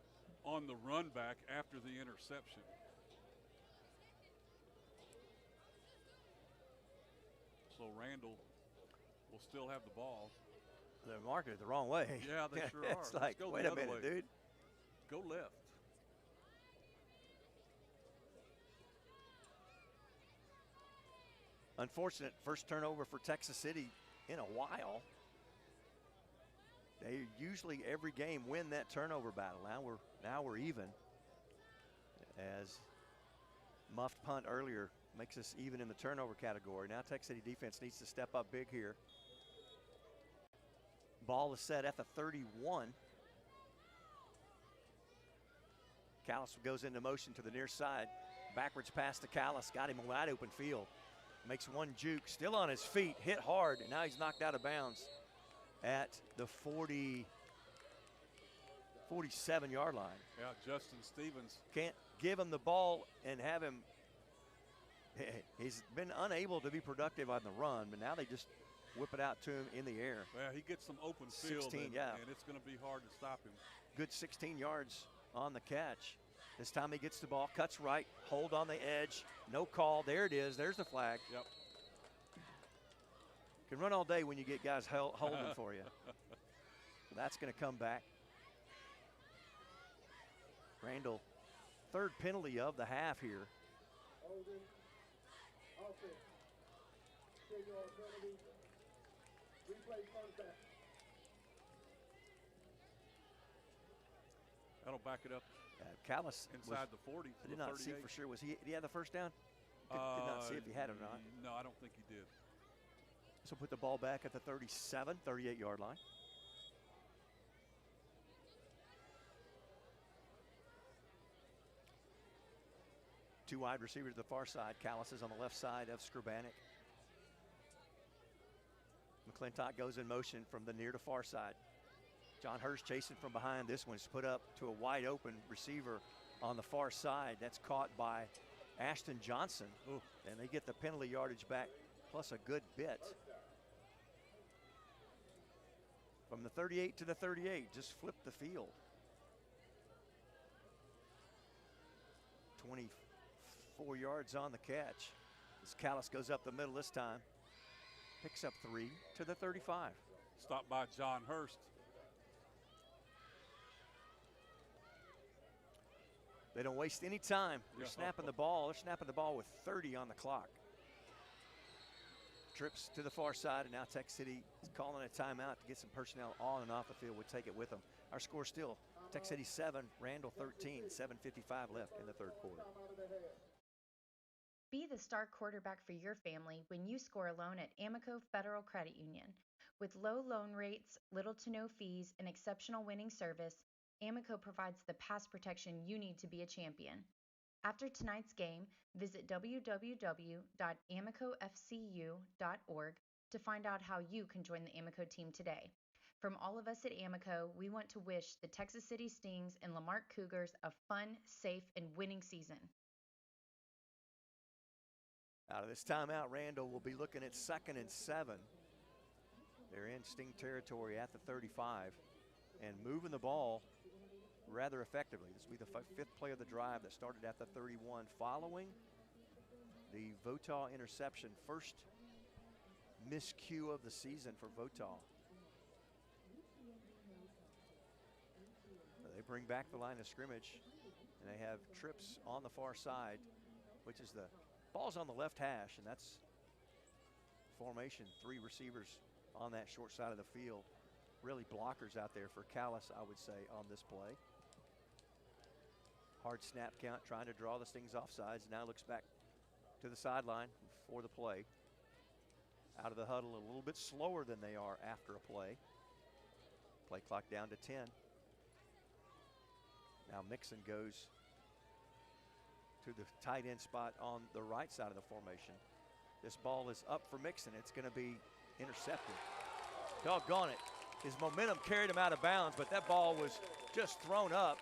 on the run back after the interception. So Randall will still have the ball. They're marking it the wrong way. Yeah, they sure are. It's like, wait a minute, dude. Go left. Unfortunate first turnover for Texas City in a while. They usually every game win that turnover battle. Now we're even. As muffed punt earlier makes us even in the turnover category. Now Texas City defense needs to step up big here. Ball is set at the 31. Callis goes into motion to the near side. Backwards pass to Callis. Got him a wide open field. Makes one juke. Still on his feet. Hit hard. And now he's knocked out of bounds at the 47-yard line. Yeah, Justin Stevens. Can't give him the ball and have him. He's been unable to be productive on the run, but now they just whip it out to him in the air. Well, he gets some open field, 16, and it's going to be hard to stop him. Good 16 yards on the catch. This time he gets the ball, cuts right, hold on the edge, no call. There it is. There's the flag. Yep. Can run all day when you get guys holding for you. That's going to come back. Randall, 3rd penalty of the half here. That'll back it up. Callis inside the 40. I did not see for sure. Did he have the first down? Did not see if he had it or not. No, I don't think he did. So put the ball back at the 38-yard line. Two wide receivers to the far side. Callis is on the left side of Skrbanek. McClintock goes in motion from the near to far side. John Hurst chasing from behind. This one's put up to a wide open receiver on the far side. That's caught by Ashton Johnson. Ooh. And they get the penalty yardage back plus a good bit. From the 38 to the 38, just flipped the field. 24 yards on the catch. As Callis goes up the middle this time. Picks up 3 to the 35. Stopped by John Hurst. They don't waste any time. They're snapping the ball. They're snapping the ball with 30 on the clock. Trips to the far side, and now Tech City is calling a timeout to get some personnel on and off the field. We'll take it with them. Our score still Tech City 7, Randall 13, 7:55 left in the third quarter. Be the star quarterback for your family when you score a loan at Amico Federal Credit Union. With low loan rates, little to no fees, and exceptional winning service, Amico provides the pass protection you need to be a champion. After tonight's game, visit www.amicofcu.org to find out how you can join the Amico team today. From all of us at Amico, we want to wish the Texas City Stings and Lamarck Cougars a fun, safe, and winning season. Out of this timeout, Randall will be looking at 2nd and 7. They're in Sting territory at the 35 and moving the ball rather effectively. This will be the 5th play of the drive that started at the 31 following the Votaw interception. First miscue of the season for Votaw. They bring back the line of scrimmage, and they have trips on the far side, which is the ball's on the left hash, and that's formation. 3 receivers on that short side of the field. Really blockers out there for Callis, I would say, on this play. Hard snap count, trying to draw the Stings offsides. Now looks back to the sideline for the play. Out of the huddle a little bit slower than they are after a play. Play clock down to 10. Now Mixon goes to the tight end spot on the right side of the formation. This ball is up for Mixon. It's going to be intercepted. Doggone it. His momentum carried him out of bounds, but that ball was just thrown up.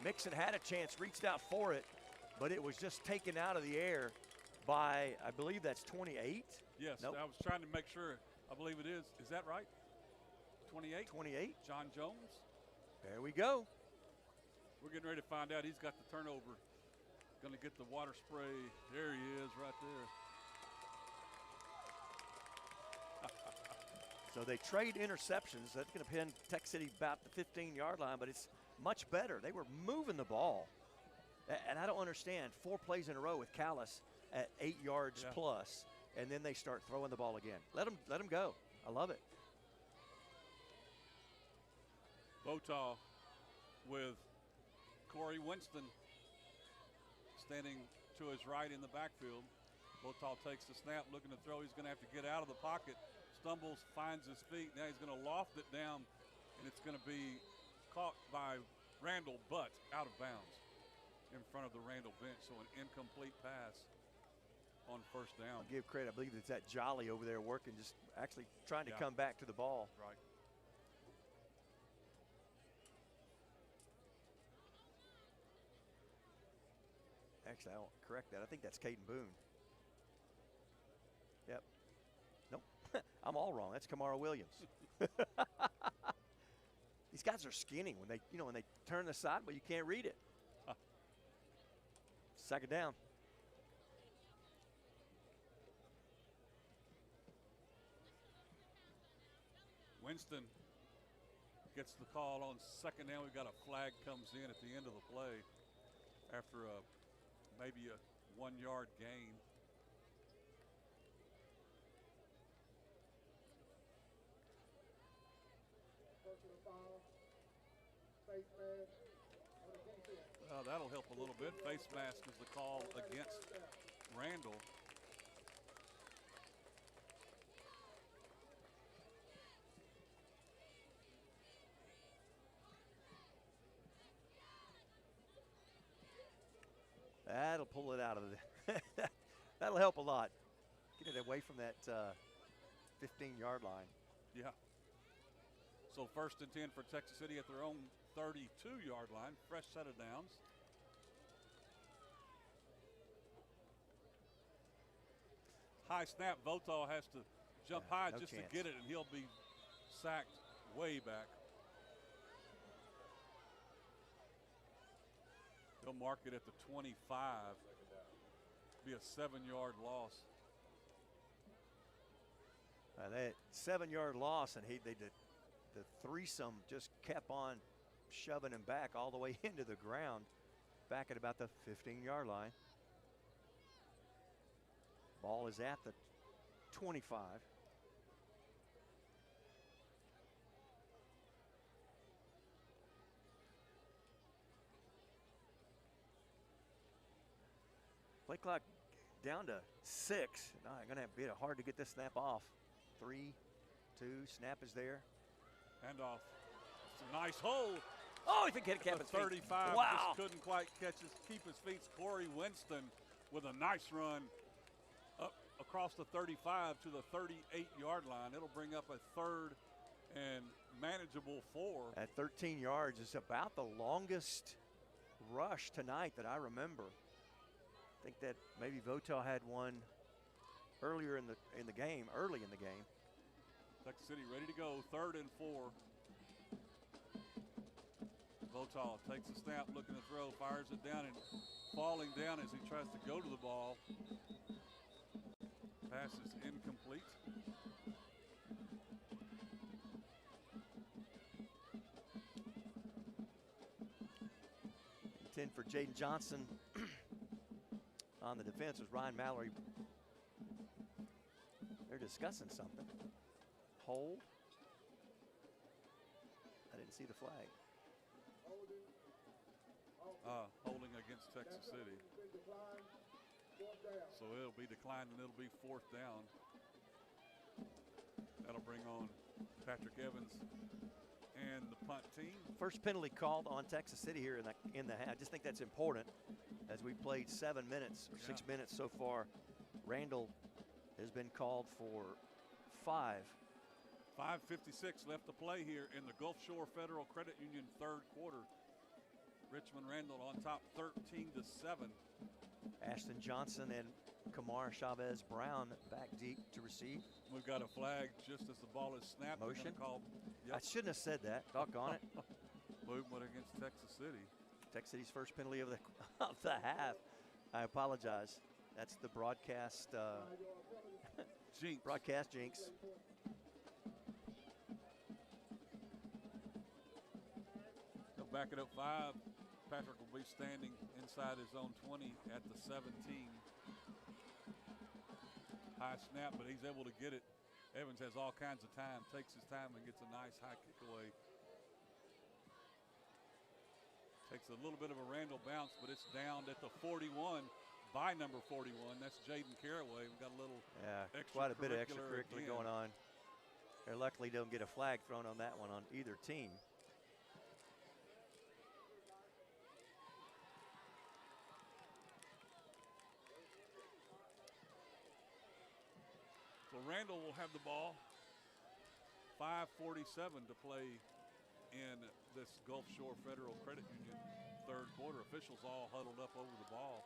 Mixon had a chance, reached out for it, but it was just taken out of the air by, I believe that's 28. Yes, nope. I was trying to make sure. I believe it is. Is that right? 28? 28. John Jones. There we go. We're getting ready to find out. He's got the turnover. Going to get the water spray. There he is right there. So they trade interceptions. That's going to pin Tech City about the 15-yard line, but it's much better. They were moving the ball. And I don't understand. 4 plays in a row with Callis at 8 yards plus, and then they start throwing the ball again. Let them go. I love it. Votaw with Corey Winston standing to his right in the backfield. Votaw takes the snap, looking to throw. He's going to have to get out of the pocket. Stumbles, finds his feet. Now he's going to loft it down, and it's going to be caught by Randall, but out of bounds in front of the Randall bench. So an incomplete pass on first down. I'll give credit. I believe it's that Jolly over there working, just actually trying to come back to the ball. Right. Actually, I won't correct that. I think that's Caden Boone. Yep. Nope. I'm all wrong. That's Kamara Williams. These guys are skinny when they turn the side, but you can't read it. Second down. Winston gets the call on second down. We've got a flag comes in at the end of the play after maybe a 1-yard gain. Well, that'll help a little bit. Face mask is the call against Randall. That'll pull it out of the that'll help a lot. Get it away from that 15-yard line. Yeah. So 1st and 10 for Texas City at their own 32-yard line. Fresh set of downs. high snap. Votaw has to jump high no just chance. to get it, and he'll be sacked way back. They'll mark it at the 25. Be a 7-yard loss. That 7-yard loss, and the threesome just kept on shoving him back all the way into the ground, back at about the 15-yard line. Ball is at the 25. Play clock down to 6. Now going to be hard to get this snap off. 3, 2, snap is there. Handoff. It's a nice hold. Oh, he can't catch his 35. Wow. Just couldn't quite keep his feet. Corey Winston with a nice run up across the 35 to the 38-yard line. It'll bring up a 3rd and manageable 4. At 13 yards is about the longest rush tonight that I remember. I think that maybe Votaw had one earlier in the game, early in the game. Texas City ready to go, 3rd and 4. Votaw takes a snap, looking to throw, fires it down, and falling down as he tries to go to the ball. Pass is incomplete. And 10 for Jaden Johnson. On the defense was Ryan Mallory. They're discussing something. Hold. I didn't see the flag. Holding against Texas City. So it'll be declined, and it'll be 4th down. That'll bring on Patrick Evans and the punt team. First penalty called on Texas City here in the half. I just think that's important as we played 7 minutes or 6 minutes so far. Randall has been called for 5. 5:56 left to play here in the Gulf Shore Federal Credit Union 3rd quarter. Richmond Randall on top 13-7. Ashton Johnson and Kamar Chavez Brown back deep to receive. We've got a flag just as the ball is snapped. Motion. Called, I shouldn't have said that. Doggone it. Movement against Texas City. Texas City's first penalty of the half. I apologize. That's the broadcast jinx. Broadcast jinx. They'll back it up 5. Patrick will be standing inside his own 20 at the 17. High snap, but he's able to get it. Evans has all kinds of time, takes his time and gets a nice high kick away. Takes a little bit of a Randall bounce, but it's down at the 41 by number 41. That's Jaden Caraway. We've got a little quite a bit of extracurricular going on. They luckily don't get a flag thrown on that one on either team. So Randall will have the ball. 5:47 to play in this Gulf Shore Federal Credit Union 3rd quarter. Officials all huddled up over the ball.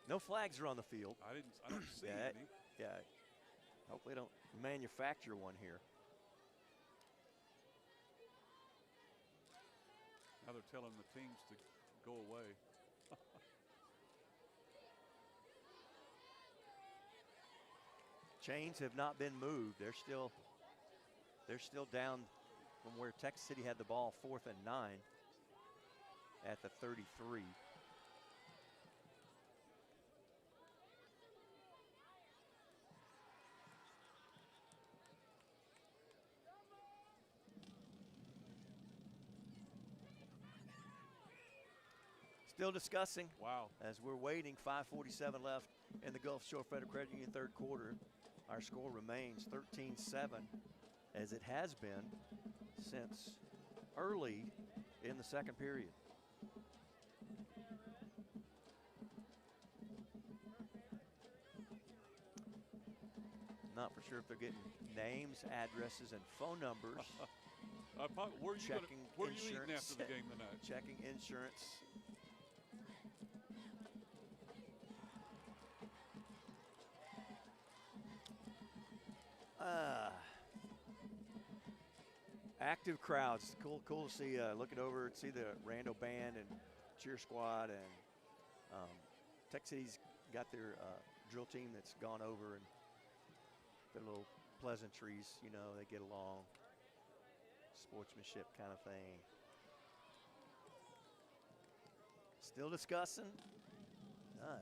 No flags are on the field. I don't see any. Yeah. Hopefully they don't manufacture one here. Now they're telling the teams to go away. Chains have not been moved. They're still down from where Texas City had the ball, 4th and 9 at the 33. Still discussing. Wow. As we're waiting, 5:47 left in the Gulf Shore Federal Credit Union 3rd quarter. Our score remains 13-7, as it has been since early in the 2nd period. Not for sure if they're getting names, addresses, and phone numbers. Where are you eating after the game tonight? Checking insurance. Active crowds. Cool to see. Looking over, see the Randall band and cheer squad, and Tech City's got their drill team that's gone over, and their little pleasantries. You know, they get along. Sportsmanship kind of thing. Still discussing.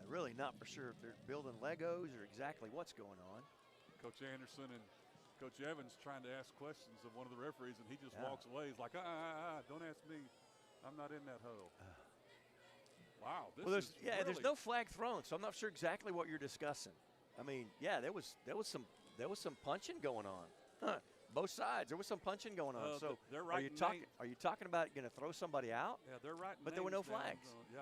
Really not for sure if they're building Legos or exactly what's going on. Coach Anderson and Coach Evans trying to ask questions of one of the referees, and he just walks away. He's like, don't ask me. I'm not in that huddle. Wow. There's no flag thrown, so I'm not sure exactly what you're discussing. I mean, yeah, there was some punching going on. Both sides, there was some punching going on. So are you talking about going to throw somebody out? Yeah, they're right. But there were no flags. Yeah.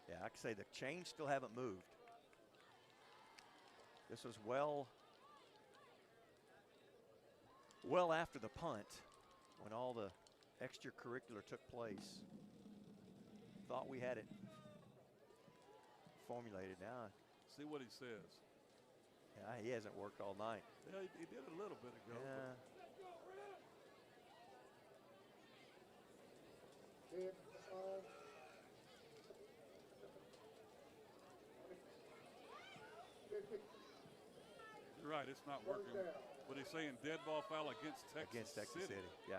Yeah, I can say the chains still haven't moved. This was well after the punt when all the extracurricular took place. Thought we had it formulated now. See what he says. Yeah, he hasn't worked all night. Yeah, he did a little bit ago. Yeah. You're right, it's not working. But he's saying dead ball foul against Texas City. Yeah.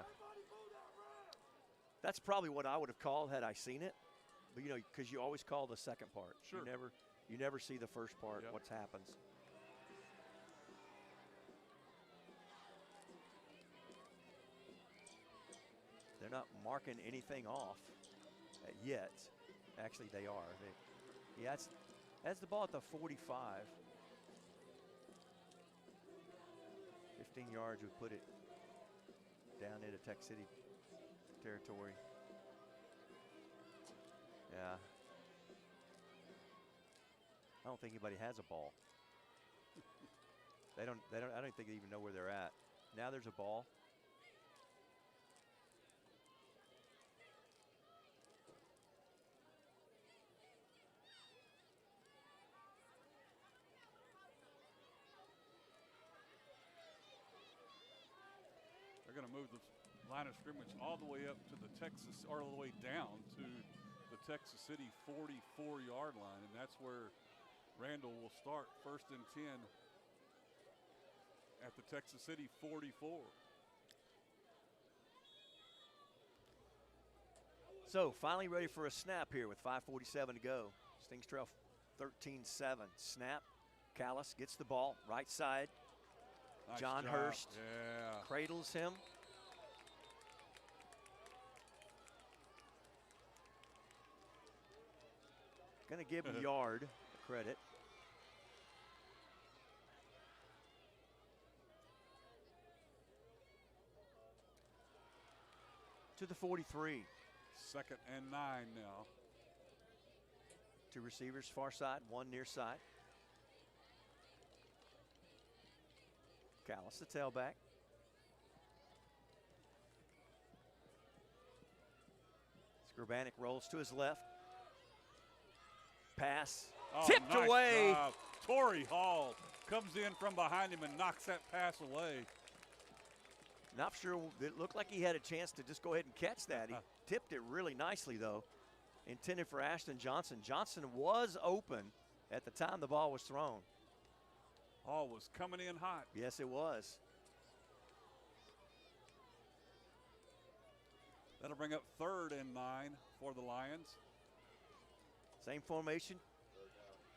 That's probably what I would have called had I seen it. But, you know, because you always call the second part. Sure. You never see the first part, what happens. They're not marking anything off yet. Actually, they are. That's the ball at the 45. 15 yards would put it down into Tech City territory. Yeah. I don't think anybody has a ball. I don't think they even know where they're at. Now there's a ball. They're going to move the line of scrimmage all the way up to the Texas, or all the way down to the Texas City 44-yard line, and that's where Randall will start 1st and 10 at the Texas City 44. So finally ready for a snap here with 5:47 to go. Stings trail 13-7. Snap. Callis gets the ball right side. Nice John job. Hurst Yeah. cradles him. Going to give him Yard credit. To the 43. 2nd and 9 now. Two receivers, far side, one near side. Callis, the tailback. Skrbanek rolls to his left. Pass tipped nice away. Job. Torrey Hall comes in from behind him and knocks that pass away. Not sure. It looked like he had a chance to just go ahead and catch that. He tipped it really nicely, though. Intended for Ashton Johnson. Johnson was open at the time the ball was thrown. Hall was coming in hot. Yes, it was. That'll bring up 3rd and 9 for the Lions. Same formation.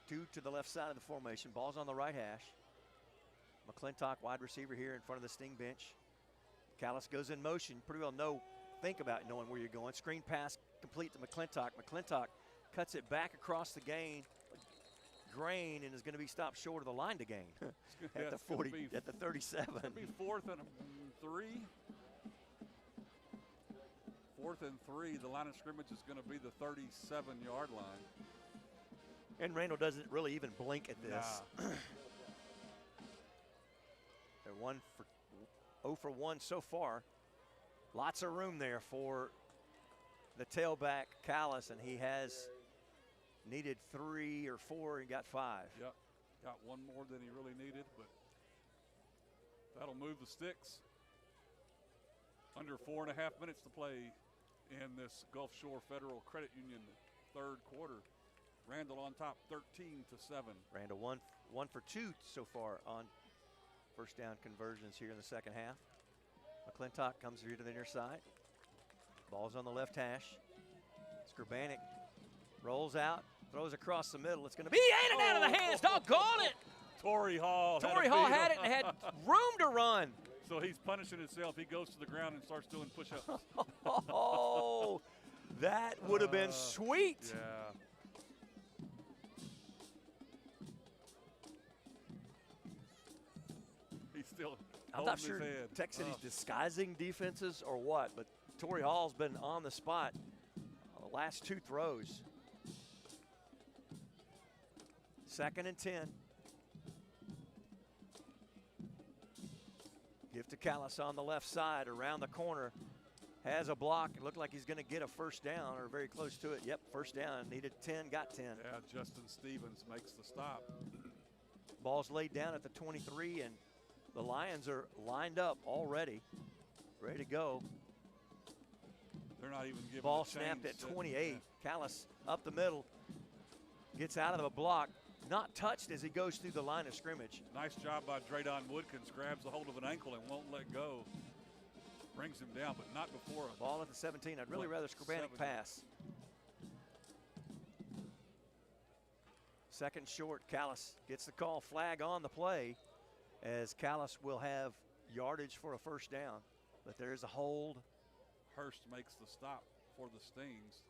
Two to the left side of the formation. Ball's on the right hash. McClintock, wide receiver here in front of the Sting bench. Callis goes in motion. Pretty well think about knowing where you're going. Screen pass complete to McClintock. McClintock cuts it back across the grain and is going to be stopped short of the line to gain at the 40, at the 37. It's going to be 4th and 3. 4th and 3. The line of scrimmage is going to be the 37-yard line. And Randall doesn't really even blink at this. Nah. They're 0 for 1 so far. Lots of room there for the tailback, Callis, and he has needed 3 or 4 and got 5. Yep, got one more than he really needed, but that'll move the sticks. Under 4.5 minutes to play in this Gulf Shore Federal Credit Union third quarter. Randall on top, 13-7. Randall one for 2 so far on first down conversions here in the second half. McClintock comes here to the near side. Ball's on the left hash. Skrbanek rolls out, throws across the middle. It's going to be in and out of the hands. Doggone it! Torrey Hall had it and had room to run. So he's punishing himself. He goes to the ground and starts doing push-ups. Oh, that would have been sweet. Yeah. He's still I'm not sure Tech City's disguising defenses or what, but Torrey Hall's been on the spot on the last 2 throws. 2nd and 10. Give to Callis on the left side, around the corner. Has a block. It looked like he's going to get a first down or very close to it. Yep, first down. Needed 10, got 10. Yeah, Justin Stevens makes the stop. Ball's laid down at the 23, and the Lions are lined up already, ready to go. They're not even giving Ball the snapped change at 28. Callis up the middle, gets out of the block. Not touched as he goes through the line of scrimmage. Nice job by Draydon Woodkins. Grabs a hold of an ankle and won't let go. Brings him down, but not before him. Ball at the 17. I'd really rather Skrbanek pass. Second short. Callis gets the call. Flag on the play, as Callis will have yardage for a first down. But there's a hold. Hurst makes the stop for the Stings.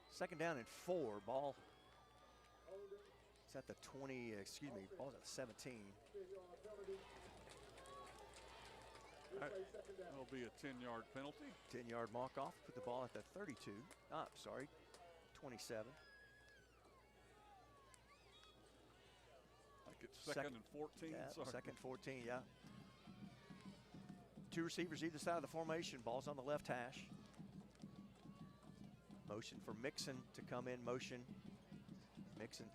Second down and 4. Ball is at the 20, ball's at the 17. That'll be a 10-yard penalty. 10-yard walk-off. Put the ball at the 32. 27. Like it's second and 14. Yeah, Sorry. second 14, yeah. 2 receivers either side of the formation. Ball's on the left hash. Motion for Mixon to come in motion. Mixon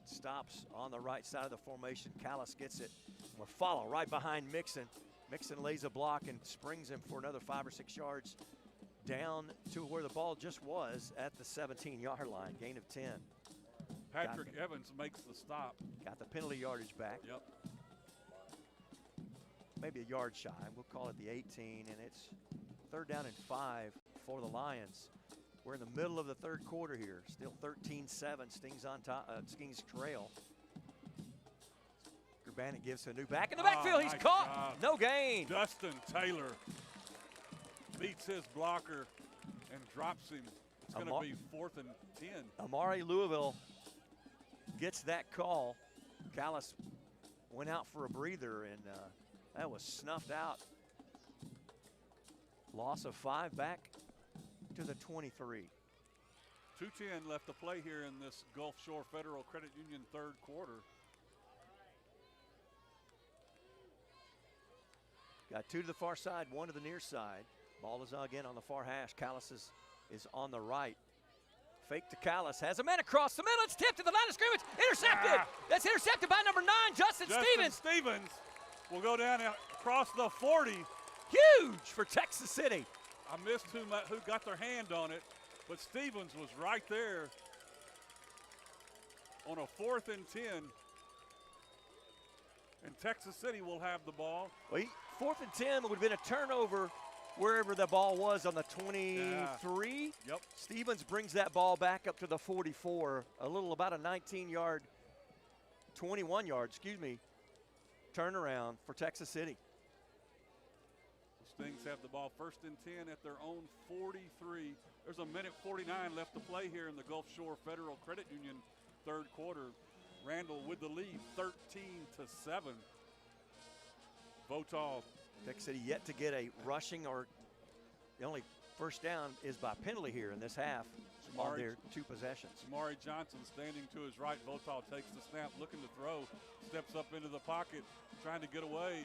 stops on the right side of the formation. Callis gets it. We'll follow right behind Mixon. Mixon lays a block and springs him for another 5 or 6 yards down to where the ball just was at the 17-yard line. Gain of 10. Patrick Evans makes the stop. Got the penalty yardage back. Yep. Maybe a yard shy. We'll call it the 18, and it's 3rd down and 5 for the Lions. We're in the middle of the third quarter here. Still 13-7. Stings on top. Stings trail. Skrbanek gives to a new back in the backfield. He's caught. Job. No gain. Dustin Taylor beats his blocker and drops him. It's going to be 4th and 10. Amari Louisville gets that call. Callis went out for a breather, and that was snuffed out. Loss of 5 back to the 23. 2:10 left to play here in this Gulf Shore Federal Credit Union third quarter. Got 2 to the far side, 1 to the near side. Ball is again on the far hash. Callis is on the right. Fake to Callis, has a man across the middle. It's tipped to the line of scrimmage. Intercepted. That's intercepted by number 9, Justin Stevens. Stevens will go down across the 40. Huge for Texas City. I missed who got their hand on it, but Stevens was right there on a 4th and 10. And Texas City will have the ball. Well, 4th and 10 would have been a turnover wherever the ball was on the 23. Yep. Stevens brings that ball back up to the 44. About a 19-yard, 21-yard, turnaround for Texas City. The Stings have the ball 1st and 10 at their own 43. There's a minute 49 left to play here in the Gulf Shore Federal Credit Union third quarter. Randall with the lead, 13-7. Votal. Texas City yet to get a rushing, or the only first down is by penalty here in this half on their 2 possessions. Jamari Johnson standing to his right. Votaw takes the snap, looking to throw, steps up into the pocket, trying to get away,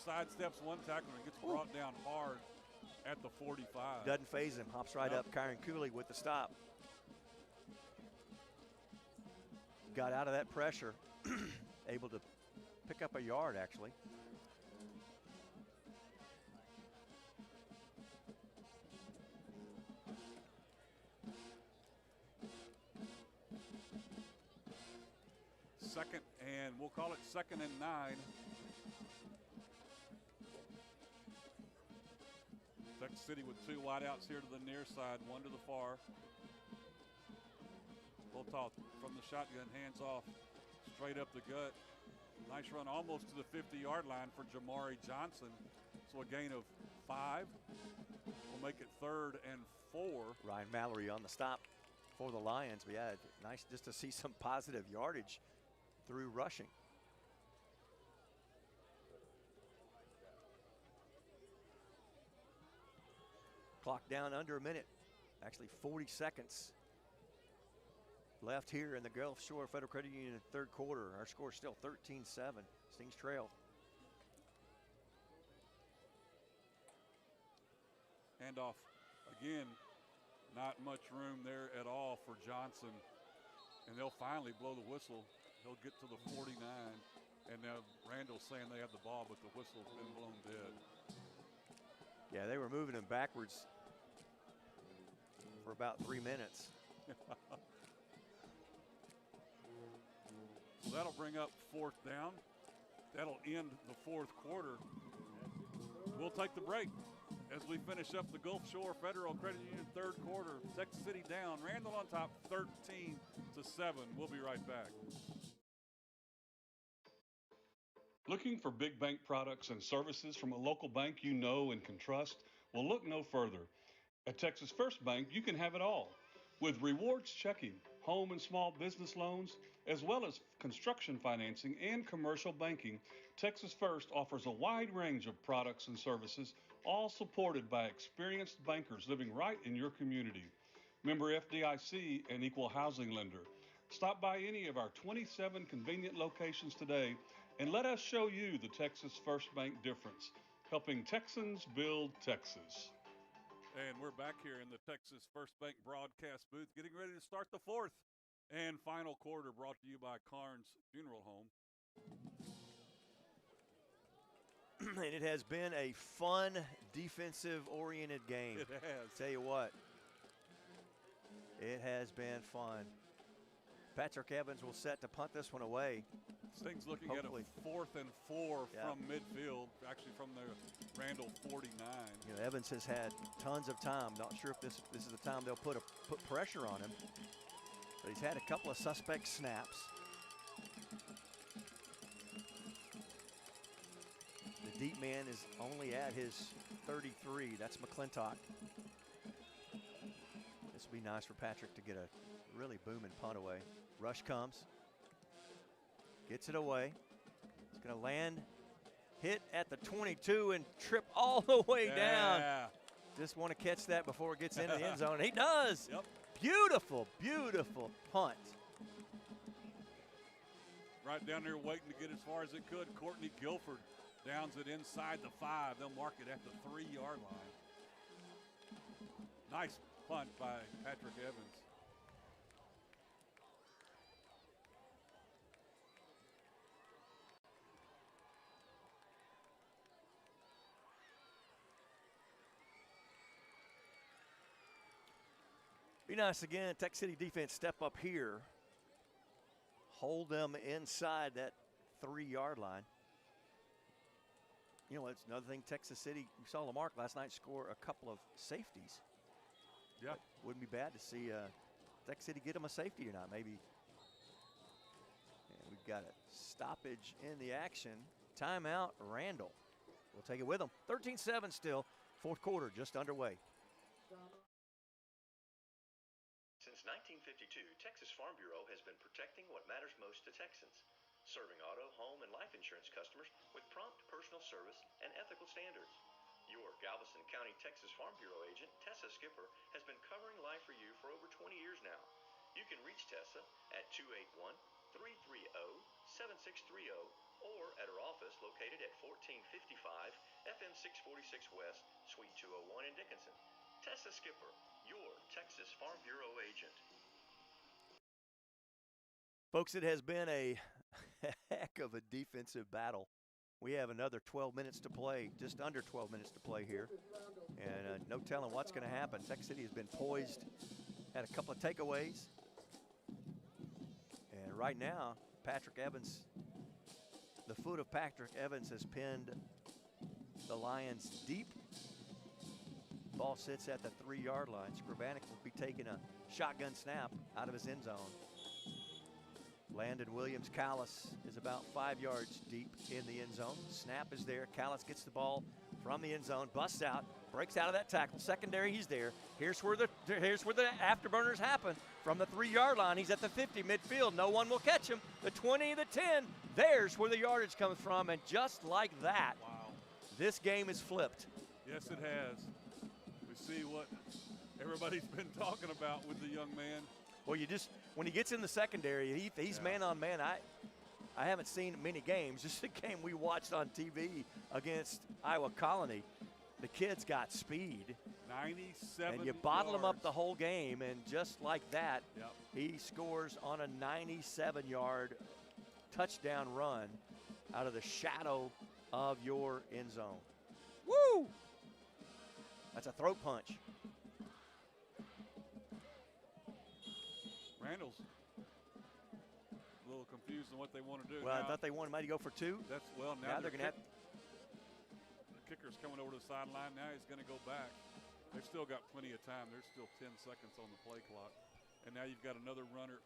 sidesteps one tackler and gets brought down hard at the 45. Doesn't phase him, hops right up. Kyron Cooley with the stop. Got out of that pressure, able to pick up a yard actually. Second, and we'll call it 2nd and 9. Texas City with 2 wideouts here to the near side, 1 to the far. Votaw from the shotgun, hands off, straight up the gut. Nice run almost to the 50-yard line for Jamari Johnson. So a gain of 5. We'll make it 3rd and 4. Ryan Mallory on the stop for the Lions. But yeah, nice just to see some positive yardage through rushing. Clock down under a minute, actually 40 seconds left here in the Gulf Shore Federal Credit Union third quarter. Our score is still 13-7. Stings trail. Handoff again, not much room there at all for Johnson. And they'll finally blow the whistle. He'll get to the 49. And now Randall's saying they have the ball, but the whistle's been blown dead. Yeah, they were moving him backwards for about 3 minutes. So that'll bring up 4th down. That'll end the 4th quarter. We'll take the break as we finish up the Gulf Shore Federal Credit Union third quarter. Texas City down, Randall on top, 13-7. We'll be right back. Looking for big bank products and services from a local bank you know and can trust? Well, look no further. At Texas First Bank, you can have it all. With rewards checking, home and small business loans, as well as construction financing and commercial banking, Texas First offers a wide range of products and services, all supported by experienced bankers living right in your community. Member FDIC and equal housing lender. Stop by any of our 27 convenient locations today and let us show you the Texas First Bank difference, helping Texans build Texas. And we're back here in the Texas First Bank broadcast booth, getting ready to start the 4th and final quarter, brought to you by Carnes Funeral Home. And it has been a fun, defensive-oriented game. It has. Tell you what, it has been fun. Patrick Evans will set to punt this one away. Stings looking Hopefully. at a 4th and 4 from midfield, actually from the Randall 49. You know, Evans has had tons of time. Not sure if this is the time they'll put pressure on him. But he's had a couple of suspect snaps. The deep man is only at his 33. That's McClintock. This would be nice for Patrick to get a really booming punt away. Rush comes. Gets it away. It's going to land, hit at the 22 and trip all the way down. Just want to catch that before it gets into the end zone. And he does. Yep. Beautiful, beautiful punt. Right down there waiting to get as far as it could. Courtney Guilford downs it inside the 5. They'll mark it at the 3-yard line. Nice punt by Patrick Evans. Be nice again, Texas City defense step up here. Hold them inside that 3-yard line. You know, it's another thing, Texas City, you saw Lamarck last night score a couple of safeties. Yeah. Wouldn't be bad to see Texas City get them a safety or not, maybe. And we've got a stoppage in the action. Timeout, Randall. We'll take it with them. 13-7 still, 4th quarter just underway. Since 1952, Texas Farm Bureau has been protecting what matters most to Texans, serving auto, home, and life insurance customers with prompt personal service and ethical standards. Your Galveston County, Texas Farm Bureau agent, Tessa Skipper, has been covering life for you for over 20 years now. You can reach Tessa at 281-330-7630 or at her office located at 1455 FM 646 West, Suite 201 in Dickinson. Tessa Skipper, your Texas Farm Bureau agent. Folks, it has been a heck of a defensive battle. We have another 12 minutes to play, just under 12 minutes to play here. And no telling what's going to happen. Texas City has been poised, had a couple of takeaways. And right now, Patrick Evans, the foot of Patrick Evans has pinned the Lions deep. Ball sits at the 3-yard line. Scribanic will be taking a shotgun snap out of his end zone. Landon Williams Callis is about 5 yards deep in the end zone. Snap is there. Callis gets the ball from the end zone, busts out, breaks out of that tackle. Secondary, he's there. Here's where the afterburners happen. From the 3-yard line, he's at the 50 midfield. No one will catch him. The 20, the 10. There's where the yardage comes from, and just like that, wow, this game is flipped. Yes, it has. We see what everybody's been talking about with the young man. Well, when he gets in the secondary, he's man on man. I haven't seen many games. Just the game we watched on TV against Iowa Colony. The kid's got speed. 97 And you bottle yards. him up the whole game, and just like that, yep, he scores on a 97-yard touchdown run out of the shadow of your end zone. Woo! That's a throat punch. Randall's a little confused on what they want to do. Well, now, I thought they wanted to go for 2. Now they're going to have. The kicker's coming over to the sideline. Now he's going to go back. They've still got plenty of time. There's still 10 seconds on the play clock. And now you've got another runner.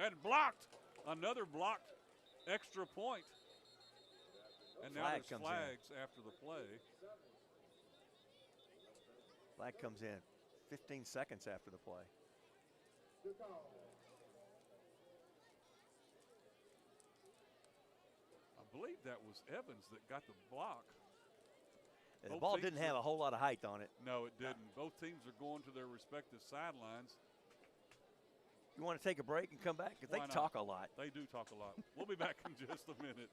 And blocked. Another blocked extra point. And now there's flags after the play. Flag comes in 15 seconds after the play. I believe that was Evans that got the block. And the ball didn't have a whole lot of height on it. No, it didn't. Both teams are going to their respective sidelines. You want to take a break and come back? Because they talk a lot. They do talk a lot. We'll be back in just a minute.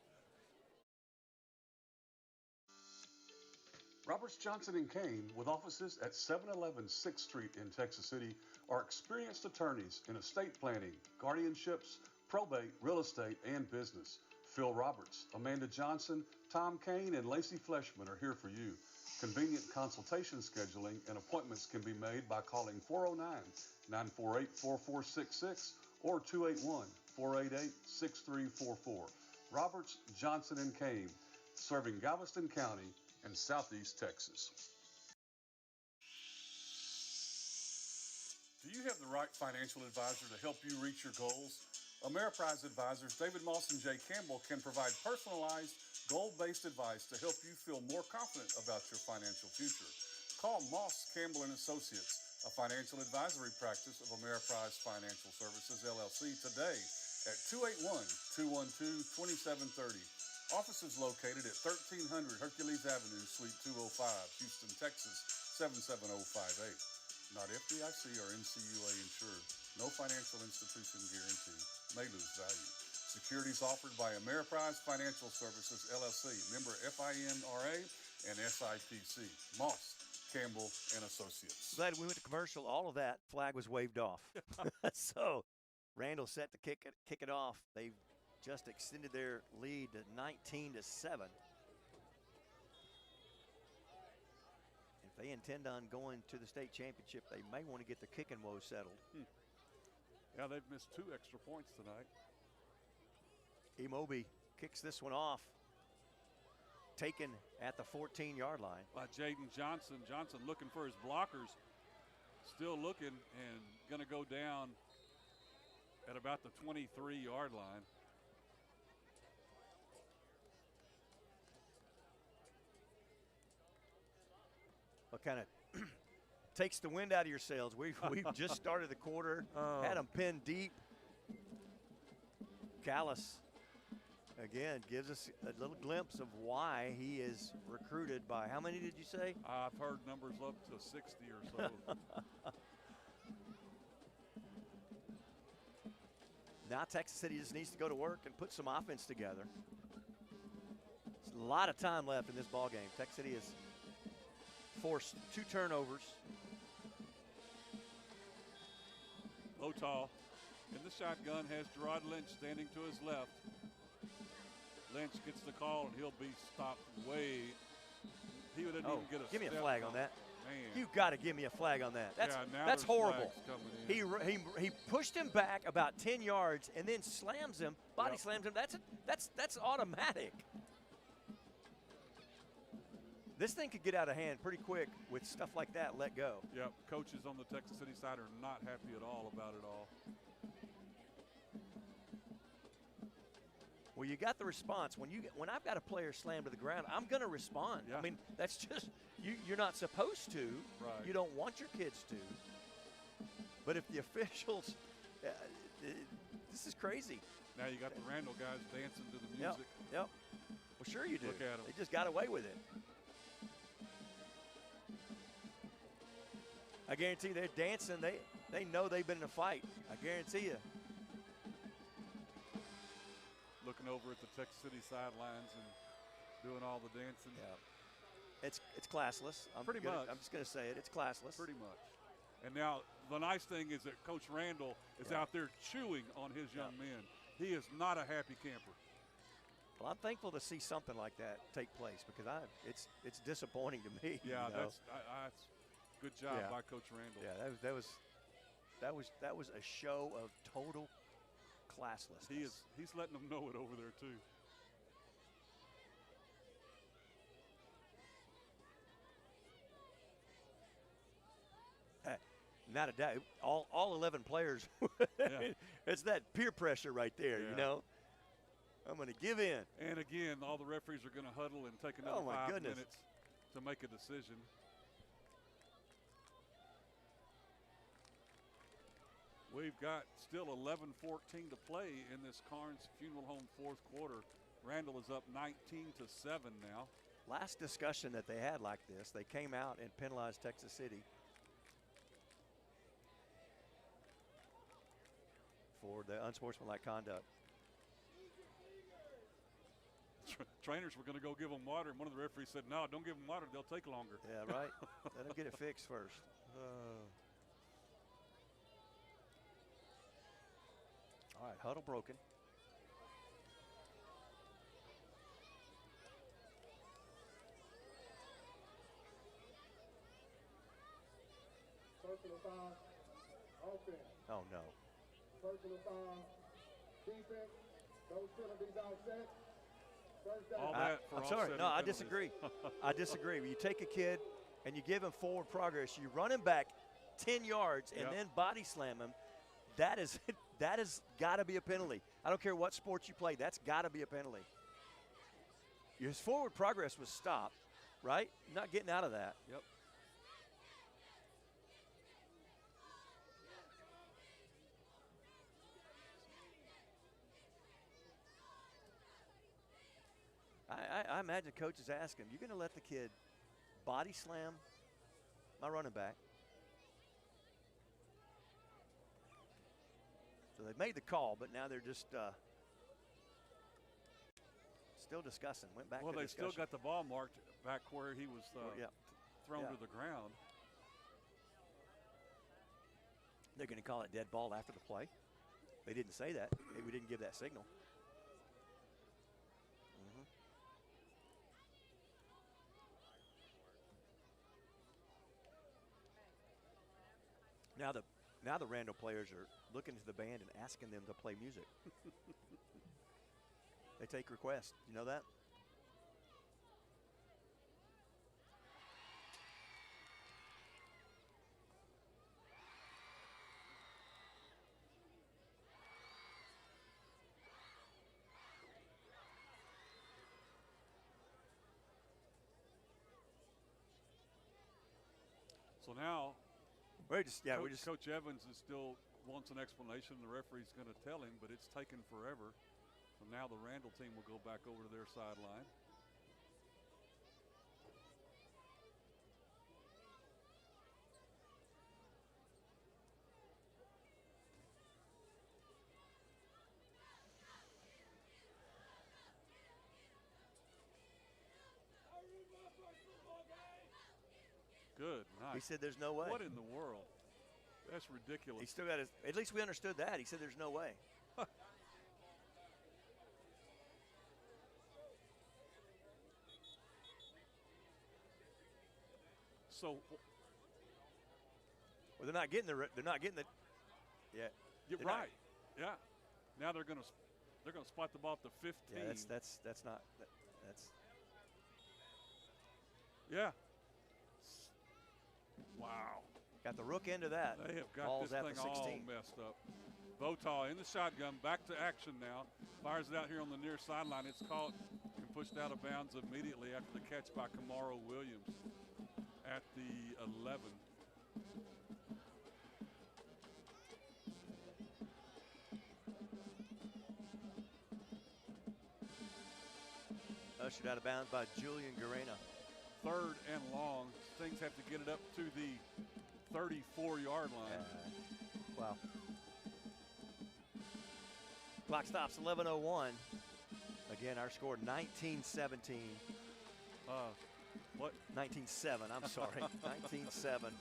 Roberts, Johnson & Kane, with offices at 711 6th Street in Texas City, are experienced attorneys in estate planning, guardianships, probate, real estate, and business. Phil Roberts, Amanda Johnson, Tom Kane, and Lacey Fleshman are here for you. Convenient consultation scheduling and appointments can be made by calling 409-948-4466 or 281-488-6344. Roberts, Johnson & Kane, serving Galveston County and Southeast Texas. Do you have the right financial advisor to help you reach your goals? Ameriprise advisors David Moss and Jay Campbell can provide personalized, goal-based advice to help you feel more confident about your financial future. Call Moss, Campbell & Associates, a financial advisory practice of Ameriprise Financial Services, LLC, today at 281-212-2730. Offices located at 1300 Hercules Avenue, Suite 205, Houston, Texas, 77058. Not FDIC or NCUA insured. No financial institution guarantee. May lose value. Securities offered by Ameriprise Financial Services, LLC, member FINRA and SIPC. Moss, Campbell & Associates. Glad we went to commercial. All of that flag was waved off. So Randall set to kick it off. They've just extended their lead to 19-7. If they intend on going to the state championship, they may want to get the kicking woes settled. Yeah, they've missed 2 extra points tonight. Emobi kicks this one off. Taken at the 14-yard line. By Jaden Johnson. Johnson looking for his blockers. Still looking and going to go down at about the 23-yard line. What kind of takes the wind out of your sails? We've just started the quarter, had them pinned deep. Callis again, gives us a little glimpse of why he is recruited by, how many did you say? I've heard numbers up to 60 or so. Now Texas City just needs to go to work and put some offense together. There's a lot of time left in this ball game. Texas City has forced 2 turnovers. Otall in the shotgun has Gerard Lynch standing to his left. Lynch gets the call, and he'll be stopped way. He didn't even get a give me a step flag on that. Man. You got to give me a flag on that. That's now that's there's horrible. flags coming in. He pushed him back about 10 yards and then slams him, body slams him. That's automatic. This thing could get out of hand pretty quick with stuff like that let go. Yep, coaches on the Texas City side are not happy at all about it all. Well, you got the response. When I've got a player slammed to the ground, I'm going to respond. Yeah. I mean, that's just you're not supposed to. Right. You don't want your kids to. But if the officials, this is crazy. Now you got the Randall guys dancing to the music. Yep. Well, sure you do. Look at 'em. They just got away with it. I guarantee they're dancing. They know they've been in a fight. I guarantee you. Looking over at the Texas City sidelines and doing all the dancing. Yeah. It's classless. Pretty much. I'm just going to say it. It's classless. Pretty much. And now the nice thing is that Coach Randall is out there chewing on his young men. He is not a happy camper. Well, I'm thankful to see something like that take place because it's disappointing to me. Yeah, you know? that's good job by Coach Randall. Yeah, that was a show of total classlessness. He's letting them know it over there too. Not a doubt. All 11 players. It's that peer pressure right there, you know. I'm going to give in. And again, all the referees are going to huddle and take another 5 minutes to make a decision. We've got still 11-14 to play in this Carnes Funeral Home fourth quarter. Randall is up 19-7 now. Last discussion that they had like this, they came out and penalized Texas City for the unsportsmanlike conduct. Trainers were going to go give them water, and one of the referees said, no, don't give them water. They'll take longer. Yeah, right. Let them get it fixed first. All right, huddle broken. Personal foul, offense. Oh, no. Personal foul, defense. Those penalties offset. First down. All that for I'm sorry. No, I penalties. disagree. I disagree. When you take a kid and you give him forward progress, you run him back 10 yards and then body slam him, that is got to be a penalty. I don't care what sport you play. That's got to be a penalty. His forward progress was stopped, right? You're not getting out of that. Yep. I imagine coach is asking, you're going to let the kid body slam my running back? So they've made the call, but now they're just still discussing. Went back to they discussion. still got the ball marked back where he was thrown to the ground. They're going to call it dead ball after the play. They didn't say that. We didn't give that signal. Now the Randall players are looking to the band and asking them to play music. They take requests. You know that? So now Coach Evans is still wants an explanation. The referee's going to tell him, but it's taken forever. So now the Randall team will go back over to their sideline. Good night. He said there's no way. What in the world? That's ridiculous. He still got his, at least we understood that. He said there's no way. So well, they're not getting the yeah. You're right. Yeah. Now they're going to spot the ball at the 15. Yeah, that's not that's yeah. Wow. Got the rook end of that. They have got Ball's this at thing the 16. all messed up. Votaw in the shotgun, back to action now. Fires it out here on the near sideline. It's caught and pushed out of bounds immediately after the catch by Kamaro Williams at the 11. Ushered out of bounds by Julian Garena. 3rd and long. Things have to get it up to the 34-yard line. Wow. Clock stops 11:01. Again, our score 19-17. What? 19-7. I'm sorry. 19-7.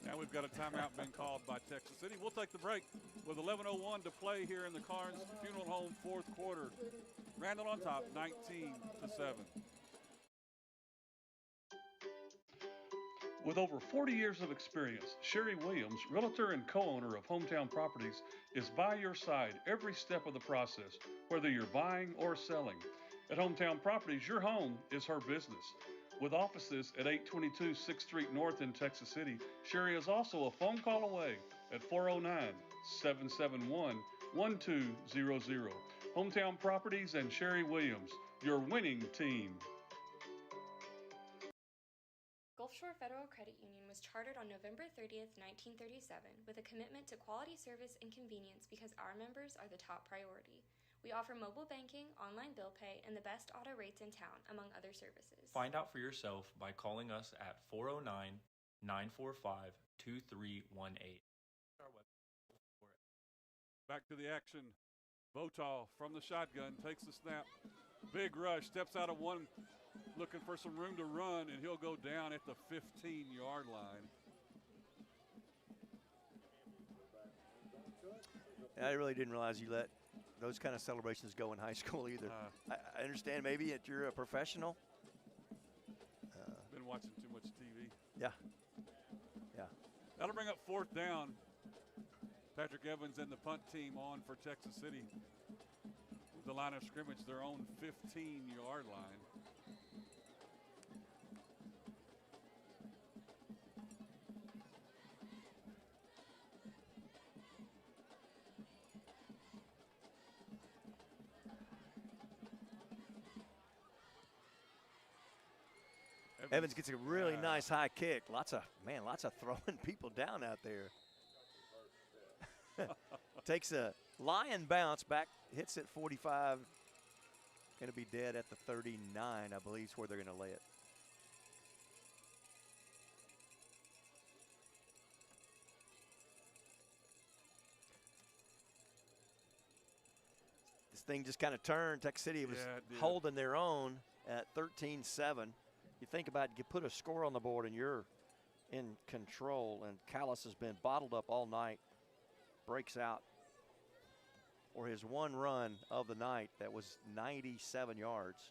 Now we've got a timeout being called by Texas City. We'll take the break with 11:01 to play here in the Carnes Funeral Home 4th quarter. Randall on top, 19-7. With over 40 years of experience, Sherry Williams, realtor and co-owner of Hometown Properties, is by your side every step of the process, whether you're buying or selling. At Hometown Properties, your home is her business. With offices at 822 6th Street North in Texas City, Sherry is also a phone call away at 409-771-1200. Hometown Properties and Sherry Williams, your winning team. Gulf Shore Federal Credit Union was chartered on November 30th, 1937, with a commitment to quality service and convenience because our members are the top priority. We offer mobile banking, online bill pay, and the best auto rates in town, among other services. Find out for yourself by calling us at 409-945-2318. Back to the action. Votaw from the shotgun takes the snap. Big rush, steps out of one, looking for some room to run, and he'll go down at the 15-yard line. I really didn't realize you let those kind of celebrations go in high school either. I understand maybe that you're a professional. Been watching too much TV. Yeah. Yeah. That'll bring up 4th down. Patrick Evans and the punt team on for Texas City. The line of scrimmage, their own 15-yard line. Evans gets a really nice high kick. Lots of throwing people down out there. Takes a lion bounce back, hits it 45. Going to be dead at the 39, I believe, is where they're going to lay it. This thing just kind of turned. Texas City was holding their own at 13-7. You think about it, you put a score on the board and you're in control, and Callis has been bottled up all night. Breaks out for his one run of the night that was 97 yards.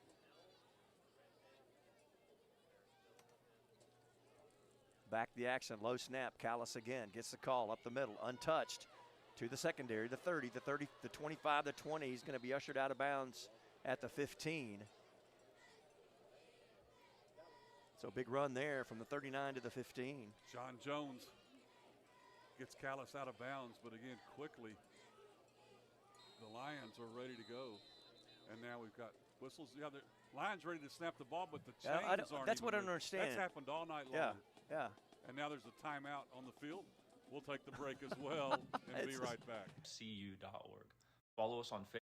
Back the action, low snap. Callis again gets the call up the middle, untouched to the secondary, the 30, the 30, the 25, the 20. He's going to be ushered out of bounds at the 15. So big run there from the 39 to the 15. John Jones gets Callis out of bounds, but again, quickly, the Lions are ready to go. And now we've got whistles. Yeah, the Lions ready to snap the ball, but the chains aren't. That's what I don't moved. understand. That's happened all night long. Yeah. And now there's a timeout on the field. We'll take the break as well and be right back. FCU.org. Follow us on Facebook.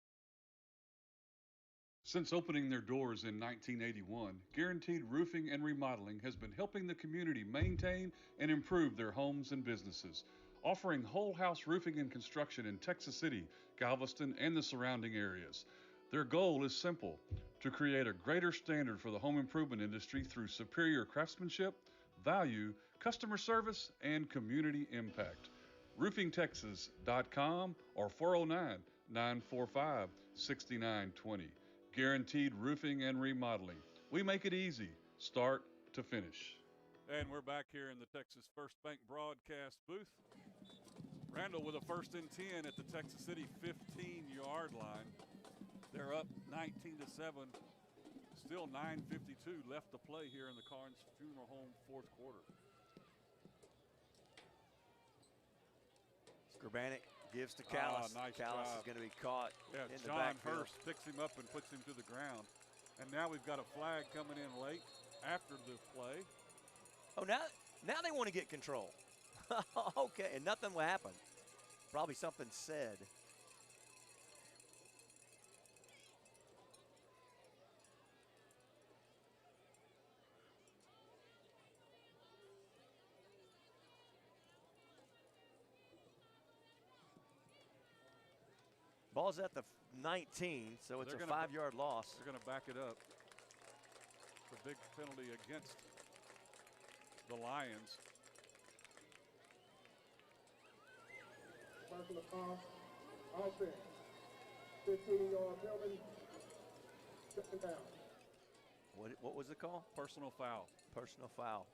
Since opening their doors in 1981, Guaranteed Roofing and Remodeling has been helping the community maintain and improve their homes and businesses, offering whole house roofing and construction in Texas City, Galveston, and the surrounding areas. Their goal is simple: to create a greater standard for the home improvement industry through superior craftsmanship, value, customer service, and community impact. RoofingTexas.com or 409-945-6920. Guaranteed Roofing and Remodeling. We make it easy, start to finish. And we're back here in the Texas First Bank broadcast booth. Randall with a 1st and 10 at the Texas City 15-yard line. They're up 19-7. Still 9:52 left to play here in the Carnes Funeral Home 4th quarter. Skrbanek gives to Callis. Nice Callis job. is going to be caught in the John backfield. Hurst picks him up and puts him to the ground. And now we've got a flag coming in late after the play. Oh, now they want to get control. Okay, and nothing will happen. Probably something said. Ball's at the 19, so it's a 5-yard loss. They're going to back it up. It's a big penalty against the Lions. Personal foul, offense. 15-yard penalty. Second down. What was the call? Personal foul. Personal foul.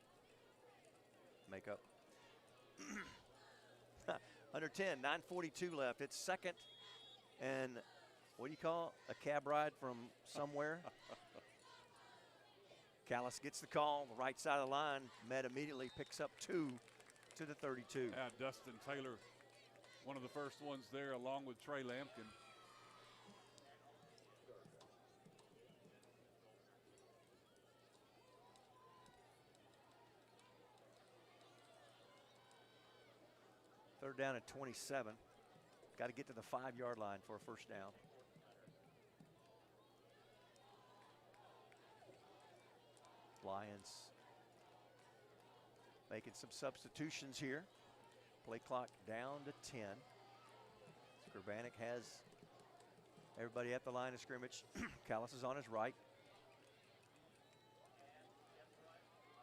Make up. Under 10, 9:42 left. It's second and what do you call it? A cab ride from somewhere. Callis gets the call, the right side of the line. Met immediately picks up 2 to the 32. Yeah, Dustin Taylor, one of the first ones there, along with Trey Lampkin. Third down at 27. Got to get to the 5-yard line for a first down. Lions making some substitutions here. Play clock down to 10. Skrbanek has everybody at the line of scrimmage. Callis is on his right.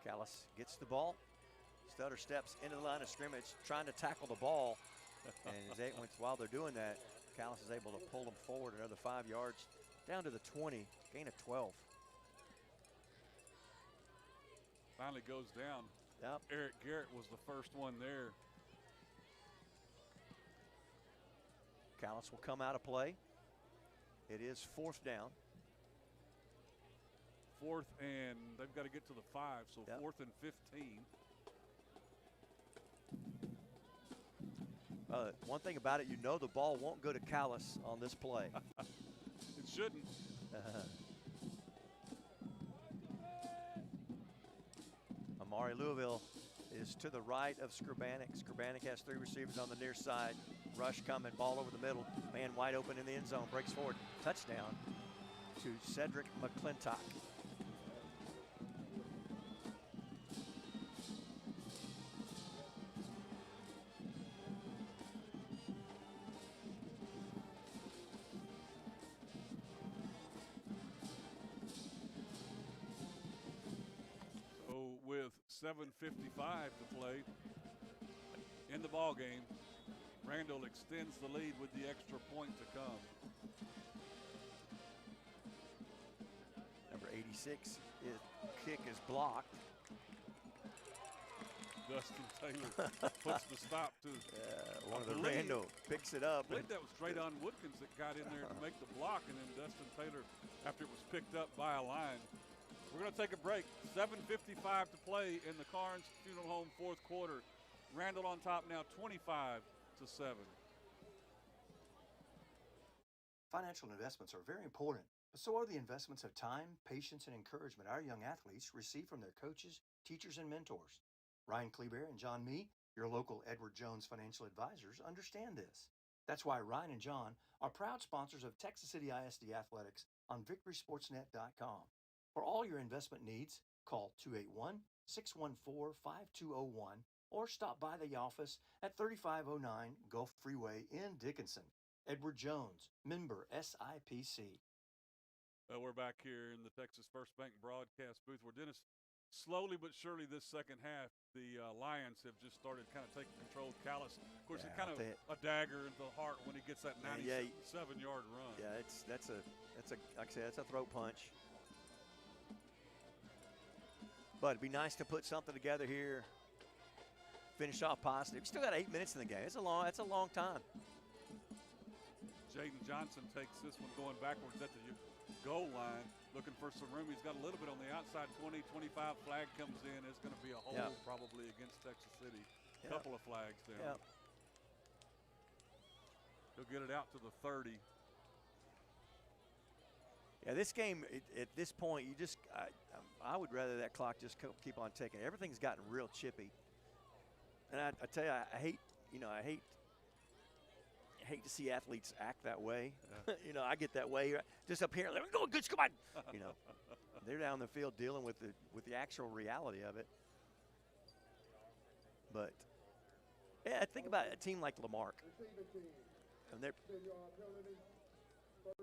Callis gets the ball. Stutter steps into the line of scrimmage, trying to tackle the ball. And while they're doing that, Callis is able to pull them forward another 5 yards down to the 20, gain of 12. Finally goes down. Yep. Eric Garrett was the first one there. Callis will come out of play. It is 4th down. 4th, and they've got to get to the 5, so 4th and 15. One thing about it, you know the ball won't go to Callis on this play. It shouldn't. Amari Louisville is to the right of Skrbanek. Skrbanek has 3 receivers on the near side. Rush coming, ball over the middle. Man wide open in the end zone, breaks forward. Touchdown to Cedric McClintock. So with 7:55 to play in the ball game, Randall extends the lead with the extra point to come. Number 86, his kick is blocked. Dustin Taylor puts the stop to one of the Randall picks it up. I believe that was Draydon Woodkins that got in there to make the block, and then Dustin Taylor, after it was picked up by a line. We're going to take a break. 7:55 to play in the Carnes Funeral Home 4th quarter. Randall on top now, 25-7. Financial investments are very important, but so are the investments of time, patience, and encouragement our young athletes receive from their coaches, teachers, and mentors. Ryan Kleber and John Mee, Your local Edward Jones financial advisors understand this. That's why Ryan and John are proud sponsors of Texas City ISD Athletics on VictorySportsNet.com. For all your investment needs, call 281-614-5201 or stop by the office at 3509 Gulf Freeway in Dickinson. Edward Jones, member SIPC. We're back here in the Texas First Bank broadcast booth where Dennis, slowly but surely this second half, the Lions have just started kind of taking control. Callis, of course, it kind of a dagger in the heart when he gets that 97-yard run. Yeah, that's a like I said, that's a throat punch. But it'd be nice to put something together here. Finish off positive. We still got 8 minutes in the game. That's a long time. Jaden Johnson takes this one going backwards at the goal line, looking for some room. He's got a little bit on the outside, 20, 25. Flag comes in. It's going to be a hold probably against Texas City. A couple of flags there. He'll get it out to the 30. Yeah, this game, at this point, I would rather that clock just keep on ticking. Everything's gotten real chippy. And I tell you, I hate to see athletes act that way. Yeah. I get that way. Just up here, let me go, good, come on. They're down the field dealing with the actual reality of it. But yeah, think about a team like Lamarck, and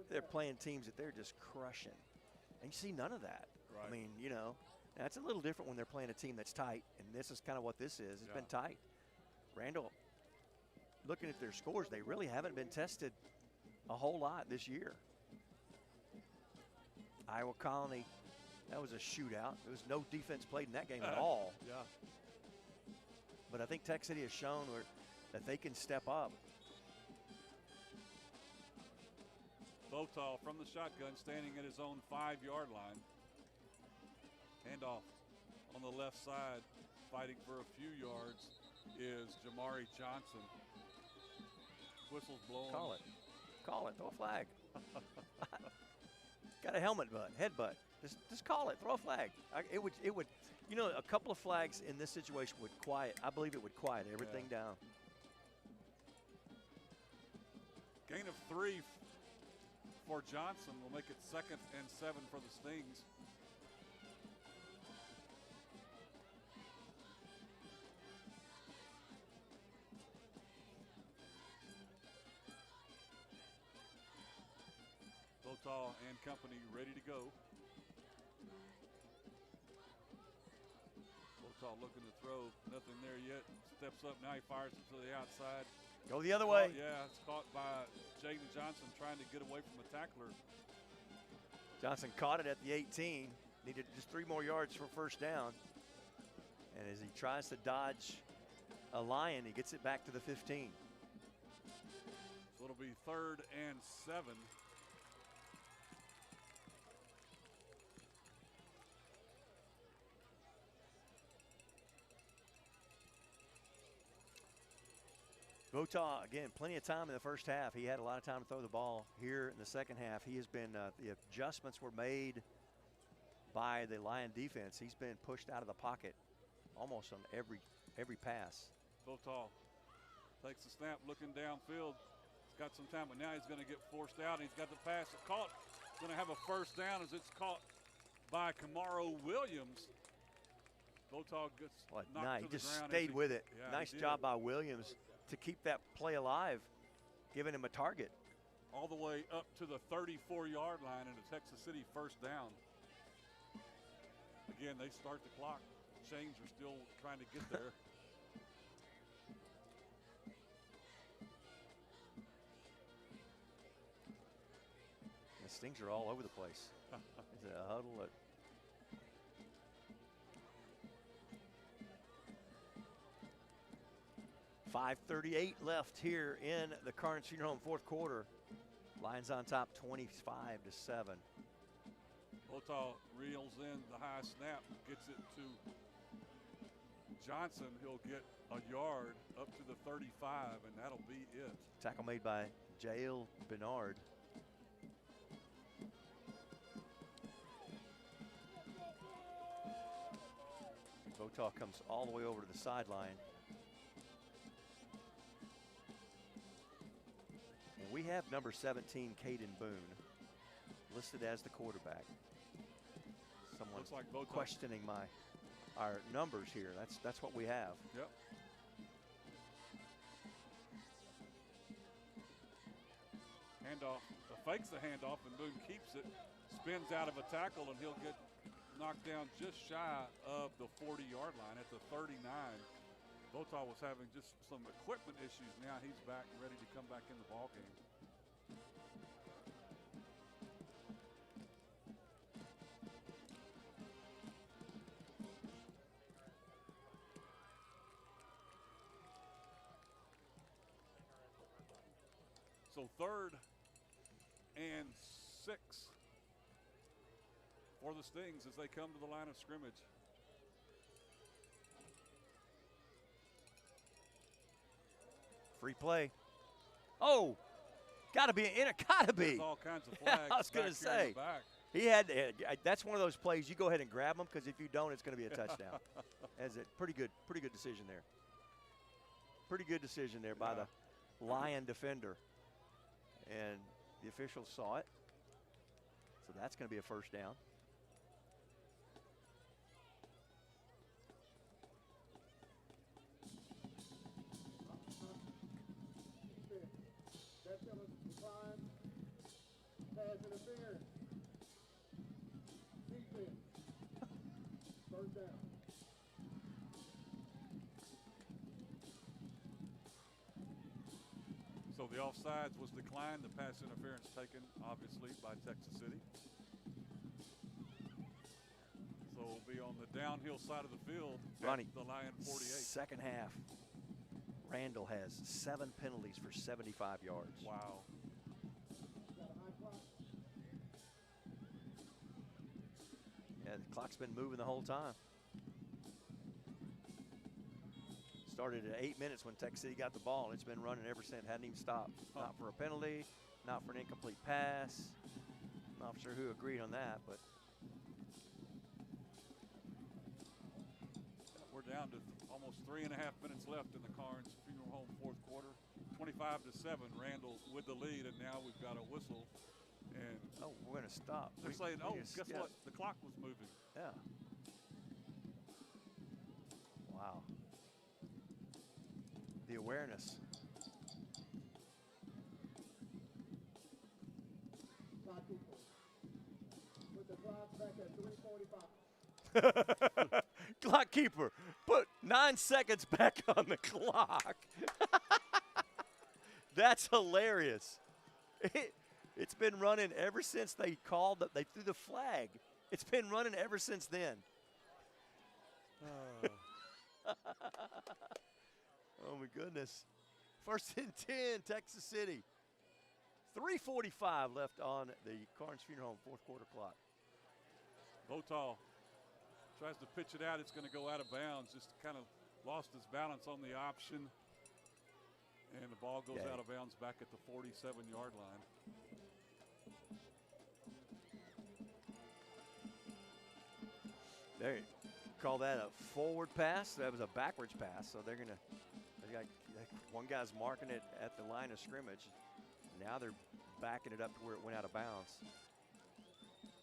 they're playing teams that they're just crushing, and you see none of that. Right. I mean, that's a little different when they're playing a team that's tight, and this is kind of what this is. It's been tight. Randall, looking at their scores, they really haven't been tested a whole lot this year. Iowa Colony, that was a shootout. There was no defense played in that game at all. Yeah. But I think Texas City has shown that they can step up. Botal from the shotgun, standing at his own 5-yard line. Handoff on the left side, fighting for a few yards, is Jamari Johnson. Whistle's blowing. Call it. Throw a flag. Got a helmet butt, headbutt. Just call it. Throw a flag. It would. A couple of flags in this situation would quiet. I believe it would quiet everything down. Gain of 3 for Johnson will make it 2nd and 7 for the Stings. Botal and company ready to go. Botal looking to throw, nothing there yet. Steps up, now he fires it to the outside. Go the other way. Yeah, it's caught by Jaden Johnson trying to get away from the tackler. Johnson caught it at the 18. Needed just 3 more yards for first down. And as he tries to dodge a Lion, he gets it back to the 15. So it'll be 3rd and 7. Botal, again, plenty of time in the first half. He had a lot of time to throw the ball. Here in the second half, he has been, the adjustments were made by the Lion defense. He's been pushed out of the pocket almost on every pass. Botal takes the snap, looking downfield. He's got some time, but now he's going to get forced out. He's got the pass caught. He's going to have a first down as it's caught by Kamaro Williams. Botal gets knocked to the ground. He just stayed with it. Yeah, nice job by Williams to keep that play alive, giving him a target. All the way up to the 34-yard line and a Texas City first down. Again, they start the clock. Chains are still trying to get there. The Stings are all over the place. It's a huddle at 5:38 left here in the Carnes Funeral Home fourth quarter. Lions on top 25-7. Botal reels in the high snap, gets it to Johnson. He'll get a yard up to the 35, and that'll be it. Tackle made by Jael Bernard. Botal comes all the way over to the sideline. And we have number 17, Caden Boone, listed as the quarterback. Someone's Looks like both questioning our numbers here. That's what we have. Yep. Handoff, fakes the handoff, and Boone keeps it, spins out of a tackle, and he'll get knocked down just shy of the 40-yard line at the 39. Votaw was having just some equipment issues. Now he's back, ready to come back in the ball game. So 3rd and 6 for the Stings as they come to the line of scrimmage. Free play. Oh, gotta be in it. Gotta be. There's all kinds of flags. I was gonna say he had. That's one of those plays you go ahead and grab them, because if you don't, it's going to be a touchdown. As a pretty good decision there. Pretty good decision there by the Lion defender. And the officials saw it. So that's going to be a first down. Pass interference. Defense. First down. So the offsides was declined. The pass interference taken, obviously, by Texas City. So we'll be on the downhill side of the field. Ronnie, the Lion 48. Second half, Randall has 7 penalties for 75 yards. Wow. Yeah, the clock's been moving the whole time. Started at 8 minutes when Texas City got the ball, and it's been running ever since. Hadn't even stopped. Not for a penalty, not for an incomplete pass. Not sure who agreed on that, but we're down to almost 3.5 minutes left in the Carnes Funeral Home fourth quarter. 25-7, Randall with the lead, and now we've got a whistle. And we're gonna stop. They're saying, guess what? The clock was moving. Yeah. Wow. The awareness. Put the clock back at 3:45. Clock keeper, put 9 seconds back on the clock. That's hilarious. It's been running ever since they threw the flag. It's been running ever since then. Oh my goodness. 1st and 10, Texas City. 3:45 left on the Carnes Funeral Home fourth quarter clock. Votaw tries to pitch it out. It's going to go out of bounds. Just kind of lost his balance on the option. And the ball goes out of bounds back at the 47-yard line. They call that a forward pass. That was a backwards pass. So they got one guy's marking it at the line of scrimmage. Now they're backing it up to where it went out of bounds.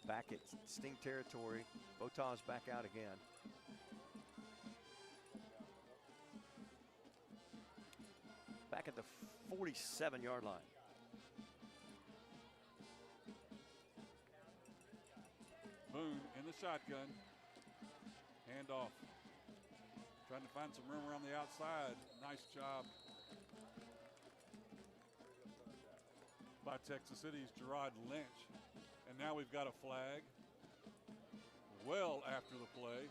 Back at Sting territory. Votaw's back out again. Back at the 47-yard line. Boone in the shotgun. Hand off. Trying to find some room around the outside. Nice job by Texas City's Gerard Lynch. And now we've got a flag well after the play.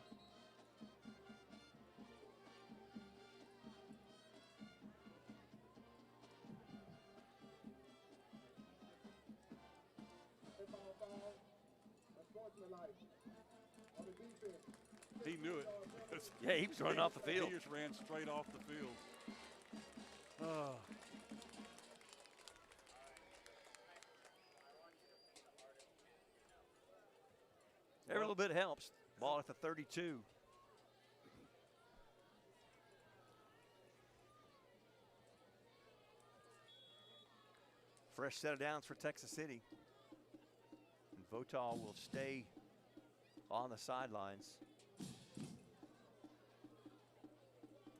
He knew it. Yeah, he was running off the field. He just ran straight off the field. Every little bit helps. Ball at the 32. Fresh set of downs for Texas City. And Votal will stay on the sidelines.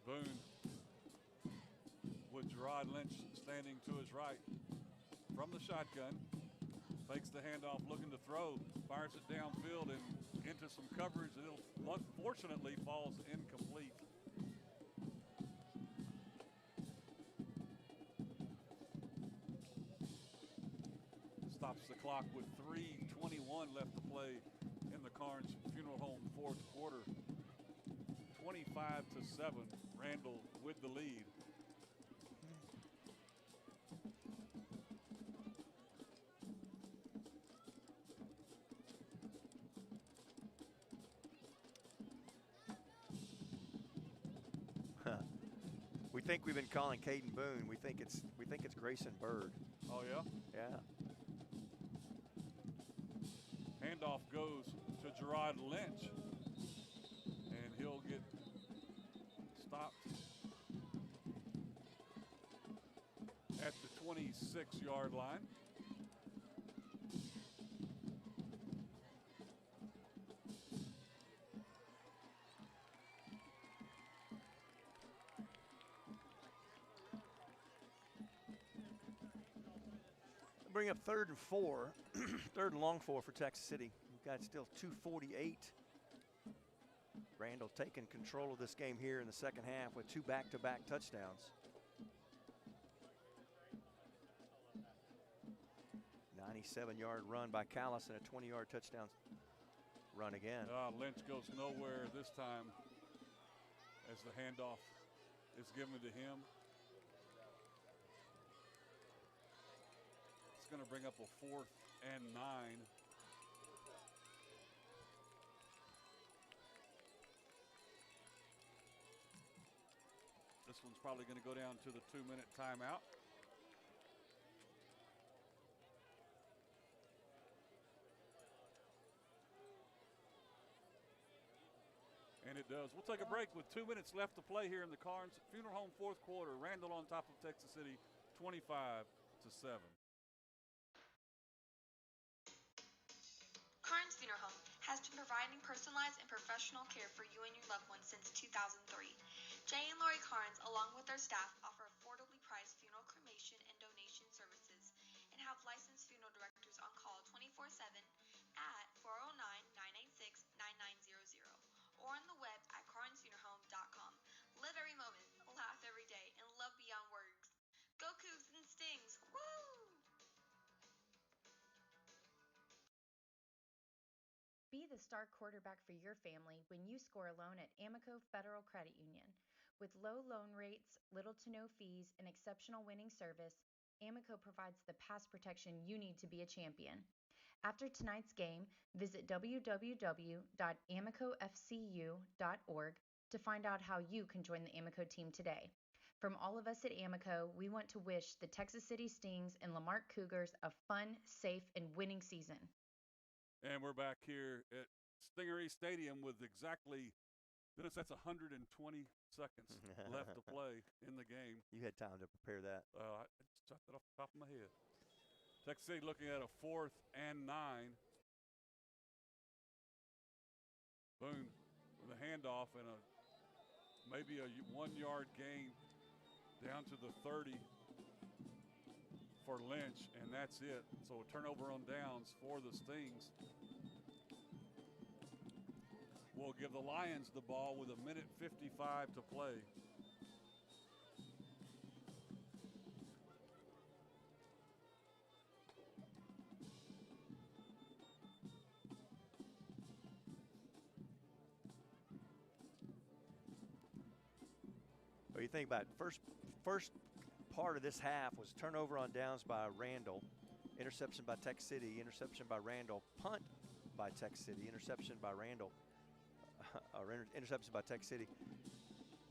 Boone with Gerard Lynch standing to his right from the shotgun. Fakes the handoff, looking to throw. Fires it downfield and into some coverage. And it unfortunately falls incomplete. Stops the clock with 3:21 left to play in the Carnes Funeral Home fourth quarter. 25-7, Randall with the lead. We think we've been calling Caden Boone. We think it's Grayson Bird. Oh yeah? Yeah. Handoff goes to Gerard Lynch, and he'll get stopped at the 26-yard line. Bring up 3rd and 4, 3rd and long 4 for Texas City. We've got still 2:48. Randall taking control of this game here in the second half with 2 back-to-back touchdowns. 97-yard run by Callis and a 20-yard touchdown run again. Lynch goes nowhere this time as the handoff is given to him. It's going to bring up a 4th and 9. This one's probably going to go down to the 2-minute timeout. And it does. We'll take a break with 2 minutes left to play here in the Carnes Funeral Home fourth quarter. Randall on top of Texas City, 25-7. Carnes Funeral Home has been providing personalized and professional care for you and your loved ones since 2003. Jay and Lori Carnes, along with their staff, offer affordably priced funeral cremation and donation services and have licensed funeral directors on call 24/7 at 409-986-9900 or on the web at carnesfuneralhome.com. Live every moment, laugh every day, and love beyond words. Go Cougs and Stings! Woo! Be the star quarterback for your family when you score a loan at Amico Federal Credit Union. With low loan rates, little to no fees, and exceptional winning service, Amico provides the pass protection you need to be a champion. After tonight's game, visit www.amicofcu.org to find out how you can join the Amico team today. From all of us at Amico, we want to wish the Texas City Stings and Lamarck Cougars a fun, safe, and winning season. And we're back here at Stingery Stadium with exactly, Dennis, that's 120 seconds left to play in the game. You had time to prepare that. I just chopped it off the top of my head. Texas City looking at a 4th and 9. Boone with a handoff and maybe a 1-yard gain down to the 30 for Lynch, and that's it. So a turnover on downs for the Stings. We'll give the Lions the ball with 1:55 to play. What do you think about it? First part of this half was turnover on downs by Randall, interception by Tech City, interception by Randall, punt by Tech City, interception by Randall, interception by Tech City,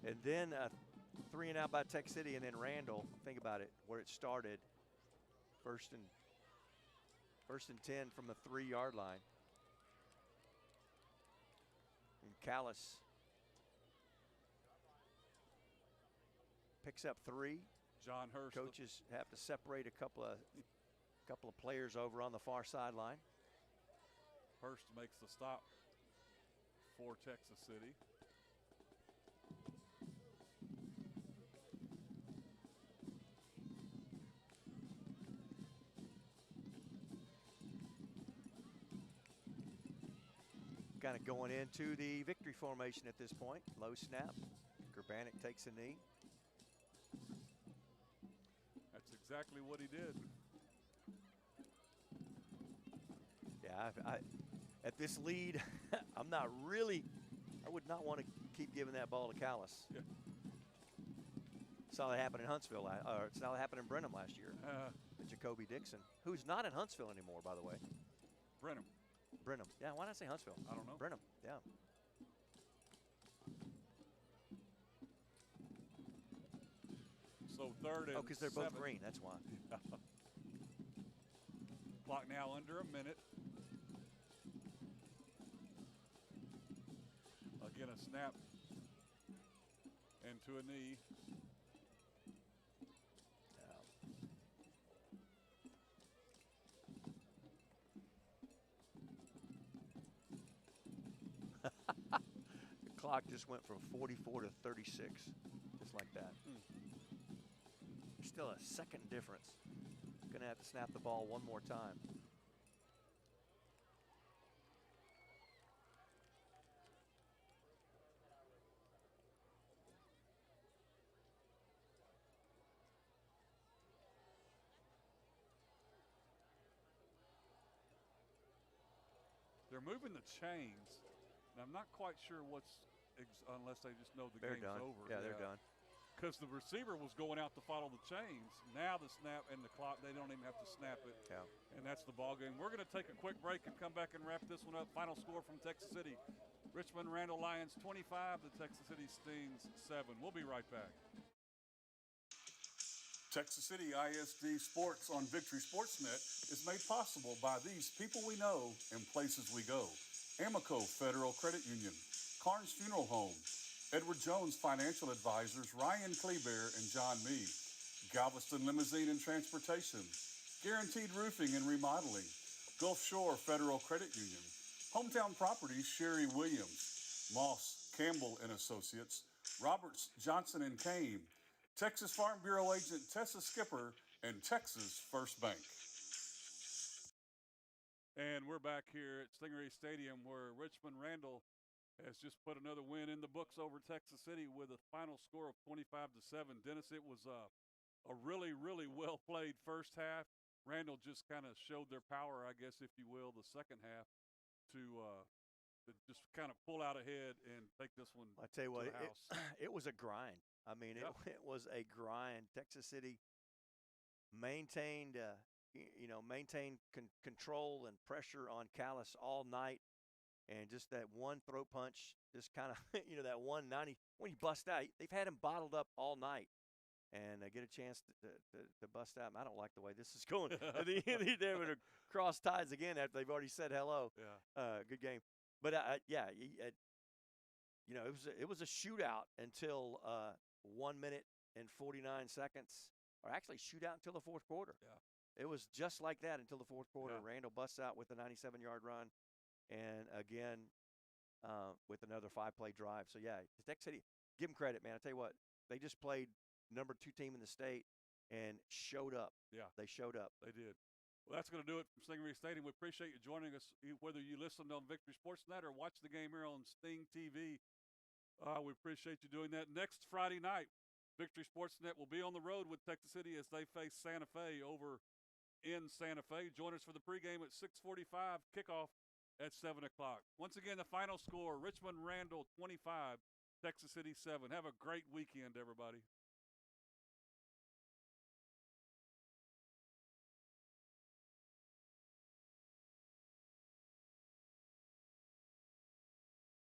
and then 3 and out by Tech City, and then Randall. Think about it, where it started, first and 10 from the 3-yard line, and Callis picks up 3. John Hurst. Coaches have to separate a couple of A couple of players over on the far sideline. Hurst makes the stop for Texas City. Kind of going into the victory formation at this point. Low snap. Gerbanik takes a knee. That's exactly what he did. Yeah, at this lead, I would not want to keep giving that ball to Callis. Yeah. Saw that happen in Huntsville, or it's now happened in Brenham last year. Jacoby Dixon, who's not in Huntsville anymore, by the way. Brenham. Yeah, why not say Huntsville? I don't know. Brenham, yeah. So third and because they're both 7. green, that's why. Clock now under a minute. Again, a snap into a knee. The clock just went from 44 to 36, just like that. Still a second difference. Gonna have to snap the ball one more time. They're moving the chains. And I'm not quite sure unless they just know the They're game's done. over. Yeah, they're done. Because the receiver was going out to follow the chains. Now the snap and the clock, they don't even have to snap it. Yeah. And that's the ball game. We're going to take a quick break and come back and wrap this one up. Final score from Texas City. Richmond Randall Lions 25, the Texas City Stings 7. We'll be right back. Texas City ISD Sports on Victory SportsNet is made possible by these people we know and places we go. Amico Federal Credit Union, Carnes Funeral Home, Edward Jones Financial Advisors, Ryan Kleber and John Mee, Galveston Limousine and Transportation, Guaranteed Roofing and Remodeling, Gulf Shore Federal Credit Union, Hometown Properties Sherry Williams, Moss, Campbell and Associates, Roberts, Johnson and Kane, Texas Farm Bureau Agent Tessa Skipper, and Texas First Bank. And we're back here at Stingray Stadium where Richmond Randall has just put another win in the books over Texas City with a final score of 25-7. Dennis, it was a really, really well-played first half. Randall just kind of showed their power, I guess, if you will, the second half to just kind of pull out ahead and take this one I tell you what, to the house. it was a grind. I mean, it was a grind. Texas City maintained, control and pressure on Callis all night. And just that one throat punch, just kind of, that 190, when he bust out, they've had him bottled up all night. And get a chance to bust out. I don't like the way this is going. They're going to cross ties again after they've already said hello. Yeah. Good game. But, it was a shootout until 1 minute and 49 seconds, or actually shootout until the fourth quarter. Yeah. It was just like that until the fourth quarter. Yeah. Randall busts out with a 97-yard run, and again with another 5-play drive. So, yeah, Texas City, give them credit, man. I tell you what, they just played number 2 team in the state and showed up. Yeah. They showed up. They did. Well, that's going to do it from Stingray Stadium. We appreciate you joining us, whether you listened on Victory SportsNet or watch the game here on Sting TV. We appreciate you doing that. Next Friday night, Victory SportsNet will be on the road with Texas City as they face Santa Fe over in Santa Fe. Join us for the pregame at 6:45, kickoff at 7 o'clock. Once again, the final score, Richmond Randall 25, Texas City 7. Have a great weekend, everybody.